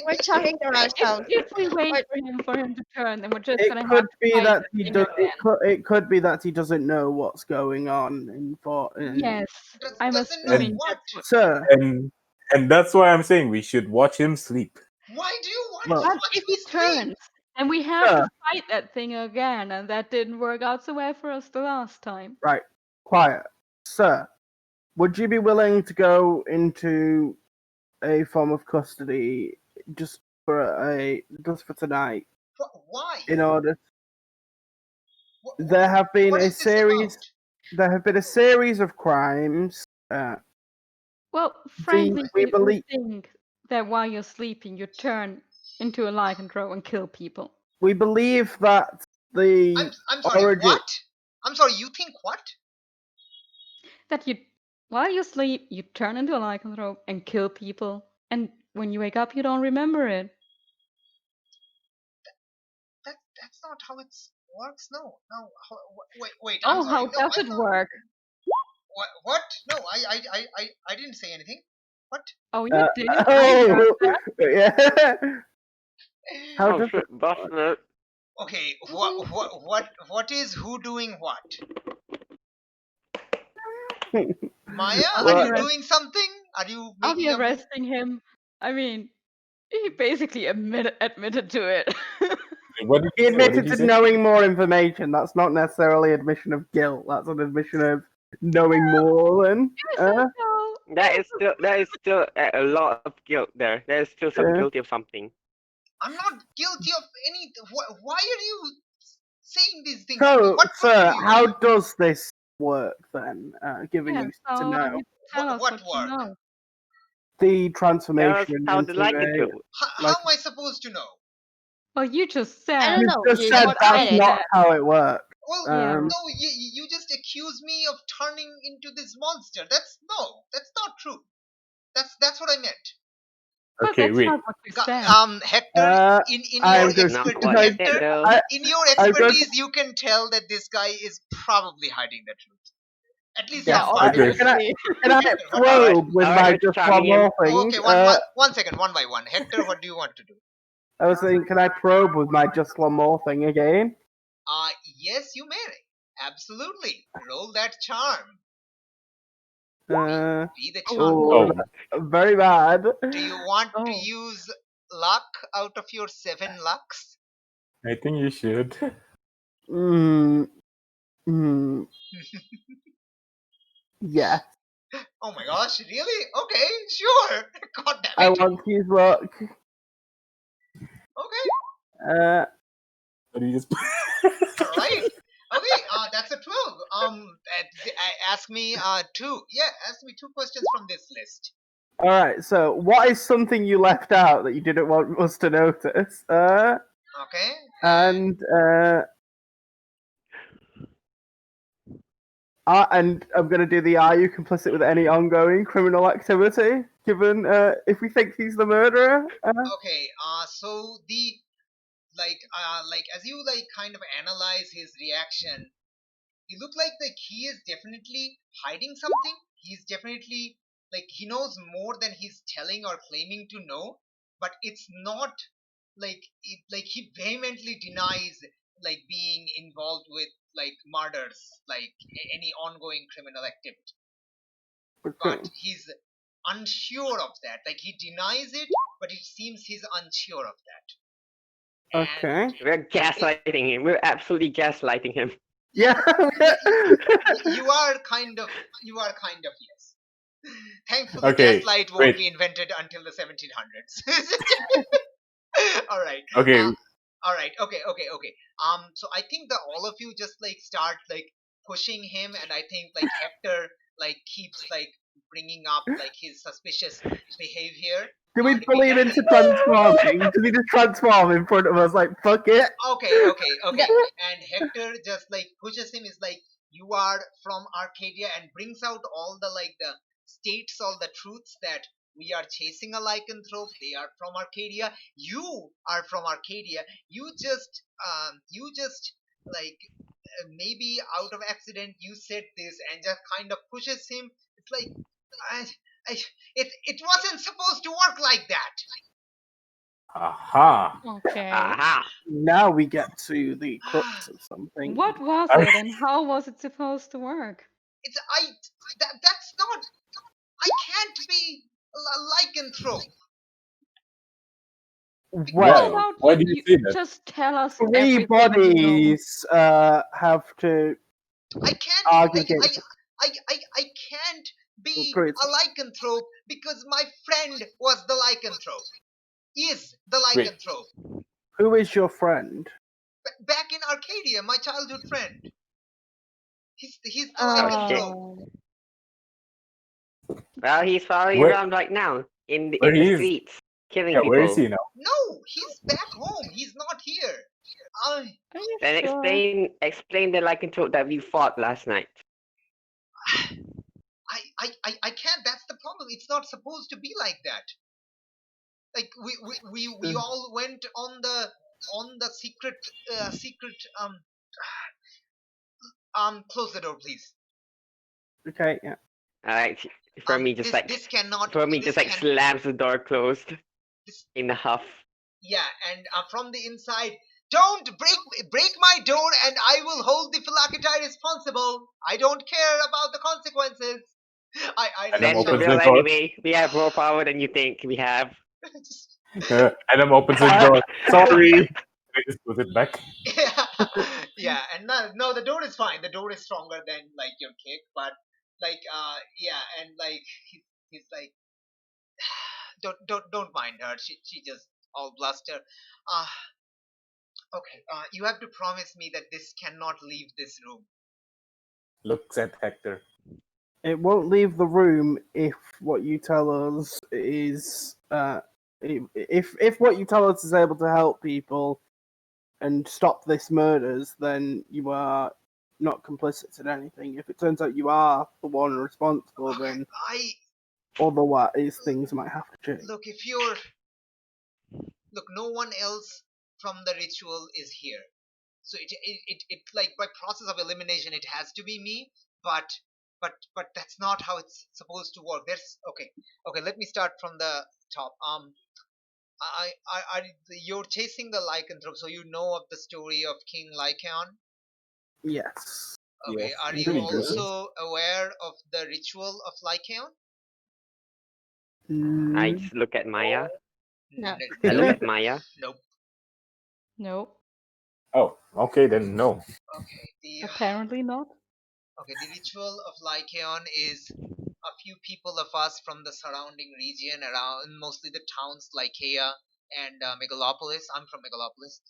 We're talking to ourselves. If we wait for him to turn, then we're just It gonna have could to be fight that the he thing does. again. It could be that he doesn't know what's going on in for. Yes, I'm Doesn't know assuming what? that's what. Sir, And that's why I'm saying we should watch him sleep. Why do you want Well- to But watch if me he sleep? turns, and we have Sir. to fight that thing again, and that didn't work out so well for us the last time. right, quiet, sir. Would you be willing to go into a form of custody just for tonight? Why? In order, Wh- there have been what a is this series. about? There have been a series of crimes. Well, frankly, we we believe- think that while you're sleeping, you turn into a lycanthrope and kill people. We believe that the I'm sorry. origin. What? I'm sorry. You think what? That you, while you sleep, you turn into a lycanthrope and kill people, and when you wake up, you don't remember it. That's not how it works. No. Wait. I'm Oh, sorry. how No, does I'm it not- work? What? No, I didn't say anything. What? Oh, you did. I Oh, heard that. yeah. How Oh does shit, boss note. Okay. What is who doing what? Maya, I'll are be you arresting- doing something? Are you I'll be making a move? arresting him. I mean, he basically admitted to it. What did He he say? What admitted did he to say? knowing more information. That's not necessarily admission of guilt. That's an admission of knowing more than. No. That is still a lot of guilt there. There is still some Yeah. guilty of something. I'm not guilty of any. Why are you saying these things? So, What sir, proof do you how have? does this work then? Given Yeah, you so to know you tell us What what you work? know. the Tell us transformation how the into Lycan a. How am I supposed to know? Well, you just said. I don't You know. just You said don't that's get it. not how it works. Well, Yeah. no, you just accuse me of turning into this monster. That's not true. That's what I meant. But Okay, that's wait. not what you said. Hector, in I'm your just- Not expert, what you Hector, said though. in your I'm just- expertise, you can tell that this guy is probably hiding the truth. At least Yeah, some part. okay. Can I Hector, what do you probe with Alright, my let's just try one him. more thing? Oh, okay, one second, one by one. Hector, what do you want to do? I was saying, can I probe with my just one more thing again? Yes, you may. Absolutely. Roll that charm. Be the charm. Oh, Oh, very bad. Do you want to Oh. use luck out of your 7 lucks? I think you should. Yeah, Oh my gosh, really? Okay, sure. God damn I it. want to use luck. Okay, But you just alright. Okay, that's a 12. Ask me 2. Yeah, ask me 2 questions from this list. Alright, so what is something you left out that you didn't want us to notice? Okay. And And I'm going to do the are you complicit with any ongoing criminal activity, given if we think he's the murderer? Okay, so the like as you like kind of analyze his reaction, he looked like he is definitely hiding something. He's definitely like he knows more than he's telling or claiming to know, but it's not like he vehemently denies like being involved with like murders, like any ongoing criminal activity. Okay. But he's unsure of that. Like he denies it, but it seems he's unsure of that. And Okay. We're gaslighting him. We're absolutely gaslighting him. Yeah. you are kind of yes. Thankfully, Okay, gaslight won't wait. be invented until the 1700s. All right. Okay, All right. Okay. So I think that all of you just like start like pushing him, and I think like Hector like keeps like bringing up like his suspicious behavior. Do we bully him into transforming? Does he just transform in front of us like, fuck it? Okay. And Hector just like pushes him, is like, you are from Arcadia, and brings out all the like the states all the truths that we are chasing a lycanthrope. They are from Arcadia. You are from Arcadia. You just like maybe out of accident you said this, and just kind of pushes him. It's like I, I, it wasn't supposed to work like that. aha. Okay. Aha! Now we get to the crux of something. What was I- it and how was it supposed to work? It's that's not. I can't be a lycanthrope. Well, How Why? about Why do you say that? just tell us three everything you know? bodies have to I can't. argue I, against. I can't be Great. a lycanthrope because my friend was the lycanthrope. Is the Wait. lycanthrope. Who is your friend? Back in Arcadia, my childhood friend. He's the Oh, shit. lycanthrope. Oh, Well, he's probably Where- around right now in where the he is? streets, killing Yeah, people. where is he now? No, he's back home. He's not here. are you Then sure? explain the lycanthrope that we fought last night. I can't. That's the problem. It's not supposed to be like that. Like we all went on the secret close the door, please. Okay, yeah. Alright, for me just this cannot. for me this just like can- slams the door closed this- in a huff. Yeah, and from the inside, don't break my door, and I will hold the Philakitae responsible. I don't care about the consequences. I And Then I'm you open will the door. anyway. We have more power than you think we have. Adam opens the door. Sorry. I just put it back. Yeah, and no, the door is fine. The door is stronger than like your kick, but like yeah, and like he's like, don't mind her. She just all bluster. Okay, you have to promise me that this cannot leave this room. Looks at Hector. It won't leave the room if what you tell us is if what you tell us is able to help people and stop this murders, then you are not complicit in anything. If it turns out you are the one responsible, then I otherwise things might have to change. look no one else from the ritual is here, so it like by process of elimination it has to be me, but that's not how it's supposed to work. There's okay, let me start from the top. You're chasing the lycanthrope, so you know of the story of King Lycan. Yes. Okay, Yes, are you pretty good. also aware of the ritual of Lycan? I Mm, just look at Maya. No. I look Nope. at Maya. Nope. No, Oh, okay then. No. Okay, apparently not. the ritual of Lycaon is a few people of us from the surrounding region, around mostly the towns Lycaea and Megalopolis. I'm from Megalopolis.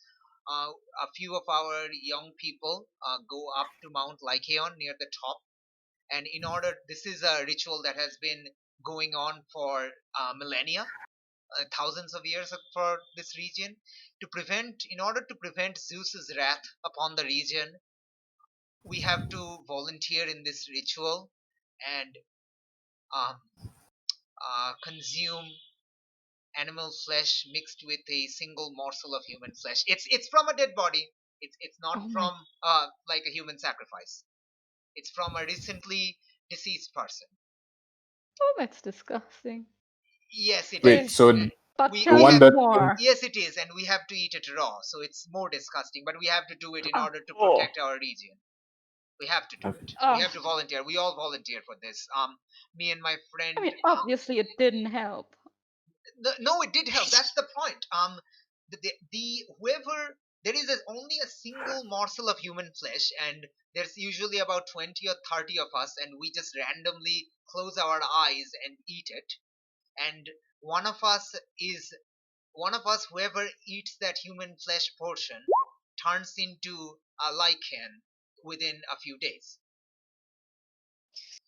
A few of our young people go up to Mount Lycaon near the top, and this is a ritual that has been going on for millennia, thousands of years for this region, in order to prevent Zeus's wrath upon the region. we have to volunteer in this ritual and um, consume animal flesh mixed with a single morsel of human flesh. It's from a dead body. It's not Oh my. from like a human sacrifice. It's from a recently deceased person. Oh, that's disgusting. Yes, it Wait, is. so But We the tell we one me have that more. yes, it is, and we have to eat it raw, so it's more disgusting. But we have to do it in Oh. order to Oh. protect our region. We have to do Okay. it. We Oh. have to volunteer. We all volunteer for this. Me and my friend. I mean, obviously it didn't help. No, it did help. That's the point. The whoever there is only a single morsel of human flesh, and there's usually about 20 or 30 of us, and we just randomly close our eyes and eat it. And one of us is one of us, whoever eats that human flesh portion, turns into a Lycan within a few days.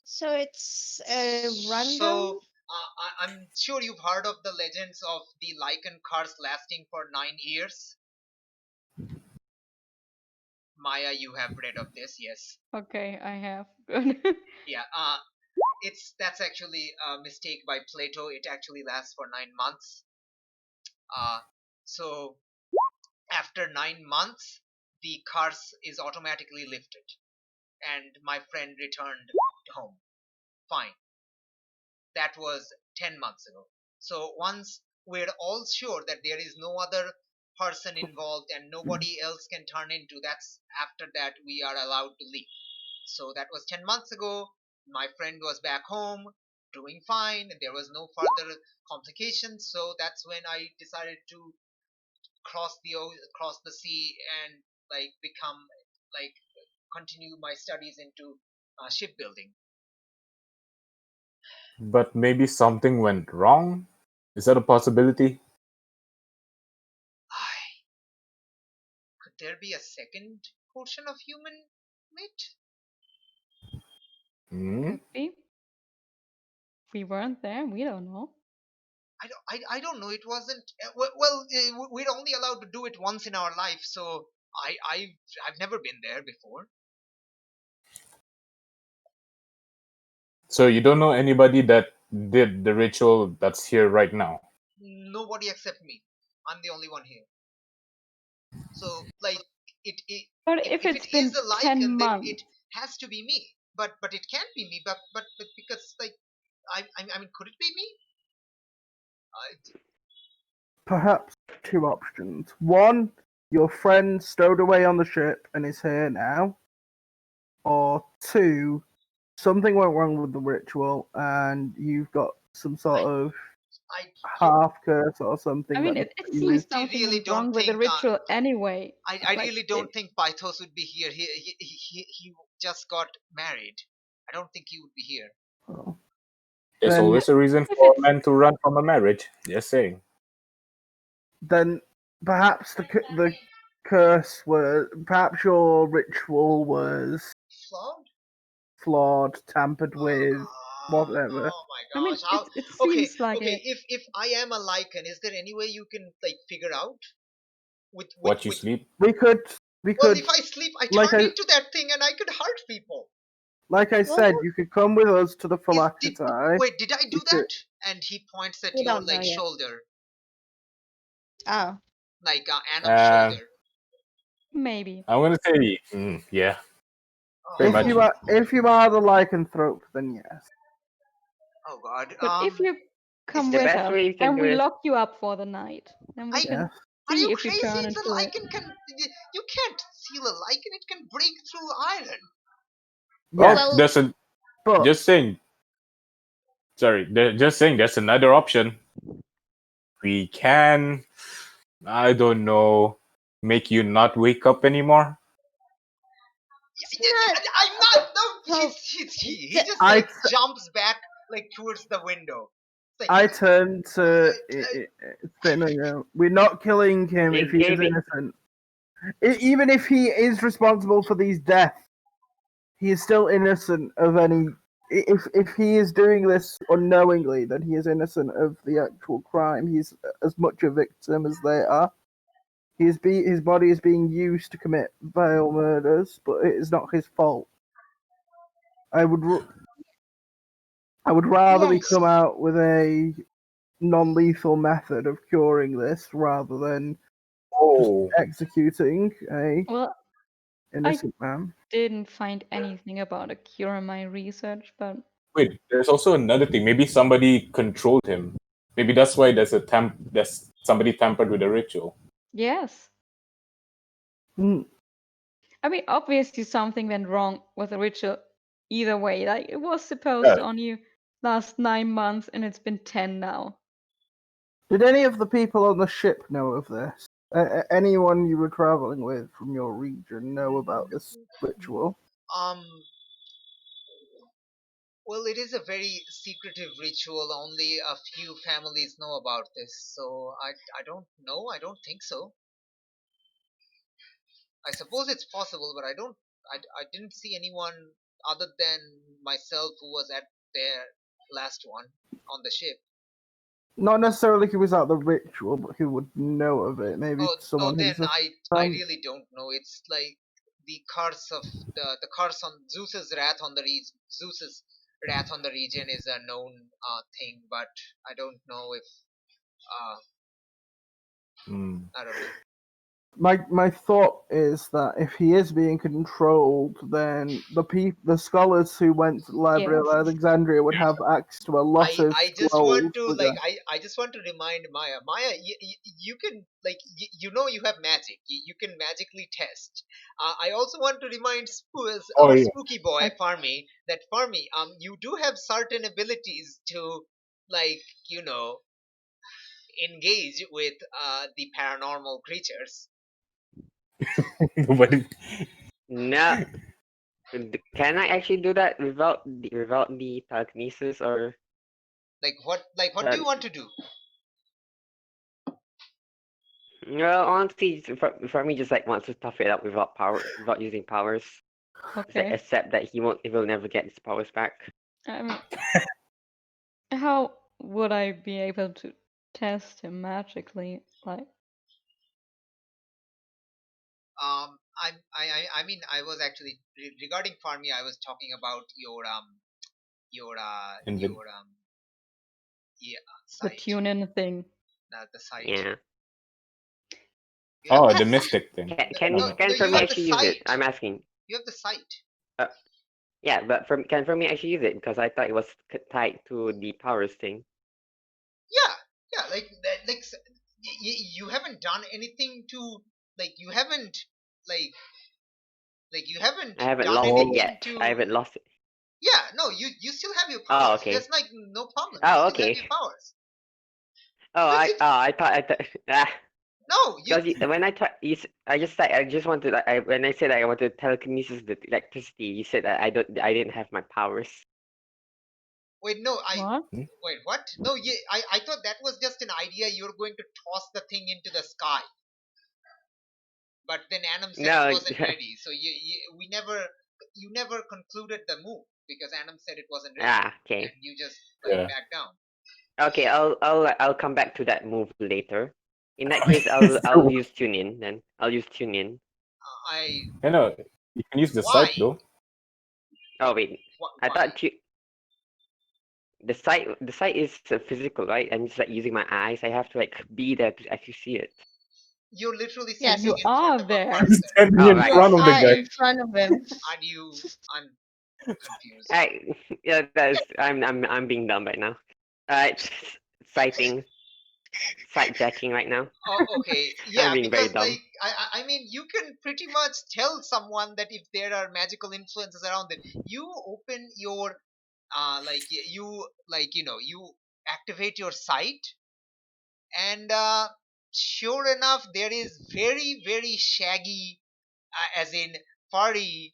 So it's random. So I'm sure you've heard of the legends of the Lycan curse lasting for 9 years. Maya, you have read of this, yes? Okay, I have. Good. Yeah. That's actually a mistake by Plato. It actually lasts for 9 months. So after 9 months, the curse is automatically lifted, and my friend returned home fine. That was 10 months ago. So once we're all sure that there is no other person involved and nobody else can turn into, that's after that we are allowed to leave. So that was 10 months ago. My friend was back home doing fine, and there was no further complications. So that's when I decided to cross the sea and like become like continue my studies into shipbuilding. but maybe something went wrong? Is that a possibility? Could there be a second portion of human meat? Hmm? Could be. We weren't there. We don't know. I don't know. It wasn't. We're only allowed to do it once in our life, so I've never been there before. So you don't know anybody that did the ritual that's here right now? Nobody except me. I'm the only one here. So like But if if if it's it is been a 10 lichen, then months, it has to be me. But it can't be me. But because like I mean, could it be me? Perhaps two options. One, your friend stowed away on the ship and is here now. Or two, something went wrong with the ritual and you've got some sort of I half curse or something I mean, that it you seems I something really went wrong don't with the think ritual anyway. I Like, really don't think Pythos would be here. He just got married. I don't think he would be here. Oh. There's Then- always a reason If for a it's- man to run from a marriage. Just saying. then perhaps the curse was, perhaps your ritual was Flawed? flawed, tampered with, whatever. Oh my I mean, gosh. How? it Okay, seems like okay. it. If I am a Lycan, is there any way you can like figure out with What you sleep? We could Well, if I sleep, I like turn I- into that thing and I could hurt people. like I said, you could come with us to the Did, phylactery. wait, did I do You could- that? And he points at We your don't know like yet. shoulder, Oh, like Annam's shoulder. Maybe. I'm gonna say, yeah. Pretty If much. you are the lycanthrope, then yes. Oh God. But if you come The with best us way you can and do we is lock you up for the night, then we I- can Are you see if you crazy? turn The into it. Lycan can. You can't seal a Lycan. It can break through iron. Well, Yes, Well- there's a but just saying. Sorry, just saying. There's another option. We can, I don't know, make you not wake up anymore. I'm not. No, Well, he the- just I like t- jumps back like towards the window. It's like, I turn to Finnegan. We're not killing him if he is Maybe- innocent. Even if he is responsible for these deaths, he is still innocent of any. If he is doing this unknowingly, then he is innocent of the actual crime. He's as much a victim as they are. His body is being used to commit vile murders, but it is not his fault. I would rather we Yes. come out with a non-lethal method of curing this rather than Oh, executing a Well, innocent man. didn't find anything about a cure in my research, but wait. There's also another thing. Maybe somebody controlled him. Maybe that's why there's somebody tampered with the ritual. yes. Hmm. I mean, obviously something went wrong with the ritual either way. Like, it was supposed Yeah. to only last 9 months, and it's been 10 now. Did any of the people on the ship know of this? Anyone you were traveling with from your region know about this ritual? Um, well, it is a very secretive ritual. Only a few families know about this, so I don't know. I don't think so. I suppose it's possible, but I didn't see anyone other than myself who was at their last one on the ship. Not necessarily who was at the ritual, but who would know of it. Maybe Oh, someone then who's a I fan. really don't know. It's like the curse of the curse on Zeus's wrath on the Zeus's wrath on the region is a known thing, but I don't know if I don't know. My thought is that if he is being controlled, then the scholars who went to the Library Yes. of Alexandria would have access to a lot of I just scrolls. want to with like a- I just want to remind Maya, you can like you know you have magic, you can magically test. I also want to remind Oh our yeah. spooky boy Farmy that Farmy, you do have certain abilities to like engage with the paranormal creatures. But No, can I actually do that without the telekinesis or Like what do you want to do? well, honestly, for me, just like wants to tough it out without using powers. Okay. Except that he will never get his powers back. I mean, how would I be able to test him magically? Like, I mean I was actually regarding Farmy. I was talking about Invent. your yeah the site, tune in thing. the site. Yeah. You have Oh, the the site. mystic thing. No, Can no, for you me have the actually use it? site. I'm asking. You have the site. Yeah, but can for me actually use it because I thought it was tied to the powers thing. Yeah, yeah. You haven't done anything to you haven't like you haven't I haven't done lost it anything yet. I to. haven't lost it. Yeah, no, you still have your Oh, powers. okay. There's like no problem. You Oh, still have okay. your powers. Oh, Because it, I thought no, you because when I tried, I just said I just wanted when I said I wanted telekinesis the electricity, you said that I didn't have my powers. wait. No, What? wait. What? No, I thought that was just an idea. You're going to toss the thing into the sky. But then Annam said it No, wasn't ready, so you never concluded the move because Annam said it wasn't ready, okay. and you just Yeah. back down. Okay, I'll come back to that move later. In that case, I'll use tune in then. I'll use tune in. You know, you can use the Why? site though. Oh wait, I Why? thought the site is physical, right? I'm just like using my eyes. I have to like be there to actually see it. You're literally Yes. standing You in are front of a there. person. Standing Oh in right. You front of the are guy. in front of him. I'm confused. Yeah, that's I'm being dumb right now. Alright, sighting, sight jacking right now. Oh, okay. I'm Yeah, being very because dumb. I mean, you can pretty much tell someone that if there are magical influences around them, you open your you activate your sight, and sure enough, there is very very shaggy, as in furry,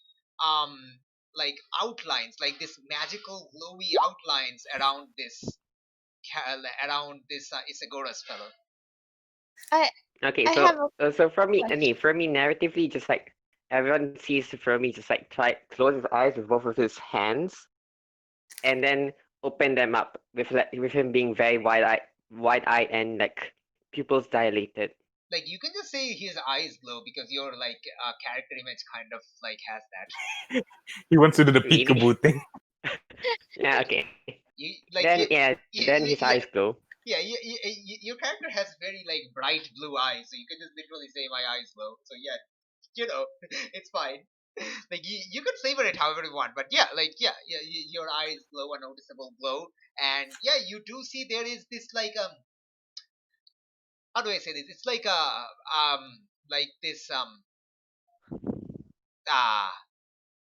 like outlines, like this magical glowy outlines around this Isagoras fellow. I Okay, I have a so question. for me, narratively, just like everyone sees for me, just like try close his eyes with both of his hands, and then open them up with him being very wide eyed and like pupils dilated. Like you can just say his eyes glow because your like character image kind of like has that. He wants to do the Really? peekaboo thing. Yeah, okay. You like Then yeah, you, then his eyes glow. yeah, your character has very like bright blue eyes, so you can just literally say my eyes glow. So yeah, you know, it's fine. Like you can flavor it however you want, but yeah, like your eyes glow a noticeable glow, and yeah, you do see there is this like how do I say this? It's like a like this ah.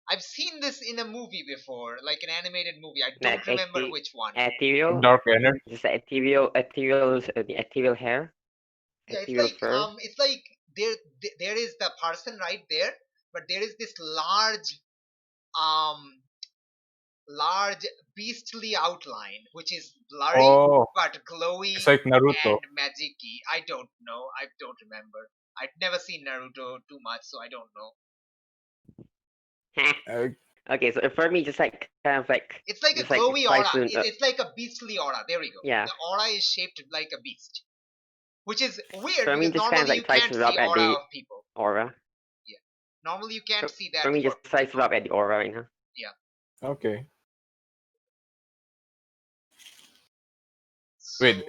I've seen this in a movie before, like an animated movie. I don't Like remember which one. ethereal. Dark energy. Just the ethereal hair, Yeah, ethereal fur. it's like there is the person right there, but there is this um large beastly outline which is blurry Oh, but glowy it's like Naruto. and magicy. I don't know. I don't remember. I've never seen Naruto too much, so I don't know. Uh, Okay, so for me, just like kind of like It's like a just like glowy tries aura. to It's like a beastly aura. There we go. yeah. The aura is shaped like a beast, which is weird For me, because just kind of normally you like tries can't to see rub at aura the of people. aura. Yeah, normally you can't see that For me, just tries to people. rub at the aura right now. Yeah. okay. So, Wait,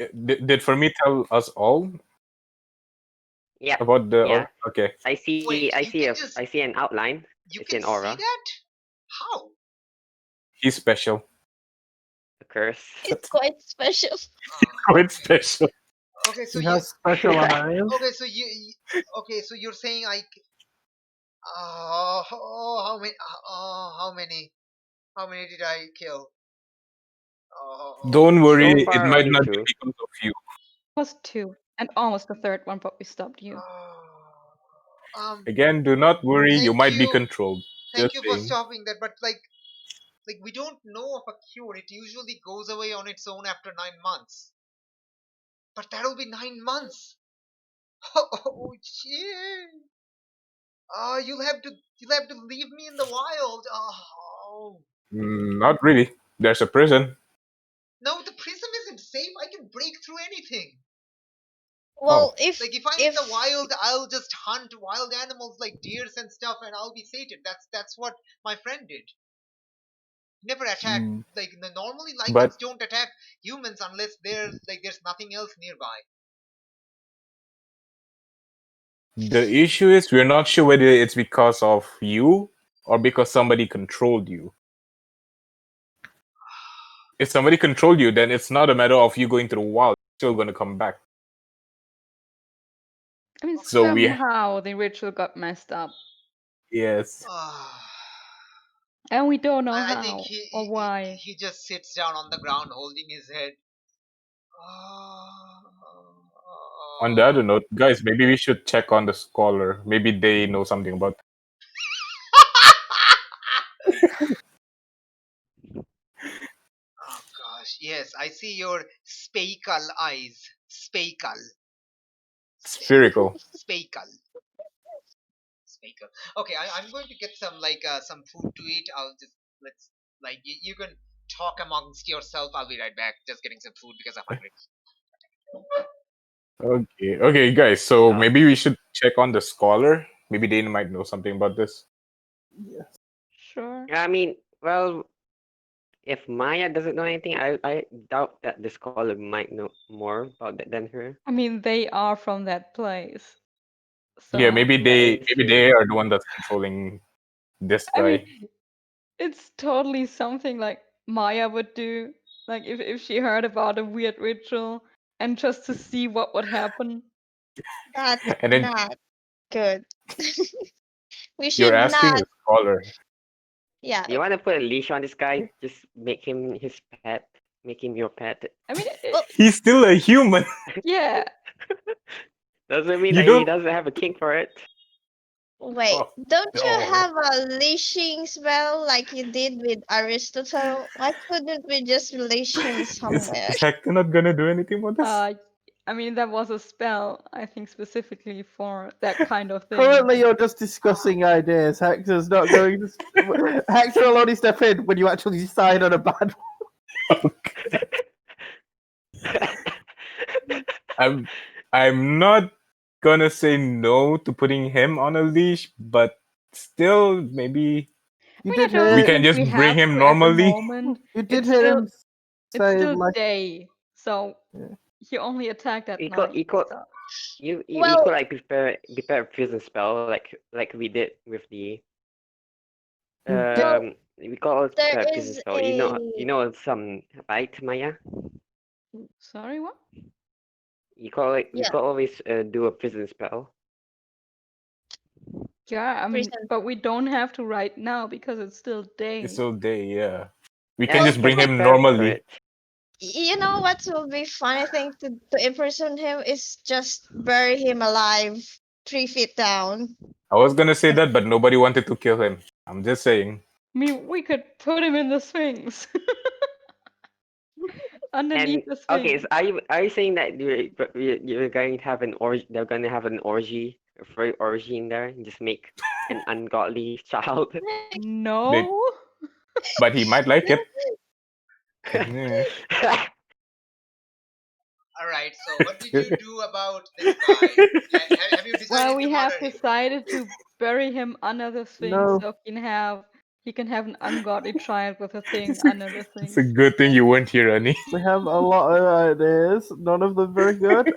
did for me tell us all Yeah, about the? yeah. Okay. I see. wait, I you see can a. just I see an outline. you I see can an see aura. that? How? He's special. A curse. It's quite special. Quite Okay. special. Okay, so He you has special eyes. okay, so okay, so you're saying how many how many did I kill? Don't So worry, it far, might only not be two. because of you. Was 2, and almost the third one, but we stopped you. Again, do not worry, you Thank might be you. controlled. Thank Just you for saying. stopping that, but like we don't know of a cure. It usually goes away on its own after 9 months. But that'll be 9 months. Oh shit. You'll have to leave me in the wild. Oh. Not really. There's a prison. No, the prism isn't safe. I can break through anything. Oh. Well, if Like if I'm in the wild, I'll just hunt wild animals like deers and stuff, and I'll be sated. That's what my friend did. Never attacked. Mm, Like normally, But lichens don't attack humans unless there's nothing else nearby. the issue is we're not sure whether it's because of you or because somebody controlled you. If somebody controlled you, then it's not a matter of you going to the wild. You're still going to come back. I mean, So we- somehow the ritual got messed up, Yes. and we don't know I how think or why. he just sits down on the ground holding his head. On the other note, guys, maybe we should check on the scholar. Maybe they know something about. Oh gosh, yes, I see your spacal eyes. Spacal. Spherical. Spacal. Spacal. Okay, I'm going to get some food to eat. Let's you can talk amongst yourself. I'll be right back. Just getting some food because I'm hungry. Okay, guys. So Yeah. maybe we should check on the scholar. Maybe they might know something about this. Sure. I mean, well, if Maya doesn't know anything, I doubt that the scholar might know more about that than her. I mean, they are from that place. So, Yeah, maybe Yeah, it's true. they are the one that's controlling this I guy. mean, it's totally something like Maya would do. Like if she heard about a weird ritual and just to see what would happen. that's And then not good. We you're should asking not. the scholar. Yeah. You want to put a leash on this guy? Just make him his pet. Make him your pet. I mean, He's still a human. yeah. Doesn't mean You that he don't- doesn't have a kink for it. Wait, Oh, don't you no. have a leashing spell like you did with Aristotle? Why couldn't we just leash him somewhere? Is Hector not gonna do anything with this? I mean, that was a spell, I think, specifically for that kind of thing. Currently, you're just discussing ideas. Hector's not going to. Hector will only step in when you actually decide on a bad I'm not gonna say no to putting him on a leash, but still, maybe You Well, I did don't we hear can think just we bring have him to at the normally. moment. you did It's hear still him it's say still like day, so Yeah. he only attacked at You could, night. you could, So. you could like prepare a prison spell like we did with the you did Well, we could always there prepare a prison is spell. a Some, right, Maya? Sorry, what? You yeah could always do a prison spell. Yeah, I mean, prison. but we don't have to right now because it's still day. It's all day, yeah. We Yeah, can Well, just we can bring him prepare for normally. it. you know what will be funny thing to imprison him is just bury him alive 3 feet down. I was gonna say that, but nobody wanted to kill him. I'm just saying. I mean, we could put him in the Sphinx. Underneath And the okay, Sphinx. so are you saying that you're going to have an orgy? They're going to have an orgy, a free orgy in there, and just make an ungodly child? They, No. but he might like it. Yeah. All right. So what did you do about this guy? Have you Well, decided we to have murder him? decided to bury him under the Sphinx No. so he can have an ungodly child with a thing under the It's a Sphinx. good thing you weren't here, Annie. we have a lot of ideas, none of them very good.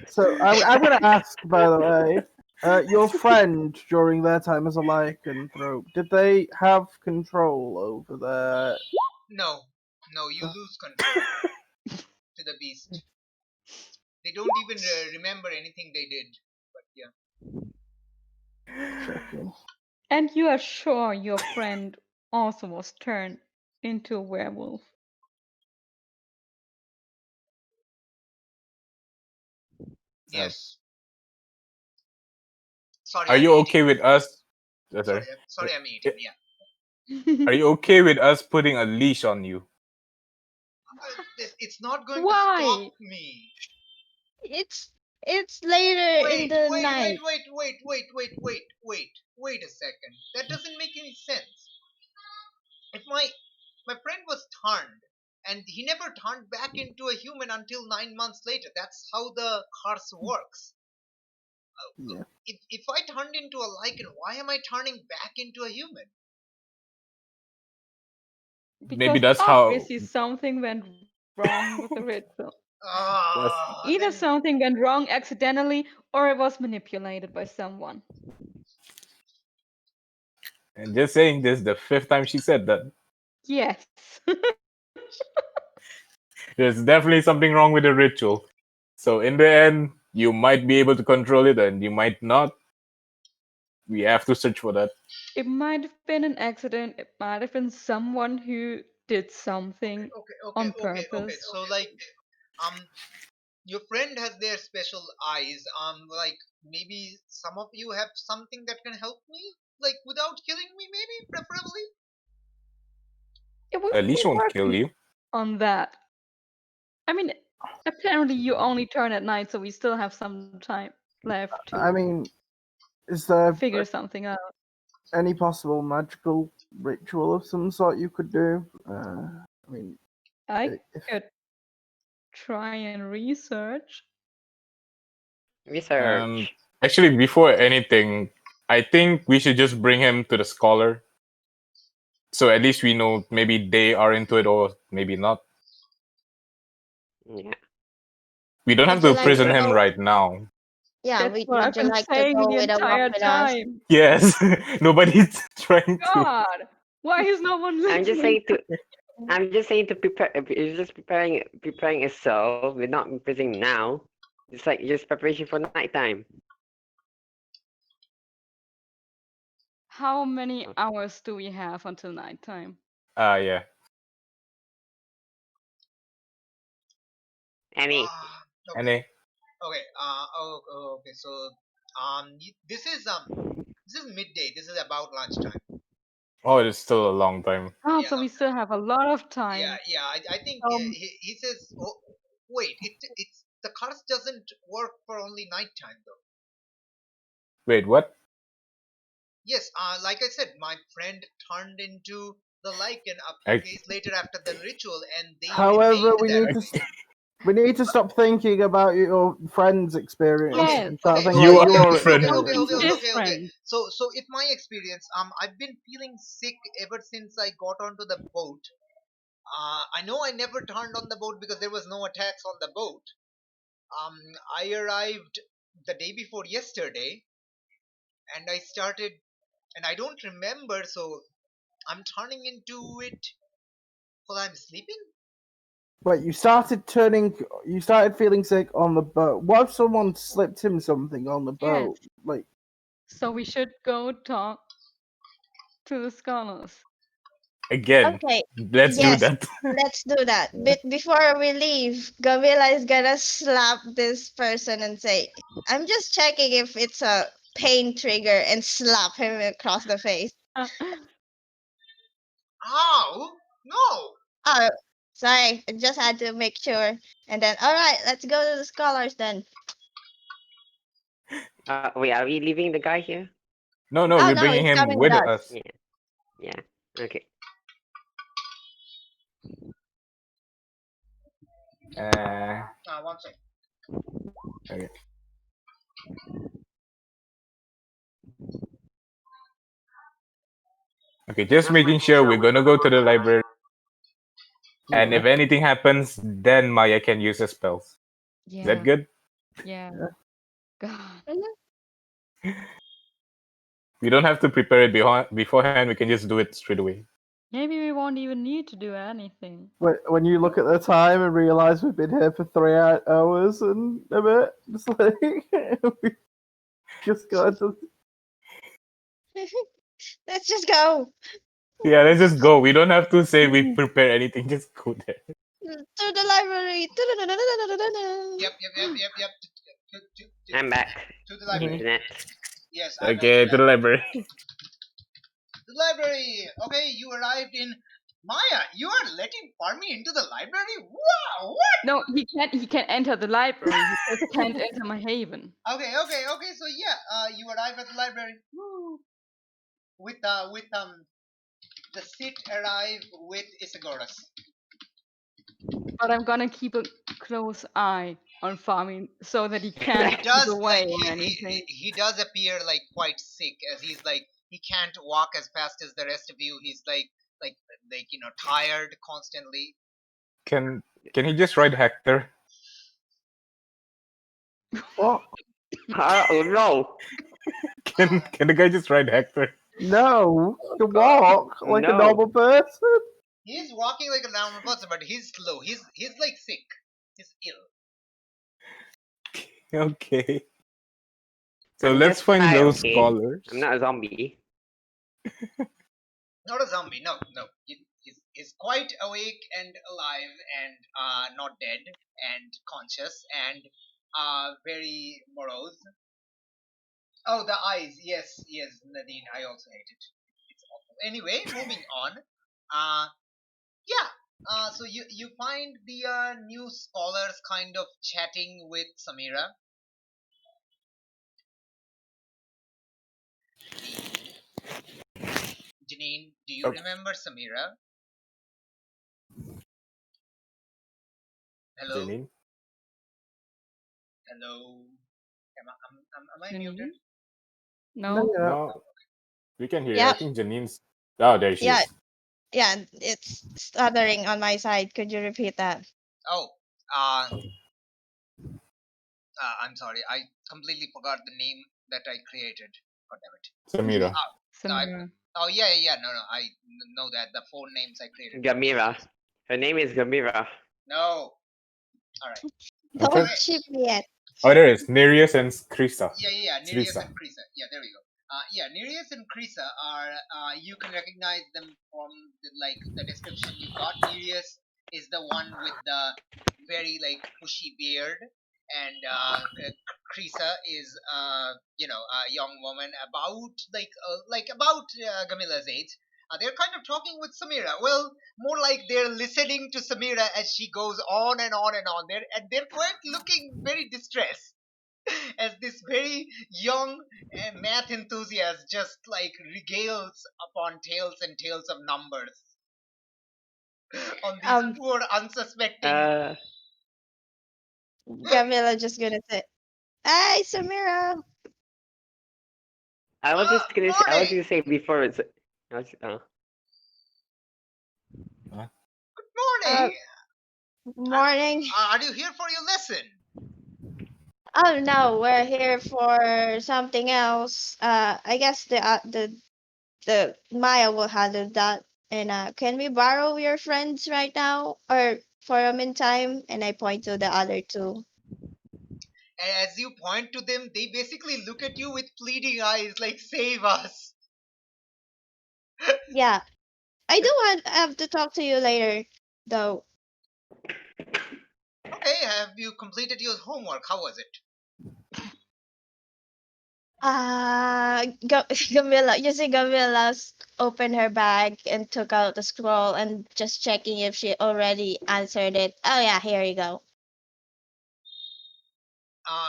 So I'm gonna ask, by the way, your friend during their time as a lycanthrope, did they have control over their? No, no, you lose control to the beast. They don't even remember anything they did. But yeah. Checking. And you are sure your friend also was turned into a werewolf? Yes. Sorry, Are I you made okay him. with us? Sorry, Sorry. sorry, I made him. Yeah. Are you okay with us putting a leash on you? It's not going to stop Why? me. It's later in Wait, the wait, wait, night. wait, wait, wait, wait, wait, wait, wait a second. That doesn't make any sense. If my friend was turned, and he never turned back into a human until 9 months later. That's how the curse works. Yeah. If I turned into a lichen, why am I turning back into a human? Maybe Because that's how. obviously something went wrong with the ritual. That's, Either Then something went wrong accidentally or it was manipulated by someone. and just saying this the fifth time she said that. Yes. There's definitely something wrong with the ritual. So in the end, you might be able to control it, and you might not. We have to search for that. It might have been an accident. It might have been someone who did something on okay. purpose. So um, your friend has their special eyes. Like maybe some of you have something that can help me, like without killing me, maybe preferably. Yeah, we've A leash been won't kill working you. on that. I mean, apparently you only turn at night, so we still have some time left to I mean, is there figure something out. any possible magical ritual of some sort you could do? I mean, I if could try and research. Research. Actually, before anything, I think we should just bring him to the scholar. So at least we know maybe they are into it or maybe not. Yeah. We don't have Would you to like prison to him go? right now. Yeah, That's what would I've you been like to saying go the with a walk entire with us? time. Yes, nobody's trying to. God, why is no one I'm just listening? saying to prepare. It's just preparing a cell. We're not imprisoning now. It's like just preparation for nighttime. How many hours do we have until nighttime? Yeah. Annie. Okay. And Okay. Okay. So this is midday. This is about lunchtime. oh, it's still a long time. Oh, Yeah. so we still have a lot of time. Yeah. I think Um, he says. Oh, wait. It's the curse doesn't work for only nighttime though. Wait, what? Yes. Like I said, my friend turned into the lichen a few I, days later after the ritual, and they however, remained we that need to way. We need to stop thinking about your friend's experience Yes. and start Okay, thinking You about are your the friend. experience. Different. So if my experience, I've been feeling sick ever since I got onto the boat. I know I never turned on the boat because there was no attacks on the boat. I arrived the day before yesterday, and I started, and I don't remember, so I'm turning into it while I'm sleeping. But you started feeling sick on the boat. What if someone slipped him something on the Yes. boat? Like, So we should go talk to the scholars. Again, Okay. let's do Yes. that. Let's do that. But before we leave, Gavila is gonna slap this person and say, "I'm just checking if it's a pain trigger," and slap him across the face. How? No. Oh, sorry. I just had to make sure. And then, all right, let's go to the scholars then. Wait, are we leaving the guy here? No, no, Oh we're no, bringing he's him coming with with us. us. Yeah. Yeah. Okay. One second. Okay. Okay, just making sure we're gonna go to the library, and if anything happens, then Maya can use her spells. Is that Yeah. good? Yeah. God. We don't have to prepare it beforehand. We can just do it straight away. Maybe we won't even need to do anything. when you look at the time and realize we've been here for 3 hours and a bit, it's like we just got to. Let's just go Yeah, let's just go. We don't have to say we prepare anything. Just go there. to the library. Yep. I'm back. To the library. Internet. Yes, I'm Okay, back to the library. the library. Okay, you arrived in Maya. You are letting Parmy into the library? Wow! What? No, he can enter the library. He just can't enter my haven. Okay. So yeah, you arrive at the library. Woo. With the Sith arrive with Isagoras. But I'm gonna keep a close eye on farming so that he can't He does get away like or anything. he does appear like quite sick, as he's like he can't walk as fast as the rest of you. He's like tired constantly. Can he just ride Hector? What? Oh no! Can the guy just ride Hector? No, to walk like a No. normal person. He's walking like a normal person, but he's slow. He's like sick. He's ill. Okay. So I'm let's just find tired, those okay? scholars. I'm not a zombie. Not a zombie. No. He's quite awake and alive and not dead and conscious and very morose. Oh, the eyes. Yes, Nadine. I also hate it. It's awful. Anyway, moving on. Yeah. So you find the new scholars kind of chatting with Samira. Janine, do you Okay. remember Samira? Hello. Janine? Hello. Am I Janine? muted? No? Yeah. No, we can hear you. Yeah. I think Janine's. Oh, there she Yeah. is. Yeah, it's stuttering on my side. Could you repeat that? Oh. I'm sorry. I completely forgot the name that I created. God damn it. Samira. No, Samira. Oh yeah. No. I know that the phone names I created. Gamira. Her name is Gamira. No. All right. Don't Okay. ship me yet. Oh, there is Nereus and Krista. Yeah. Nereus Krisa. and Krisa. Yeah, there we go. Nereus and Krisa are you can recognize them from the description you got. Nereus is the one with the very bushy beard, and Krisa is a young woman about about Gamila's age. They're kind of talking with Samira. Well, more like they're listening to Samira as she goes on and on and on. They're quite looking very distressed as this very young math enthusiast just regales upon tales and tales of numbers on these Um, poor unsuspecting Uh, Camilla just gonna say, "Hi, Samira." I was just gonna say, I was Morning. gonna say before it's. I was, Uh, Morning. morning. Are you here for your lesson? Oh no, we're here for something else. I guess the Maya will handle that. And can we borrow your friends right now, or for a meantime? And I point to the other two. And as you point to them, they basically look at you with pleading eyes, like save us. Yeah, I do want have to talk to you later, though. Okay, have you completed your homework? How was it? Gamila, you see Gamila's opened her bag and took out the scroll and just checking if she already answered it. Oh yeah, here you go.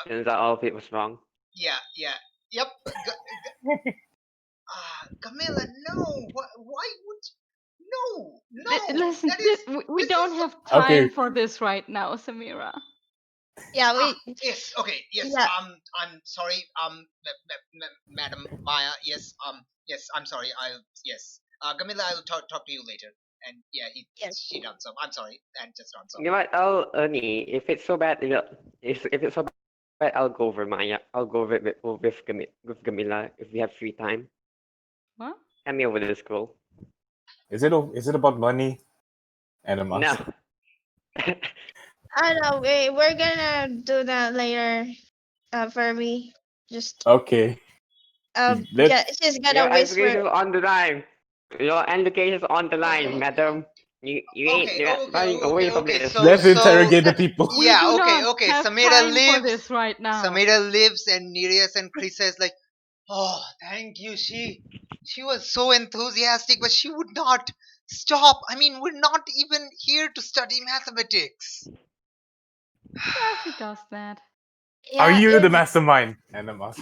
turns out all of it was wrong. Yeah. Yep. Camilla, no. Why would? No. Listen, That is. we This don't is. have Okay. time for this right now, Samira. Yeah, Yes. Okay. Yes. yeah, I'm sorry. Madam Maya. Yes. Yes. I'm sorry. Yes. Camilla, I'll talk to you later. And yeah, yes. she done so. I'm sorry. And just done so. You know what? I'll if it's so bad, if it's so bad, I'll go over Maya. I'll go over it with Gamila if we have free time. What? Hand me over the scroll. Is it about money? Animus. No. I know. We're gonna do that later. For me, just Okay. yeah, Let's. she's Your gonna whisper. application is on the line. Your application is on the line, madam. You ain't running away from Okay. this. So Let's interrogate the people. We do yeah. not Okay. have Samira time for lives. this right now. Samira lives, and Nereus and Krisa is like, oh, thank you. She was so enthusiastic, but she would not stop. I mean, we're not even here to study mathematics. Yeah, she does that. Are Yeah, you the if mastermind? Animus.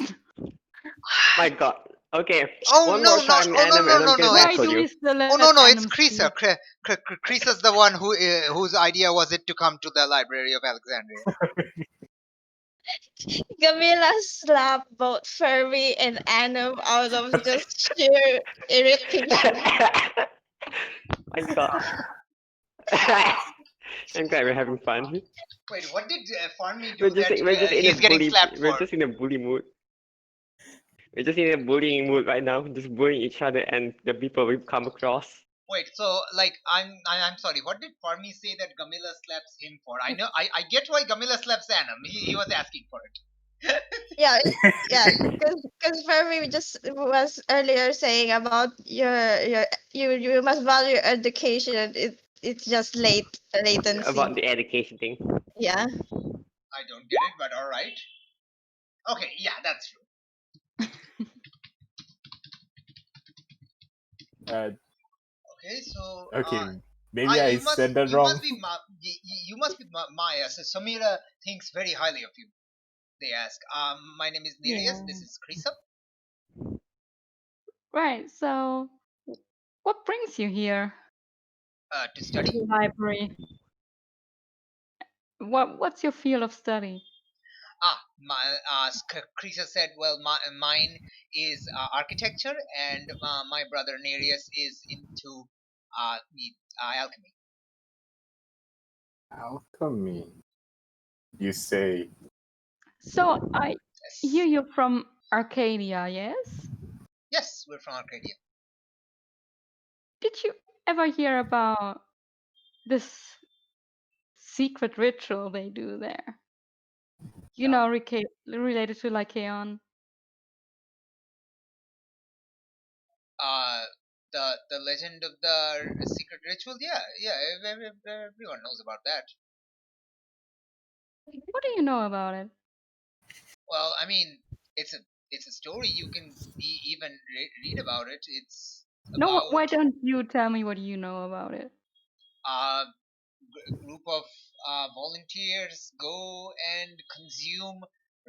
My God. Okay, Oh one more no, not time, oh no Adam, no and I'm no gonna no! Why tackle do you. we still Oh let no no! It's Adam Krisa. speak? Krisa's the one whose idea was it to come to the Library of Alexandria. Camilla slapped both Furby and Annam out of just sheer irritation. My God. I'm glad we're having fun. Wait, what did Farmi We're do just that we're just in a he's getting bully slapped we're for? just in a bully mood. We're just in a bullying mood right now, just bullying each other and the people we've come across. Wait, so like I'm sorry. What did Farmi say that Gamila slaps him for? I know I get why Gamila slaps Annam. He was asking for it. Yeah, yeah, because Furby just was earlier saying about you must value your education. It's just latency. About the education thing. Yeah. I don't get it, but all right. Okay, yeah, that's true. Uh, Okay, so okay. Maybe I said that you wrong. you must be Maya. So Samira thinks very highly of you. They ask. My name is Nereus. Yeah. This is Krisa. Right, so what brings you here To to study. the library? What's your field of study? Krisa said, well, mine is architecture, and my brother Nereus is into alchemy. Alchemy. You say. So I hear Yes. you're from Arcadia, yes? Yes, we're from Arcadia. Did you ever hear about this secret ritual they do there? You No. know, related to Lycan. Uh, the legend of the secret ritual. Yeah. Everyone knows about that. What do you know about it? Well, I mean, it's a story. You can even read about it. It's No, about why don't you tell me what you know about it? a group of volunteers go and consume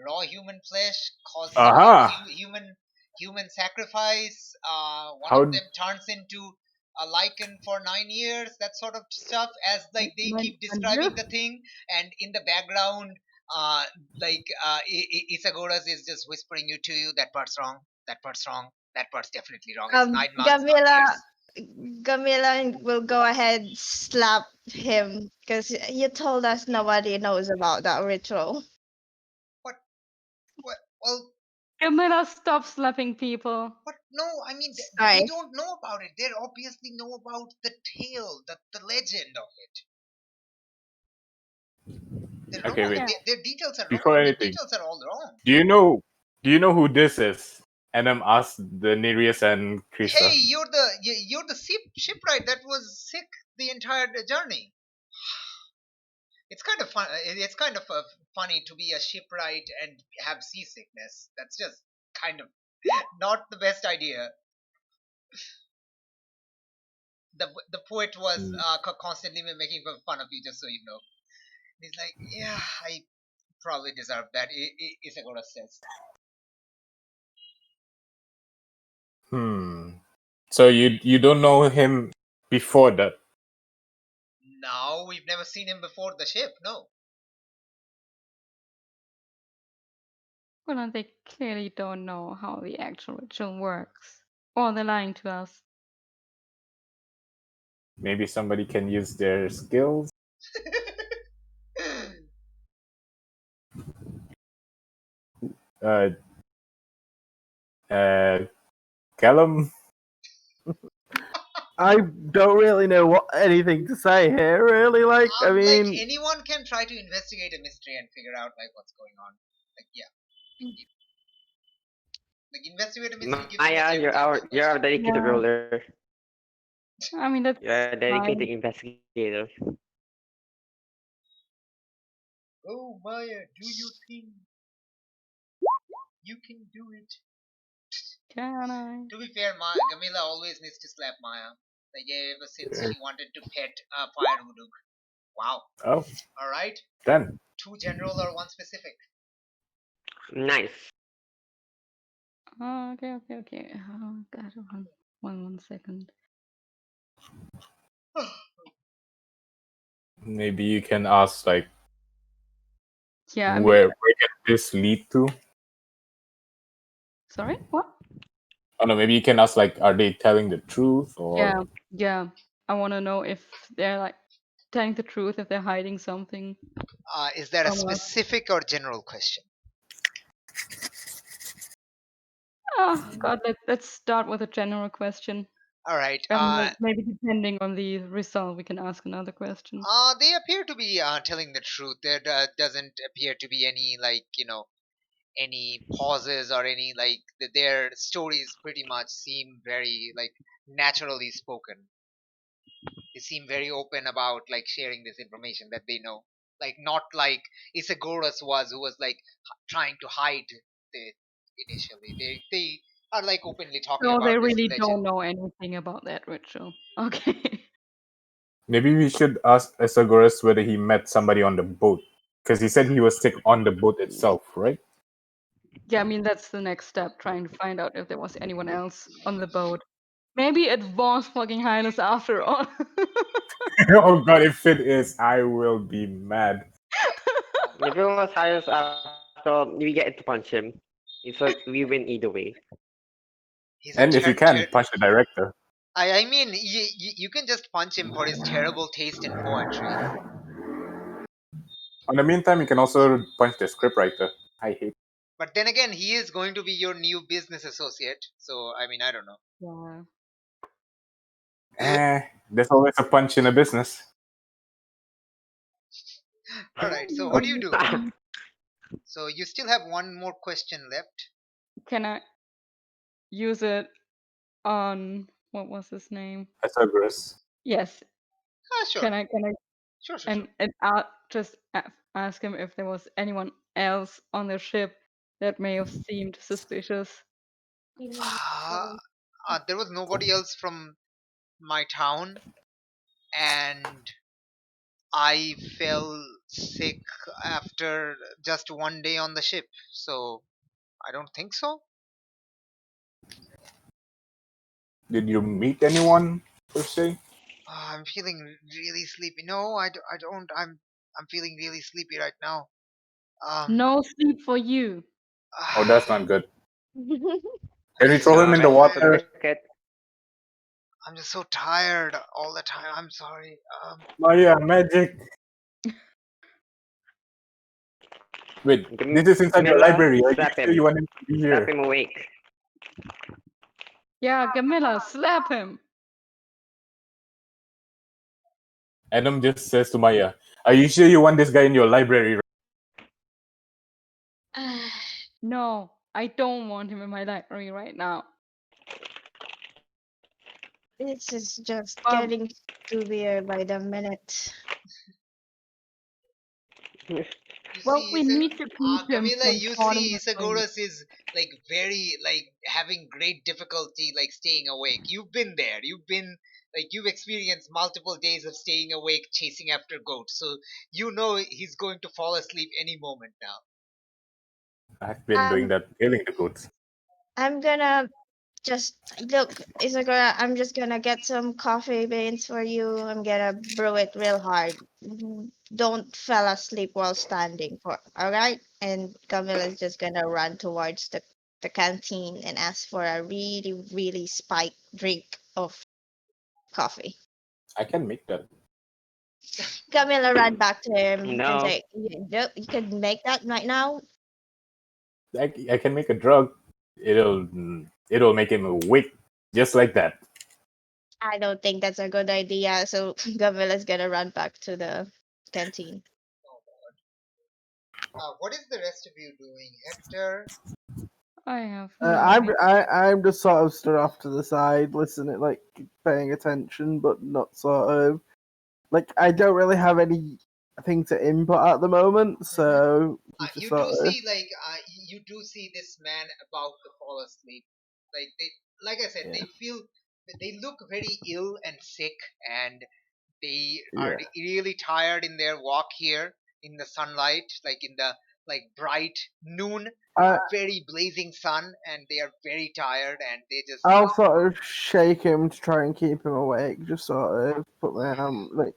raw human flesh, causes a big Aha! human sacrifice. One of How? them turns into a lichen for 9 years. That sort of stuff. As like they keep 9 years? describing the thing, and in the background, Isagoras is just whispering you to you. That part's wrong. That part's wrong. That part's definitely wrong. It's 9 months, not Gamila, years. Gamila will go ahead slap him because you told us nobody knows about that ritual. What? What? Well, Camilla, stop slapping people. what? No, I mean Sorry. they don't know about it. They obviously know about the tale, the legend of it. They know Okay, wait. it. Their details are wrong. Before Their anything, details are all wrong. do you know who this is? And I'm asked the Nereus and Krista. Hey, you're the shipwright that was sick the entire journey. It's kind of fun. It's kind of funny to be a shipwright and have seasickness. That's just kind of not the best idea. The poet was constantly making fun of you, just so you know. He's like, yeah, I probably deserve that. Isagora says. So you don't know him before that? No, we've never seen him before the ship. No. Well, they clearly don't know how the actual ritual works. Or they're lying to us. Maybe somebody can use their skills. Callum. I don't really know anything to say here. Really, like I mean, like anyone can try to investigate a mystery and figure out like what's going on. Like like investigate a mystery. Gives Maya, you're our dedicated Yeah. roller. I mean, that's You're a dedicated fine. investigator. Oh Maya, do you think you can do it? Can I? To be fair, Gamila always needs to slap Maya. Like ever since she wanted to pet Fire Voodoo. Wow. Oh, All right. then 2 general or 1 specific. Nice. Oh, okay. Oh, God, one second. maybe you can ask like Yeah, I mean, where can this lead to? sorry, what? Oh no, maybe you can ask like, are they telling the truth or? Yeah. I want to know if they're like telling the truth, if they're hiding something. Is that a from us. specific or general question? Oh God, let's start with a general question. All right. And maybe depending on the result, we can ask another question. They appear to be telling the truth. There doesn't appear to be any like any pauses or any like their stories pretty much seem very like naturally spoken. They seem very open about like sharing this information that they know, like not like Isagoras was, who was like trying to hide it initially. They are like openly talking So they about this really legend. don't know anything about that ritual. Okay. Maybe we should ask Esagoras whether he met somebody on the boat, because he said he was sick on the boat itself, right? Yeah, I mean that's the next step, trying to find out if there was anyone else on the boat. Maybe it was fucking Highness after all. Oh god, if it is, I will be mad. If it was Cyrus after all, we get to punch him. It's like we win either way. He's And if you can, punch the director. I mean, you can just punch him for his terrible taste in poetry. In the meantime, you can also punch the scriptwriter. I hate. But then again, he is going to be your new business associate. So I mean, I don't know. Yeah. There's always a punch in a business. All right. So what do you do? So you still have one more question left. Can I use it on what was his name? Esagoras. Yes. Sure. Can I? Sure. And just ask him if there was anyone else on the ship that may have seemed suspicious. There was nobody else from my town, and I fell sick after just 1 day on the ship. So I don't think so. Did you meet anyone per se? I'm feeling really sleepy. No, I don't. I'm feeling really sleepy right now. No sleep for you. Oh, that's not good. I'm Can we just throw so him in the Let's take a water? tired. look at. I'm just so tired all the time. I'm sorry. Maya, magic. Wait, this is inside your Camilla, library. Are you slap sure you him. want him to be Slap here? him awake. Yeah, Camilla, slap him. Adam just says to Maya, "Are you sure you want this guy in your library?" No, I don't want him in my library right now. This is just Well, getting scoobier by the minute. You well, see, we need to keep him Camila, from you falling see, asleep. Isagoras is like very like having great difficulty like staying awake. You've been there. You've been like you've experienced multiple days of staying awake chasing after goats. So you know he's going to fall asleep any moment now. I've been doing Um, that, killing the goats. I'm gonna just look, Isagora. I'm just gonna get some coffee beans for you. I'm gonna brew it real hard. Don't fall asleep while standing for, all right? And Camilla's just gonna run towards the canteen and ask for a really, really spiked drink of coffee. I can make that. Camilla ran back to him and No. say, you could make that right now." I can make a drug. It'll make him awake just like that. I don't think that's a good idea. So Camilla's gonna run back to the canteen. What is the rest of you doing, Hector? I have I'm no I'm just sort of stood off to the side, listening, like paying attention, but not sort of like I don't really have anything to input at the moment, so just You sort do of see like you do see this man about to fall asleep. Like they, like I said, yeah, they look very ill and sick, and they are yeah. really tired in their walk here in the sunlight, like in the like bright noon, I very blazing sun, and they are very tired, and they just I'll sort of shake him to try and keep him awake, just sort of put my arm like.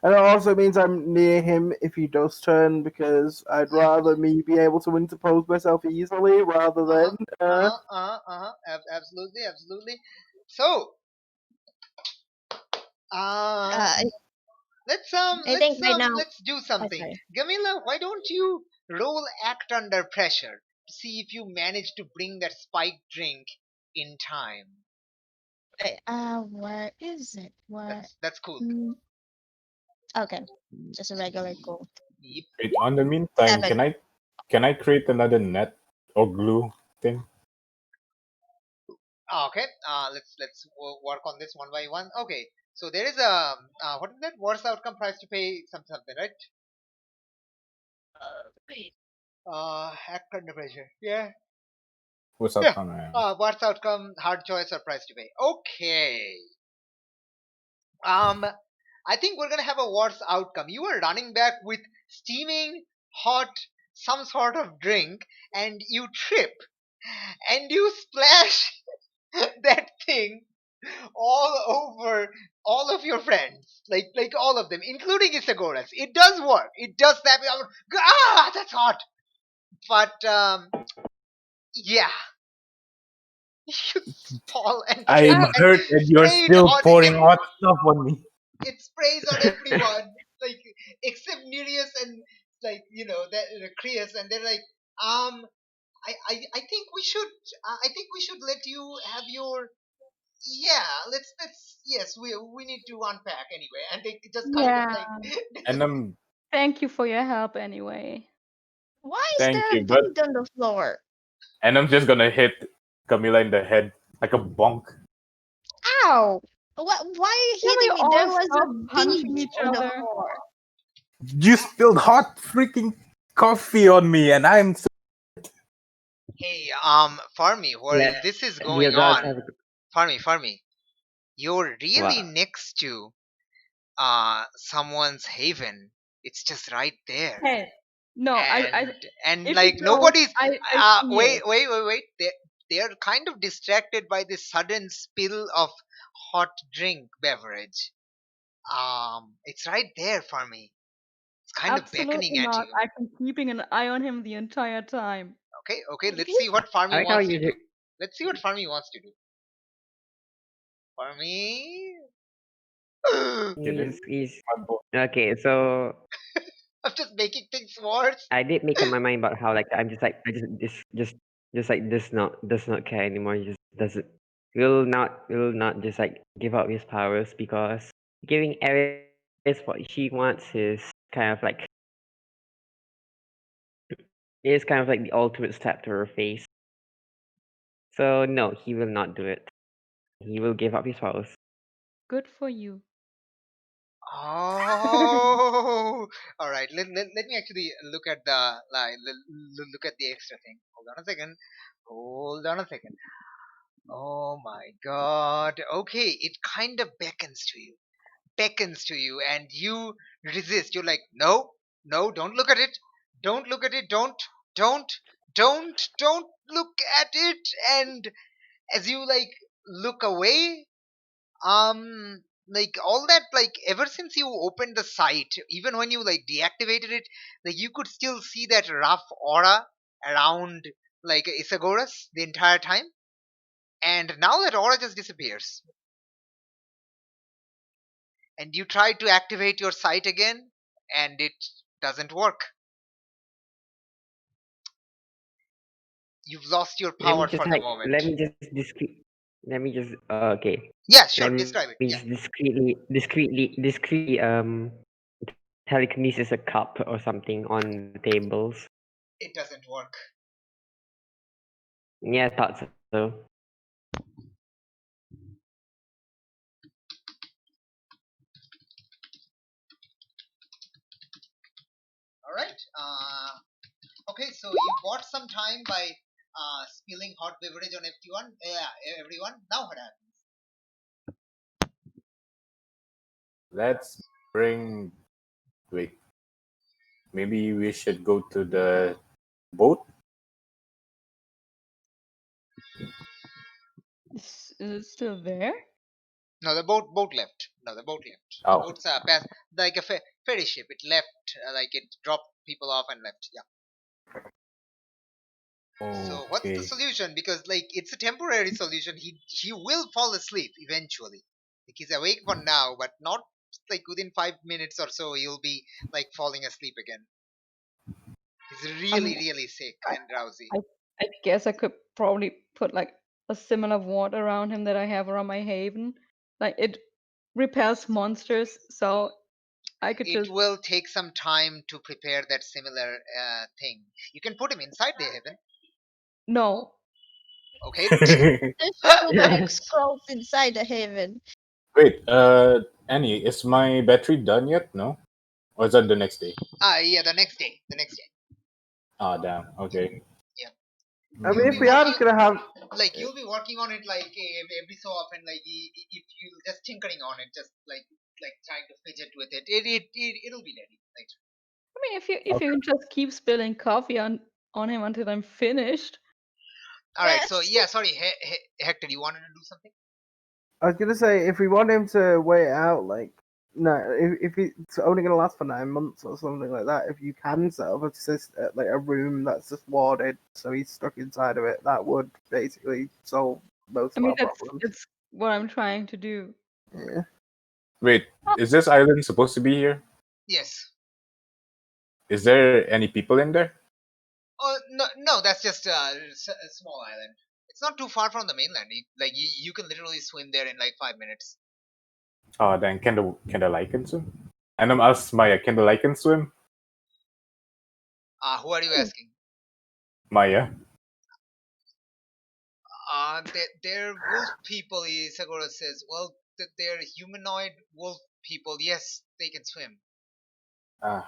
And it also means I'm near him if he does turn, because I'd rather me be able to interpose myself easily rather than. absolutely, absolutely. So, uh, I let's think right now. let's do Oh, something. sorry. Gamila, why don't you roll act under pressure to see if you manage to bring that spiked drink in time. Where is it? Where? That's cool. Okay, just a regular gold. Yep. Wait, on the meantime, 7. can I create another net or glue thing? Okay. Work on this one by one. Okay. So there is a what is that? Worst outcome price to pay something, right? Wait. Act under pressure. Yeah. What's Yeah. outcome? Worst outcome, hard choice or price to pay. Okay. Um, I think we're gonna have a worse outcome. You are running back with steaming hot some sort of drink, and you trip, and you splash that thing all over all of your friends, like all of them, including Isagoras. It does work. It does that. Ah, that's hot. But yeah, you fall and trip, I'm and hurt and you're sprayed still on pouring hot stuff on me. it sprays on everyone, like except Nereus and like that Creus, and they're like, I think we should, I think we should let you have your, yeah, let's yes, we need to unpack anyway, and they just kind of Yeah. like, And Thank you for your help anyway. Why is thank there you, a but dude on the floor? I'm just gonna hit Camila in the head like a bonk. Ow! What? Why are you Can we hitting me? There all was stop a punching beach each on the other? floor. You spilled hot freaking coffee on me, and I'm so hey, Farmi, where Let this is you going guys on, have Farmi, you're really what? next to someone's haven. It's just right there. Hey, no, And if you like don't, nobody's I see wait, it. they're kind of distracted by this sudden spill of hot drink beverage. It's right there for me. It's kind of beckoning Absolutely at not. you. I've been keeping an eye on him the entire time. Okay, let's He's see what I Farmi like how wants to you do. Let's see what Farmi wants to do. Farmi. Kidding? he's My boy. okay. So I'm just making things worse. I did make up my mind about how like I'm just like I just like does not care anymore. He just doesn't will not just like give up his powers because giving Ares what she wants kind of like is kind of like the ultimate step to her face. So no, he will not do it. He will give up his powers. Good for you. Oh, all right. Let me actually look at the look at the extra thing. Hold on a second. Hold on a second. Oh my God. Okay, it kind of beckons to you, and you resist. You're like, no, no, don't look at it. Don't look at it. Don't, don't look at it. And as you like look away, like all that, like ever since you opened the site, even when you like deactivated it, like you could still see that rough aura around like Isagoras the entire time, and now that aura just disappears, and you try to activate your site again and it doesn't work. You've lost your Let me power just for the like moment. let me just okay. Yeah, Let sure, me describe it. just Yeah. discreetly telekinesis a cup or something on the tables. It doesn't work. Yeah, I thought so. All right. Okay, so you bought some time by spilling hot beverage on everyone. Yeah, everyone. Now what happens? Let's bring. Wait. Maybe we should go to the boat. Is it still there? No, the boat left. No, the boat left. The Oh, boat's pass like a ferry ship. It left, like it dropped people off and left. Yeah. So what's the okay. solution? Because like it's a temporary solution. He will fall asleep eventually. Like he's awake for now, but not like within 5 minutes or so. He'll be like falling asleep again. He's I really mean, really sick I, and drowsy. I, I guess I could probably put like a similar ward around him that I have around my haven. Like it repels monsters, so I could It just will take some time to prepare that similar thing. You can put him inside the heaven. no. Okay. there's too many scrolls inside the haven. Wait, Annie, is my battery done yet? No? Or is that the next day? Yeah, the next day. The next day. Ah, damn. Okay. Yeah. I You'll mean, be if we are working just gonna have, like you'll be working on it like every so often, like if you just tinkering on it, just like trying to fidget with it, it'll be ready later. I mean, if you just keep spilling coffee on him until I'm finished. All right, so Yes. yeah, sorry, Hector, you wanted to do something? I was gonna say, if we want him to wait out, like, no, if it's only gonna last for 9 months or something like that, if you can set up like a room that's just warded, so he's stuck inside of it, that would basically solve most I of mean, our problems. that's what I'm trying to do. Yeah. Wait, is this island supposed to be here? Yes. Is there any people in there? Oh no, that's just a small island. It's not too far from the mainland. You can literally swim there in like 5 minutes. Oh, then can the Lycan swim? And I'm asked Maya, can the Lycan swim? Who are you Hmm. asking? Maya. They're wolf people. Isagora says. Well, they're humanoid wolf people. Yes, they can swim. Ah,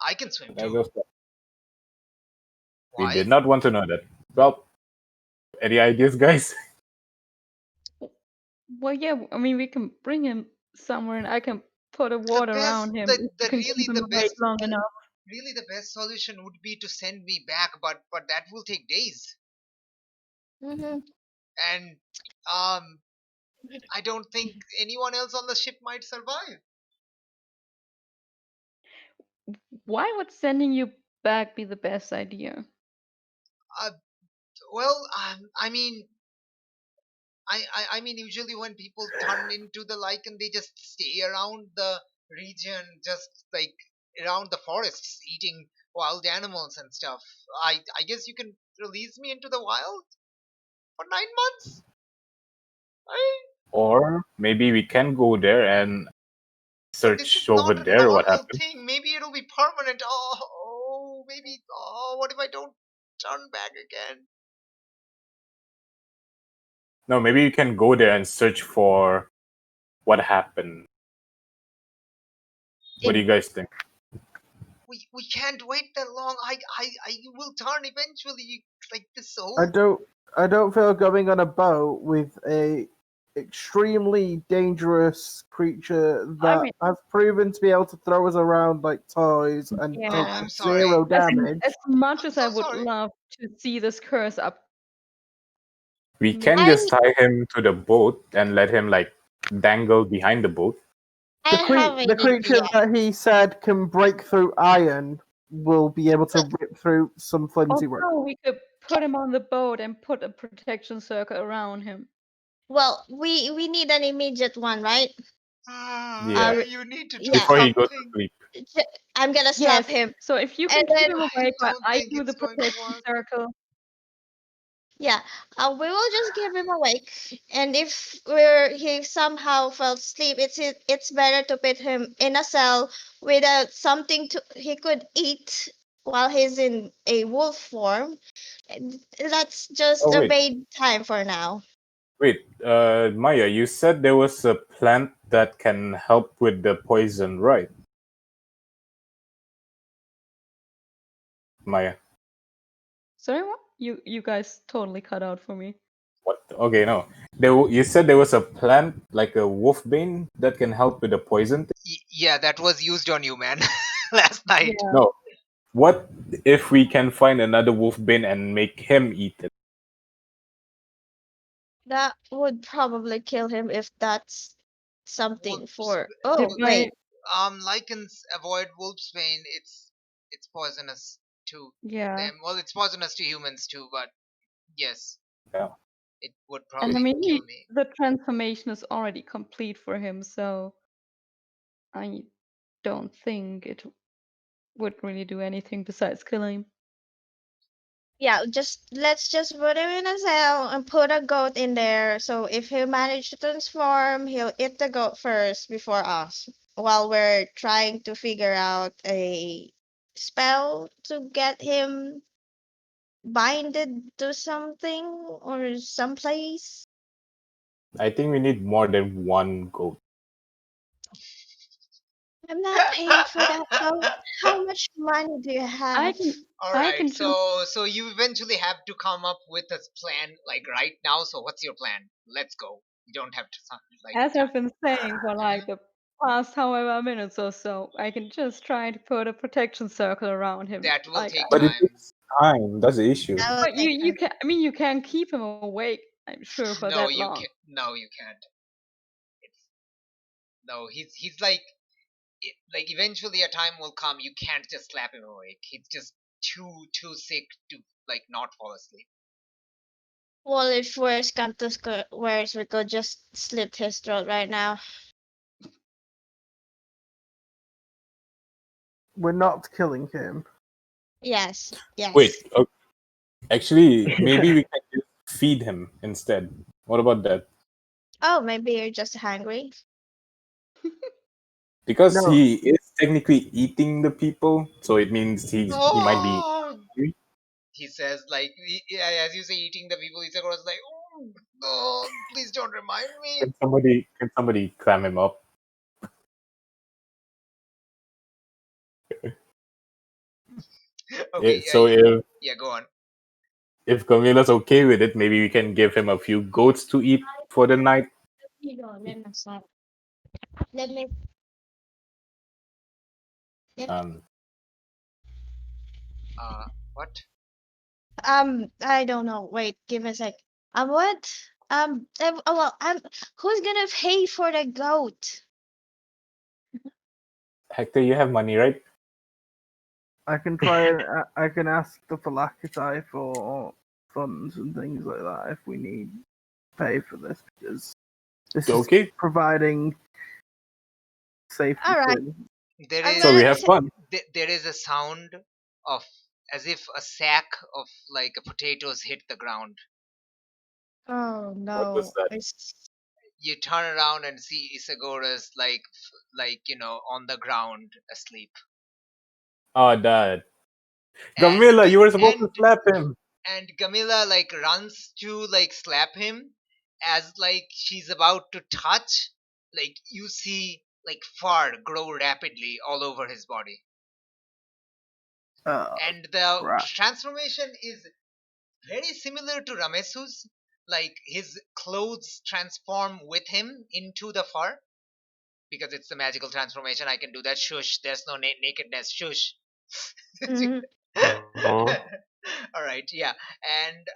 I can swim that too. was, we did Why? not want to know that. Well, any ideas, guys? Well, yeah. I mean, we can bring him somewhere, and I can put a The ward best, around him. the, If you the can really keep him the awake best, long enough. really the best solution would be to send me back, but that will take days, Hmm. and um, I don't think anyone else on the ship might survive. why would sending you back be the best idea? Well, I mean, I mean, usually when people turn into the Lycan, they just stay around the region, just like around the forests, eating wild animals and stuff. I guess you can release me into the wild for 9 months. Or maybe we can go there and But this is search over not a there what normal happened. thing. Maybe it'll be permanent. Maybe. Oh, what if I don't turn back again? No, maybe you can go there and search for what happened. What do you guys think? We can't wait that long. I will turn eventually. Like the soul. I don't feel going on a boat with a extremely dangerous creature that mean- has proven to be able to throw us around like toys and Yeah. take I'm sorry. zero As, damage. as much I'm as so I would sorry. love to see this curse up, We can I- just tie him to the boat and let him like dangle behind the boat. I have The an creature idea. that he said can break through iron will be able to rip through some flimsy rope. also we could put him on the boat and put a protection circle around him. Well, we need an immediate one, right? Yeah. You need to do Yeah. Before he goes to something. sleep. I'm gonna slap Yes. him. So if you can And keep then him I awake while don't I think do the it's going to protection work. circle, Yeah, we will just keep him awake. And if he somehow fell asleep, it's better to put him in a cell without something he could eat while he's in a wolf form. And that's just Oh a wait, bait time for now. wait. Maya, you said there was a plant that can help with the poison, right? Maya. sorry, what? You guys totally cut out for me. What? Okay, no. You said there was a plant like a wolfbane that can help with the poison thing? Yeah, that was used on you, man. Last night. Yeah. No. What if we can find another wolfbane and make him eat it? That would probably kill him if that's something Wolves. for. Oh, If wait. Lycans avoid wolfsbane. It's poisonous to Yeah. them. Well, it's poisonous to humans too, but yes, Yeah. it would And probably I mean, kill me. the transformation is already complete for him, so I don't think it would really do anything besides killing him. Yeah, let's just put him in a cell and put a goat in there. So if he managed to transform, he'll eat the goat first before us, while we're trying to figure out a spell to get him binded to something or someplace. I think we need more than one goat. I'm not paying for that goat. How much money do you I have? can All I right, can just so you eventually have to come up with a plan, like right now. So what's your plan? Let's go. You don't have to like. as I've been saying for like the past however minutes or so, I can just try to put a protection circle around him. That will Like, take But it time. takes time. That's the issue. That will but take you time. can. I mean, you can keep him awake. I'm sure for No, that you long. can't. No, you can't. It's, no, he's like like eventually a time will come. You can't just slap him awake. He's just too sick to like not fall asleep. Well, if worse comes to worse, we could just slit his throat right now. We're not killing him. Yes, yes. Wait, actually, maybe we can just feed him instead. What about that? Oh, maybe you're just hungry. Because No. he is technically eating the people, so it means he might be Oh, hungry. he says like as you say, eating the people. He's across like, oh, please don't remind me. Can somebody clam him up? Okay, So yeah, go on. if Camila's okay with it, maybe we can give him a few goats to eat for the night. Let me. Um, What? I don't know. Wait, give me a sec. What? Well, who's gonna pay for the goat? Hector, you have money, right? I can try and I can ask the Phylaceti for funds and things like that if we need to pay for this, because this is Okay, providing safety. All right. There I'm is so we gonna have fun. there is a sound of as if a sack of like potatoes hit the ground. Oh What was no. that? You turn around and see Isagoras like on the ground asleep. Oh, Dad. And Gamila, you were supposed to and slap him. and Gamila like runs to like slap him as like she's about to touch, like you see like fur grow rapidly all over his body. Oh And the crap! transformation is very similar to Ramesu's. Like his clothes transform with him into the fur because it's the magical transformation. I can do that. Shush! There's no nakedness. Shush! Mhm. Aw. All right, yeah, and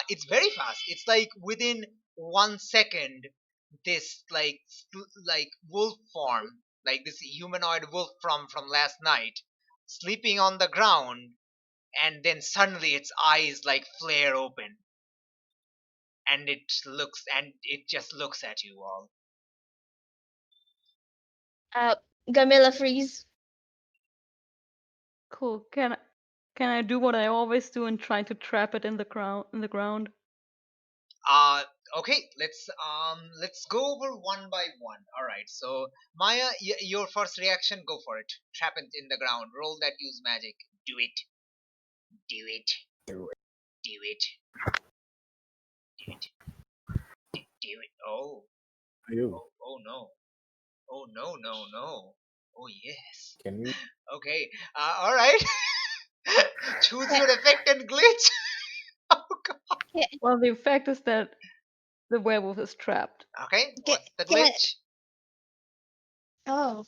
it's very fast. It's like within 1 second, this like wolf form, like this humanoid wolf from last night, sleeping on the ground, and then suddenly its eyes like flare open, and it just looks at you all. Uh, Gamilla freeze. Cool. Can I do what I always do and try to trap it in the ground? Uh okay, let's go over one by one. All right, so Maya, your first reaction, go for it. Trap it in the ground. Roll that, use magic. Do it. Do it. Do it. Do it. Do it. Do it. Oh. You. Oh no. Oh no no no. Oh yes. Can we? Okay. All right. Choose Yeah, your effect and glitch. Oh god. yeah, Well, the effect is that the werewolf is trapped. Okay. What's the can, glitch? oh,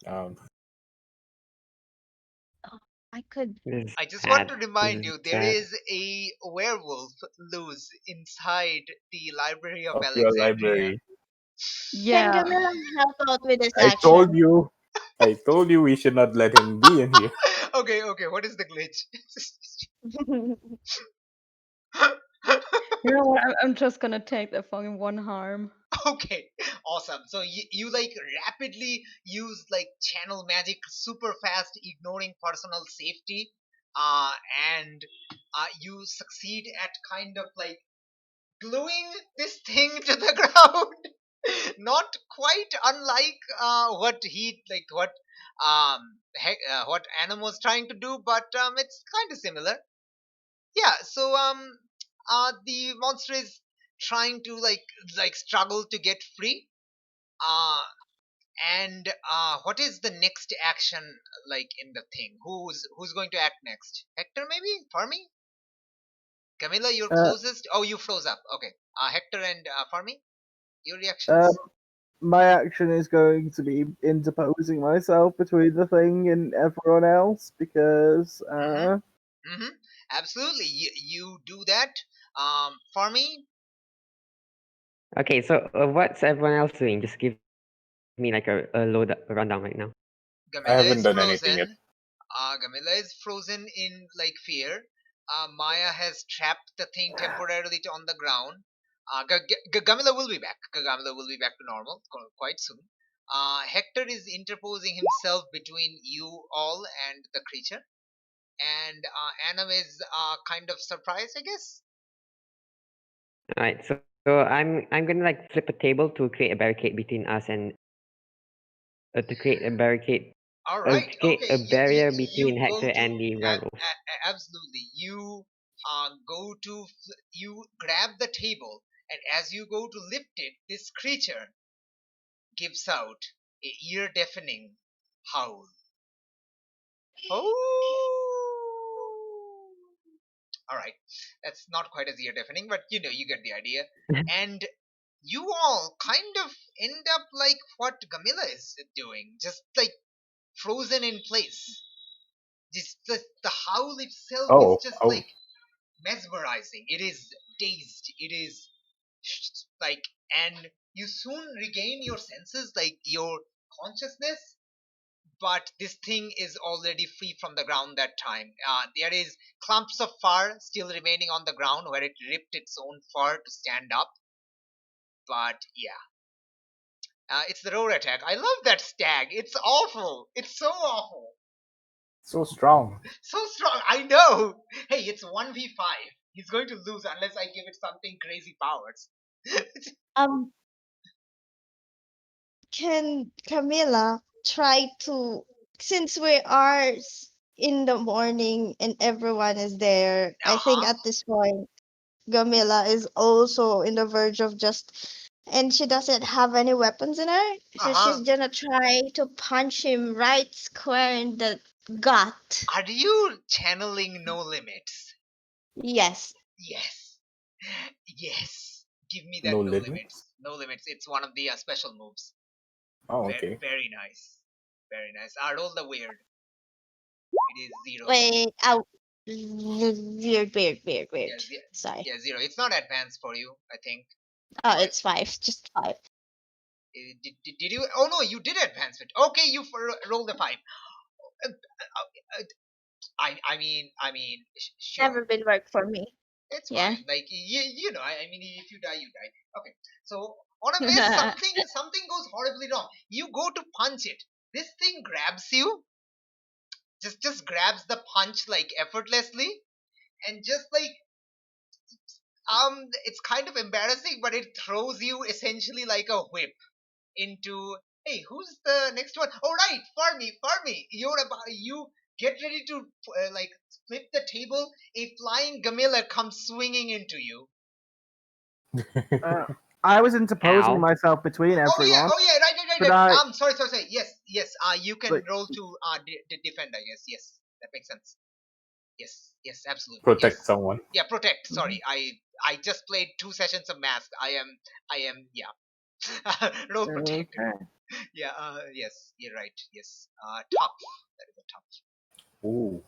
Um. oh, I could. This is I just want bad. to This remind is you there bad. is a werewolf loose inside the Library of Of your Alexandria. library. Can Yeah. Gamilla help out with this I told action? you. I told you we should not let him be in here. Okay, okay, what is the glitch? You know what? I'm just gonna take the fucking one harm. Okay, awesome. So you like rapidly use like channel magic super fast, ignoring personal safety, uh, and you succeed at kind of like gluing this thing to the ground. Not quite unlike what Anam was trying to do, but it's kind of similar. Yeah, so the monster is trying to like struggle to get free. uh and what is the next action like in the thing? Who's going to act next? Hector, maybe? Farmi? Camilla, you're Uh, closest. Oh, you froze up. Okay, Hector and Farmi, your um, reactions. my action is going to be interposing myself between the thing and everyone else because Mm-hmm. Absolutely, you do that. Farmi, Okay, so what's everyone else doing? Just give me like a rundown right now. I Gamila haven't is done anything yet. frozen. Gamila is frozen in like fear. Maya has trapped the thing temporarily on the ground. Gamila will be back. Gamila will be back to normal quite soon. Hector is interposing himself between you all and the creature, and Anam is kind of surprised, I guess. All right, so I'm gonna like flip a table to create a barricade between us and to create a barricade All right. to create Okay. a barrier You between go Hector to and the werewolf. absolutely. You go to you grab the table, and as you go to lift it, this creature gives out a ear-deafening howl. Oh. All right. That's not quite as ear-deafening, but you get the idea. And you all kind of end up like what Gamila is doing, just like frozen in place. Just the howl itself is Oh, just oh. like mesmerizing. It is dazed. It is like and you soon regain your senses, like your consciousness. But this thing is already free from the ground that time. There is clumps of fur still remaining on the ground where it ripped its own fur to stand up. But yeah, it's the roar attack. I love that stag. It's awful. It's so awful. So strong. So strong. I know. Hey, it's 1v5. He's going to lose unless I give it something crazy powers. Um, can Camilla try to, since we are in the morning and everyone is there, I think Uh-huh. at this point, Camilla is also in the verge of just, and she doesn't have any weapons in her, so she's Uh-huh. gonna try to punch him right square in the gut. Are you channeling No Limits? Yes. Yes. Yes. Give me No that No limits? Limits. No Limits. It's one of the special moves. Oh, okay. Very nice. Very nice. Roll the weird. It is 0. Wait, oh, weird. Yeah, Sorry. yeah, 0. It's not advanced for you, I think. Oh, it's 5, just 5. Did you? Oh no, you did advance it. Okay, you roll the 5. Uh, uh, uh, I mean, sure. Never been work for me. It's Yeah. fine. Like you know, I mean, if you die, you die. Okay. So on a miss, something goes horribly wrong. You go to punch it. This thing grabs you. Just grabs the punch like effortlessly, and just like it's kind of embarrassing, but it throws you essentially like a whip into. Hey, who's the next one? Oh right, Farmy. You get ready to like flip the table. A flying Gamilla comes swinging into you. I was interposing Ow. myself between everyone. Oh yeah, right. Could I- Sorry. Yes. You can Like- roll to defend, I guess. Yes, that makes sense. Yes, absolutely. Protect yes. someone. Yeah, protect. Sorry, I just played 2 sessions of Mask. I am yeah. Roll protect. Okay. Yeah. Yes, you're right. Yes. Tough. That is a tough. Ooh.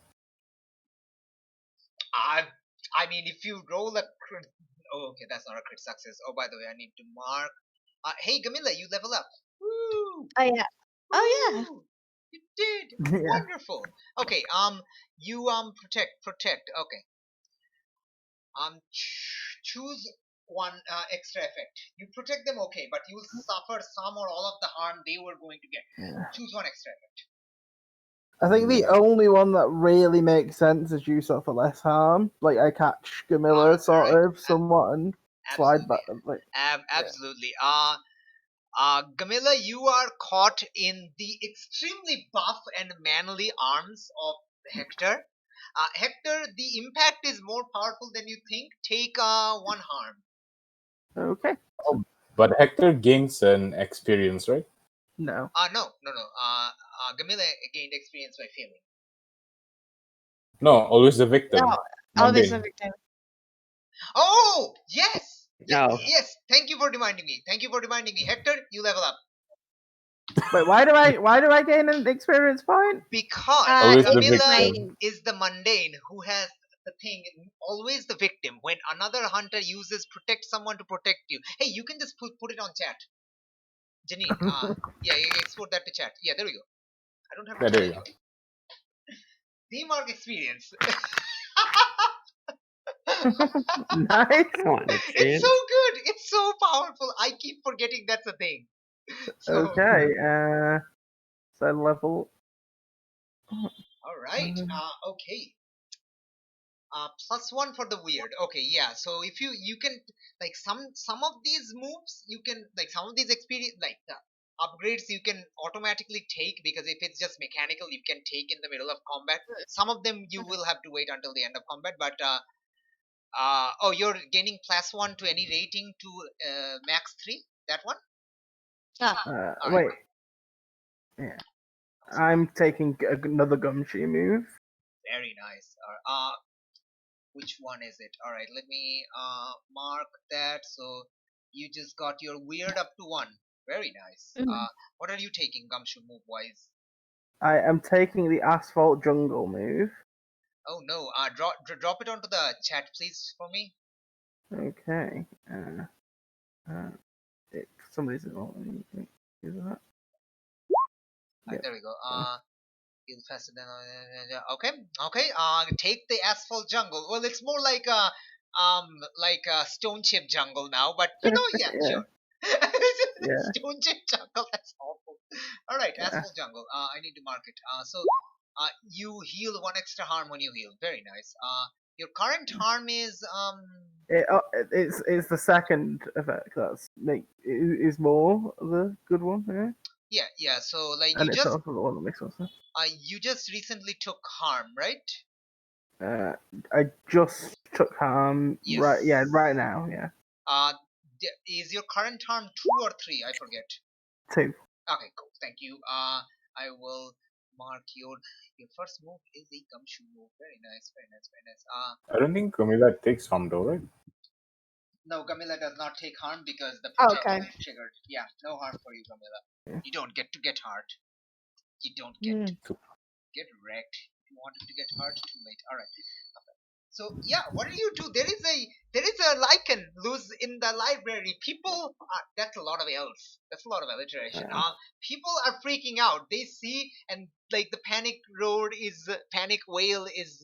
I mean, if you roll a crit. Oh, okay, that's not a crit success. Oh, by the way, I need to mark. Hey, Gamilla, you level up. Woo! Oh yeah. Oh yeah. Woo! You did. Yeah. Wonderful. Okay. You protect. Okay. Choose one extra effect. You protect them, okay, but you'll suffer some or all of the harm they were going to get. Yeah. Choose one extra effect. I think the only one that really makes sense is you suffer less harm. Like I catch Gamilla sort Alright. of somewhat and slide back. Like, Absolutely. Gamilla, you are caught in the extremely buff and manly arms of Hector. Hector, the impact is more powerful than you think. Take 1 harm. okay. But Hector gains an experience, right? No. No. Gamilla gained experience by failing. No, always the victim. No, always a Mundane. victim. Oh, yes! No. Yes, thank you for reminding me. Hector, you level up. Wait, why do I gain an experience point? Because Always the Gamilla victim. is the mundane who has the thing, always the victim. When another hunter uses protect someone to protect you. Hey, you can just put it on chat. Janine, yeah, you export that to chat. Yeah, there we go. I don't have to Yeah, tell there you anyone. D-Mark experience. Nice. Come on, It's experience. so good. It's so powerful. I keep forgetting that's a thing. So, Okay. So level. all right. Okay. +1 for the weird. Okay, yeah. So if you can like some of these moves you can like some of these experience like the upgrades you can automatically take, because if it's just mechanical you can take in the middle of combat. Some of them you will have to wait until the end of combat. But oh, you're gaining +1 to any rating to max 3. That one. Alright. Wait. Yeah. I'm taking another gumshoe move. Very nice. Which one is it? All right, let me mark that. So you just got your weird up to 1. Very nice. Mhm. What are you taking, gumshoe move wise? I am taking the asphalt jungle move. Oh no. Drop it onto the chat, please, for me. Okay. somebody's using that. Yeah. There we go. Heal faster than okay. Take the asphalt jungle. Well, it's more like a stone chip jungle now, but yeah, Yeah. sure. Yeah. Stone chip jungle. That's awful. All right, Yeah. asphalt jungle. I need to mark it. So you heal 1 extra harm when you heal. Very nice. Your current harm is It's the second effect that's is more the good one, yeah. yeah. So like And it's also the one that makes more sense. you just recently took harm, right? I just took harm Yes. right now, yeah. Is your current harm 2 or 3? I forget. 2. Okay, cool. Thank you. I will mark your first move is a gumshoe move. Very nice, very nice, very nice. I don't think Camilla takes harm though, right? No, Gamila does not take harm because the protect Okay. is triggered. Yeah, no harm for you, Gamila. Yeah. You don't get to get hurt. You don't get Mm. to get wrecked. If you wanted to get hurt, too late. All right. So yeah, what do you do? There is a Lycan loose in the library. People, that's a lot of L's. That's a lot of alliteration. People are freaking out. They see and like the panic wail is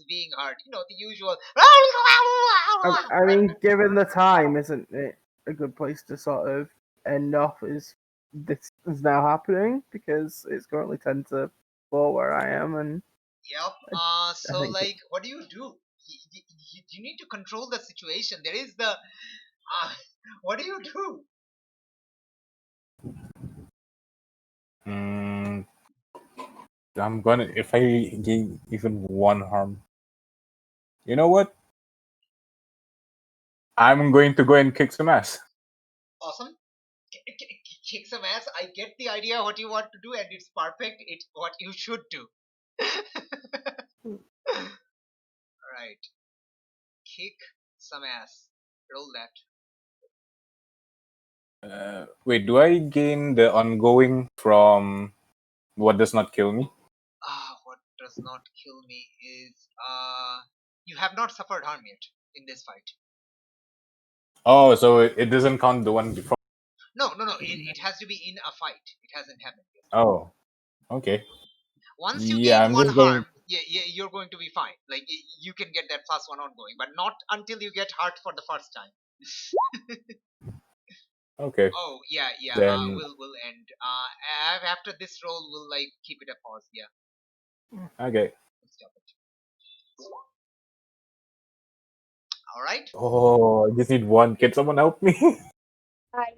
being heard. The usual. I mean, given the time, isn't it a good place to sort of end off as this is now happening? Because it's currently 10 to 4 where I am, and Yep. So think like, what do? You need to control the situation. There is the. What do you do? I'm gonna if I gain even 1 harm. You know what? I'm going to go and kick some ass. Awesome. Kick some ass. I get the idea what you want to do, and it's perfect. It's what you should do. Alright. Kick some ass. Roll that. Wait, do I gain the ongoing from what does not kill me? What does not kill me is you have not suffered harm yet in this fight. Oh, so it doesn't count the one before. No. It has to be in a fight. It hasn't happened yet. Oh, okay. Once you Yeah, gain I'm 1 just going. harm, you're going to be fine. Like you can get that +1 ongoing, but not until you get hurt for the first time. Okay. Oh yeah. Then We'll end. After this roll, we'll like keep it a pause. Yeah. okay. Let's stop it. All right. Oh, I just need 1. Can someone help me?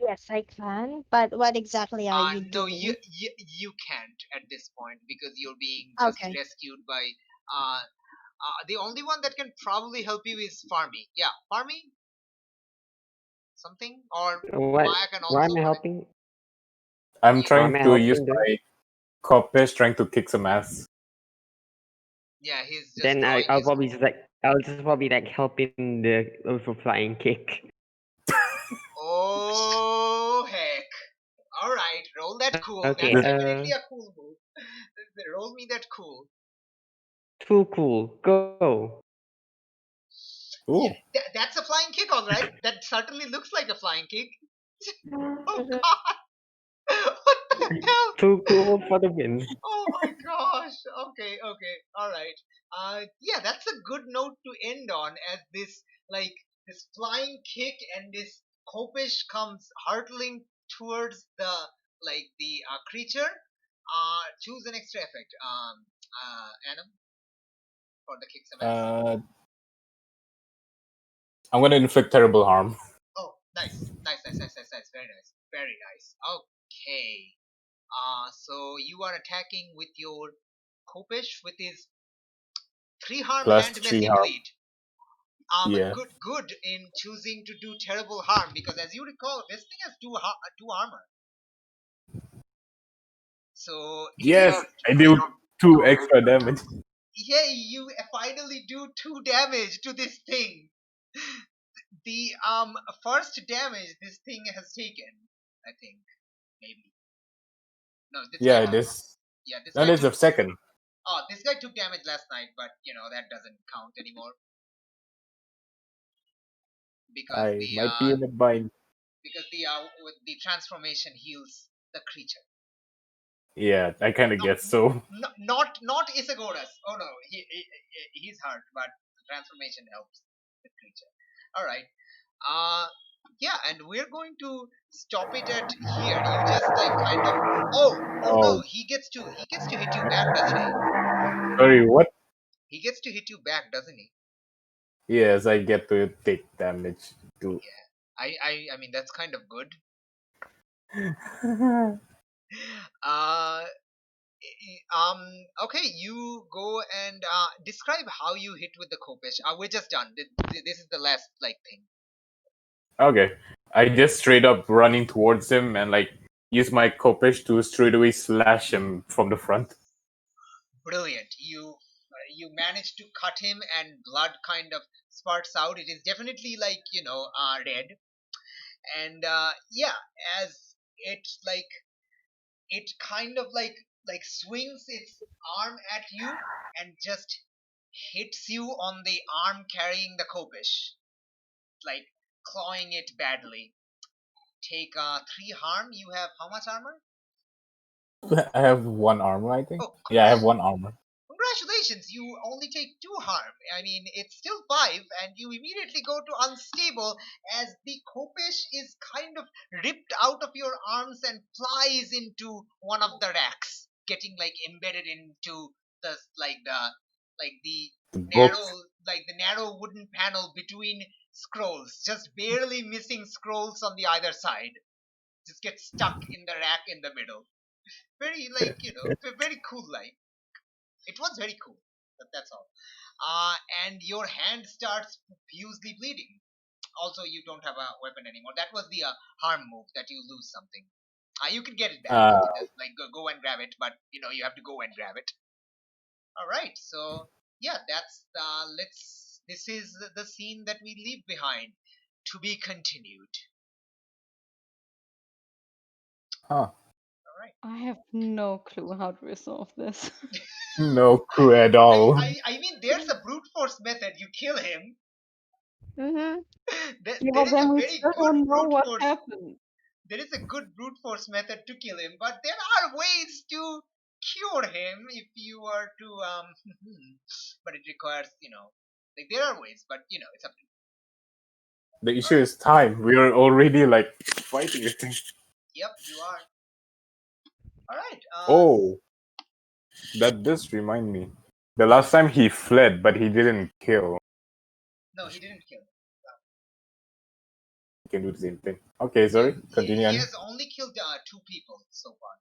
Yes, I can. But what exactly are you No, doing? you can't at this point because you're being just Okay. rescued by the only one that can probably help you is Farmy. Yeah, Farmy. Something or What? Maya can Why also am I connect. helping? I'm Yeah. Why trying am I to use helping though? my Copish trying to kick some ass. Yeah, he's just Then drawing I'll his probably sword. just like I'll just probably like helping the also flying kick. Oh heck! All right, roll that cool. Okay, That's definitely a cool move. Roll me that cool. too cool. Go. Ooh. Yeah, that's a flying kick, all right. That certainly looks like a flying kick. Oh God! What the hell? Too cool for the win. Oh my gosh. Okay. All right. Yeah, that's a good note to end on as this flying kick and this Kopish comes hurtling towards the creature. Choose an extra effect. Adam, for the kick some ass. I'm gonna inflict terrible harm. Oh, nice. Very nice. Okay. So you are attacking with your Kopish with his 3 harm Plus and 3 messy harm. bleed. Yeah. Good in choosing to do terrible harm because as you recall, this thing has 2 armor. So Yes, I do 2 extra damage. yeah, you finally do 2 damage to this thing. The first damage this thing has taken, I think, maybe. No, this guy Yeah, took, this. yeah, this No, guy this is took. the second. Oh, this guy took damage last night, but that doesn't count anymore because I the might be in a bind. because the transformation heals the creature. Yeah, I kind of guess so. Not Isagoras. Oh no, he's hurt, but the transformation helps the creature. All right. Yeah, and we're going to stop it at here. You just like kind of. Oh no, Oh, he gets to hit you back, doesn't he? sorry, what? He gets to hit you back, doesn't he? Yes, I get to take damage too. I mean that's kind of good. Uh, okay, you go and describe how you hit with the Kopesh. We're just done. This is the last like thing. Okay, I just straight up running towards him and like use my Kopesh to straight away slash him from the front. Brilliant. You manage to cut him and blood kind of spurts out. It is definitely like red. And yeah, as it kind of like swings its arm at you and just hits you on the arm carrying the Kopish, like clawing it badly. Take 3 harm. You have how much armor? I have 1 armor, I think. Oh, Yeah, I have 1 armor. congratulations, you only take 2 harm. I mean, it's still 5, and you immediately go to unstable as the Kopesh is kind of ripped out of your arms and flies into one of the racks, getting like embedded into the the The narrow books. the narrow wooden panel between scrolls, just barely missing scrolls on the either side. Just get stuck in the rack in the middle. Very very cool like. It was very cool, but that's all. And your hand starts profusely bleeding. Also, you don't have a weapon anymore. That was the harm move that you lose something. You can get it back. Uh, You can just like go and grab it, but you have to go and grab it. All right. So yeah, that's let's. This is the scene that we leave behind. To be continued. huh. All right. I have no clue how to resolve this. No clue at all. I mean, there's a brute force method. You kill him. Mm-hmm. There Yeah, there but is then a we very still good don't know brute what force. happened. There is a good brute force method to kill him, but there are ways to cure him if you are to but it requires like there are ways, but it's up to you. The issue is time. We are already like fighting, I think. Yep, you are. All right. Oh, that does remind me. The last time he fled, but he didn't kill. No, he didn't kill. He can do the same thing. Okay, sorry. Continue. He has only killed 2 people so far.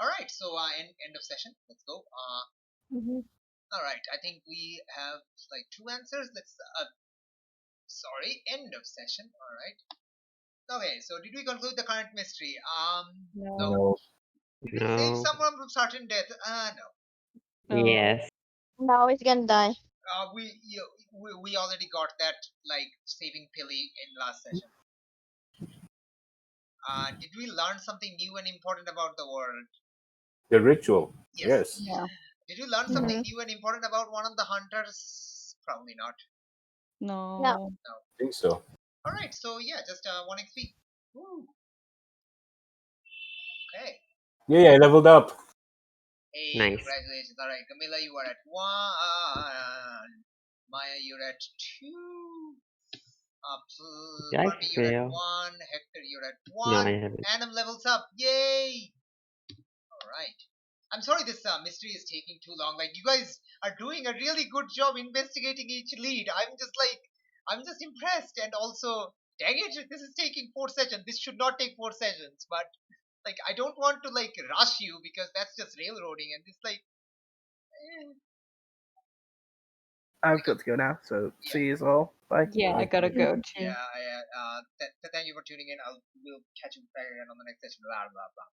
All right, so end of session. Let's go. Mm-hmm. All right, I think we have like 2 answers. Let's sorry, end of session. All right. Okay, so did we conclude the current mystery? No. No. Did we save No. someone from certain death? No. No. Yes. Now it's gonna die. We already got that like saving Pilly in last session. Did we learn something new and important about the world? The ritual. Yes. Yes. Yeah. Did we learn something new and important about one of the hunters? Probably not. No. No. I think so. All right, so yeah, just 1 XP. Woo. Okay. Yeah, I leveled up. Hey, Nice. congratulations. All right, Camilla, you are at 1. Maya, you're at 2. Did I Barbie, you're at fail? 1. Hector, you're at No, 1. I haven't. Adam levels up. Yay! All right. I'm sorry this mystery is taking too long. Like, you guys are doing a really good job investigating each lead. I'm just impressed. And also, dang it, this is taking 4 sessions. This should not take 4 sessions. But, like, I don't want to, like, rush you because that's just railroading. And it's like, I've got to go now, so see you all. Bye. Yeah, I gotta go too. yeah, thank you for tuning in. We'll catch you back again on the next session. Blah, blah, blah.